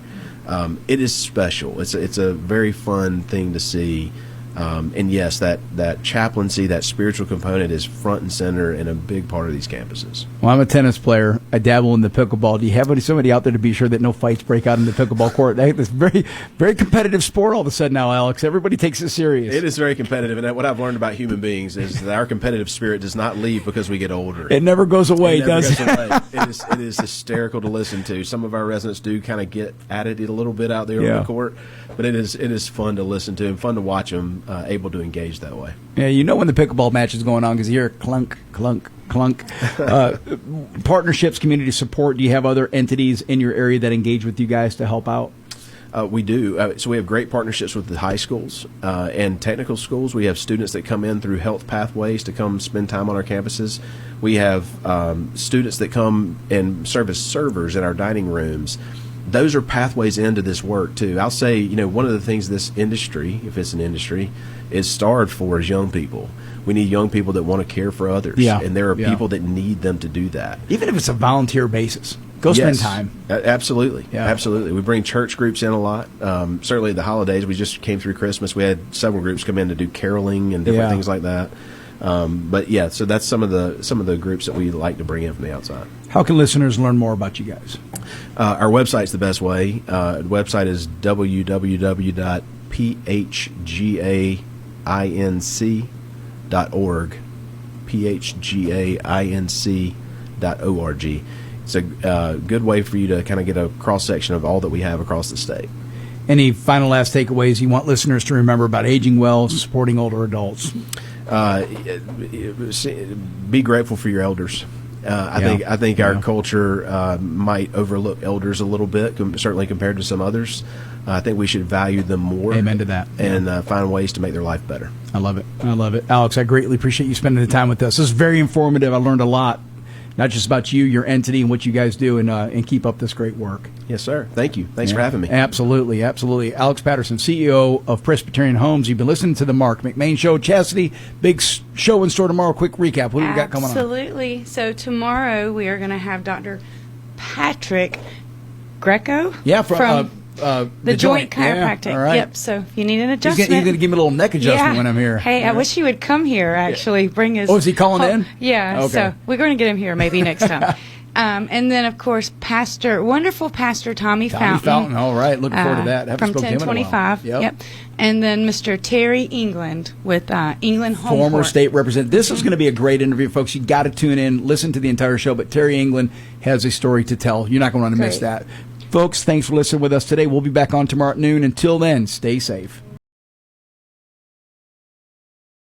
It is special. It's a very fun thing to see. And yes, that chaplaincy, that spiritual component is front and center and a big part of these campuses. Well, I'm a tennis player. I dabble in the pickleball. Do you have somebody out there to be sure that no fights break out in the pickleball court? It's very, very competitive sport all of a sudden now, Alex. Everybody takes it serious. It is very competitive, and what I've learned about human beings is that our competitive spirit does not leave because we get older. It never goes away, does it? It is hysterical to listen to. Some of our residents do kind of get at it a little bit out there on the court, but it is fun to listen to and fun to watch them able to engage that way. Yeah, you know when the pickleball match is going on because you hear clunk, clunk, clunk. Partnerships, community support. Do you have other entities in your area that engage with you guys to help out? We do. So we have great partnerships with the high schools and technical schools. We have students that come in through health pathways to come spend time on our campuses. We have students that come and serve as servers in our dining rooms. Those are pathways into this work, too. I'll say, one of the things this industry, if it's an industry, is starved for is young people. We need young people that want to care for others. Yeah. And there are people that need them to do that. Even if it's a volunteer basis. Go spend time. Absolutely. Yeah. Absolutely. We bring church groups in a lot. Certainly the holidays. We just came through Christmas. We had several groups come in to do caroling and different things like that. So that's some of the groups that we like to bring in from the outside. How can listeners learn more about you guys? Our website's the best way. The website is www.phgainc.org. phgainc.org. It's a good way for you to kind of get a cross-section of all that we have across the state. Any final last takeaways you want listeners to remember about aging well, supporting older adults? Be grateful for your elders. I think our culture might overlook elders a little bit, certainly compared to some others. I think we should value them more. Amen to that. And find ways to make their life better. I love it. Alex, I greatly appreciate you spending the time with us. This is very informative. I learned a lot, not just about you, your entity, and what you guys do, and keep up this great work. Yes, sir. Thank you. Thanks for having me. Absolutely. Alex Patterson, CEO of Presbyterian Homes. You've been listening to the Marc McMain Show. Chastity, big show in store tomorrow. Quick recap. What do we got coming on? Absolutely. So tomorrow we are going to have Dr. Patrick Greco. Yeah, from the joint chiropractic. Yeah, all right. Yep. So if you need an adjustment, he's going to give me a little neck adjustment when I'm here. Hey, I wish he would come here. Actually, bring his. Oh, is he calling in? Yeah. Okay. So we're going to get him here maybe next time. And then, of course, wonderful Pastor Tommy Fountain. All right, looking forward to that. From 1025. Yep. And then Mr. Terry England with England Home Former Court. state representative. This is going to be a great interview, folks. You got to tune in, listen to the entire show. But Terry England has a story to tell. You're not going to want to miss that. Folks, thanks for listening with us today. We'll be back on tomorrow at noon. Until then, stay safe.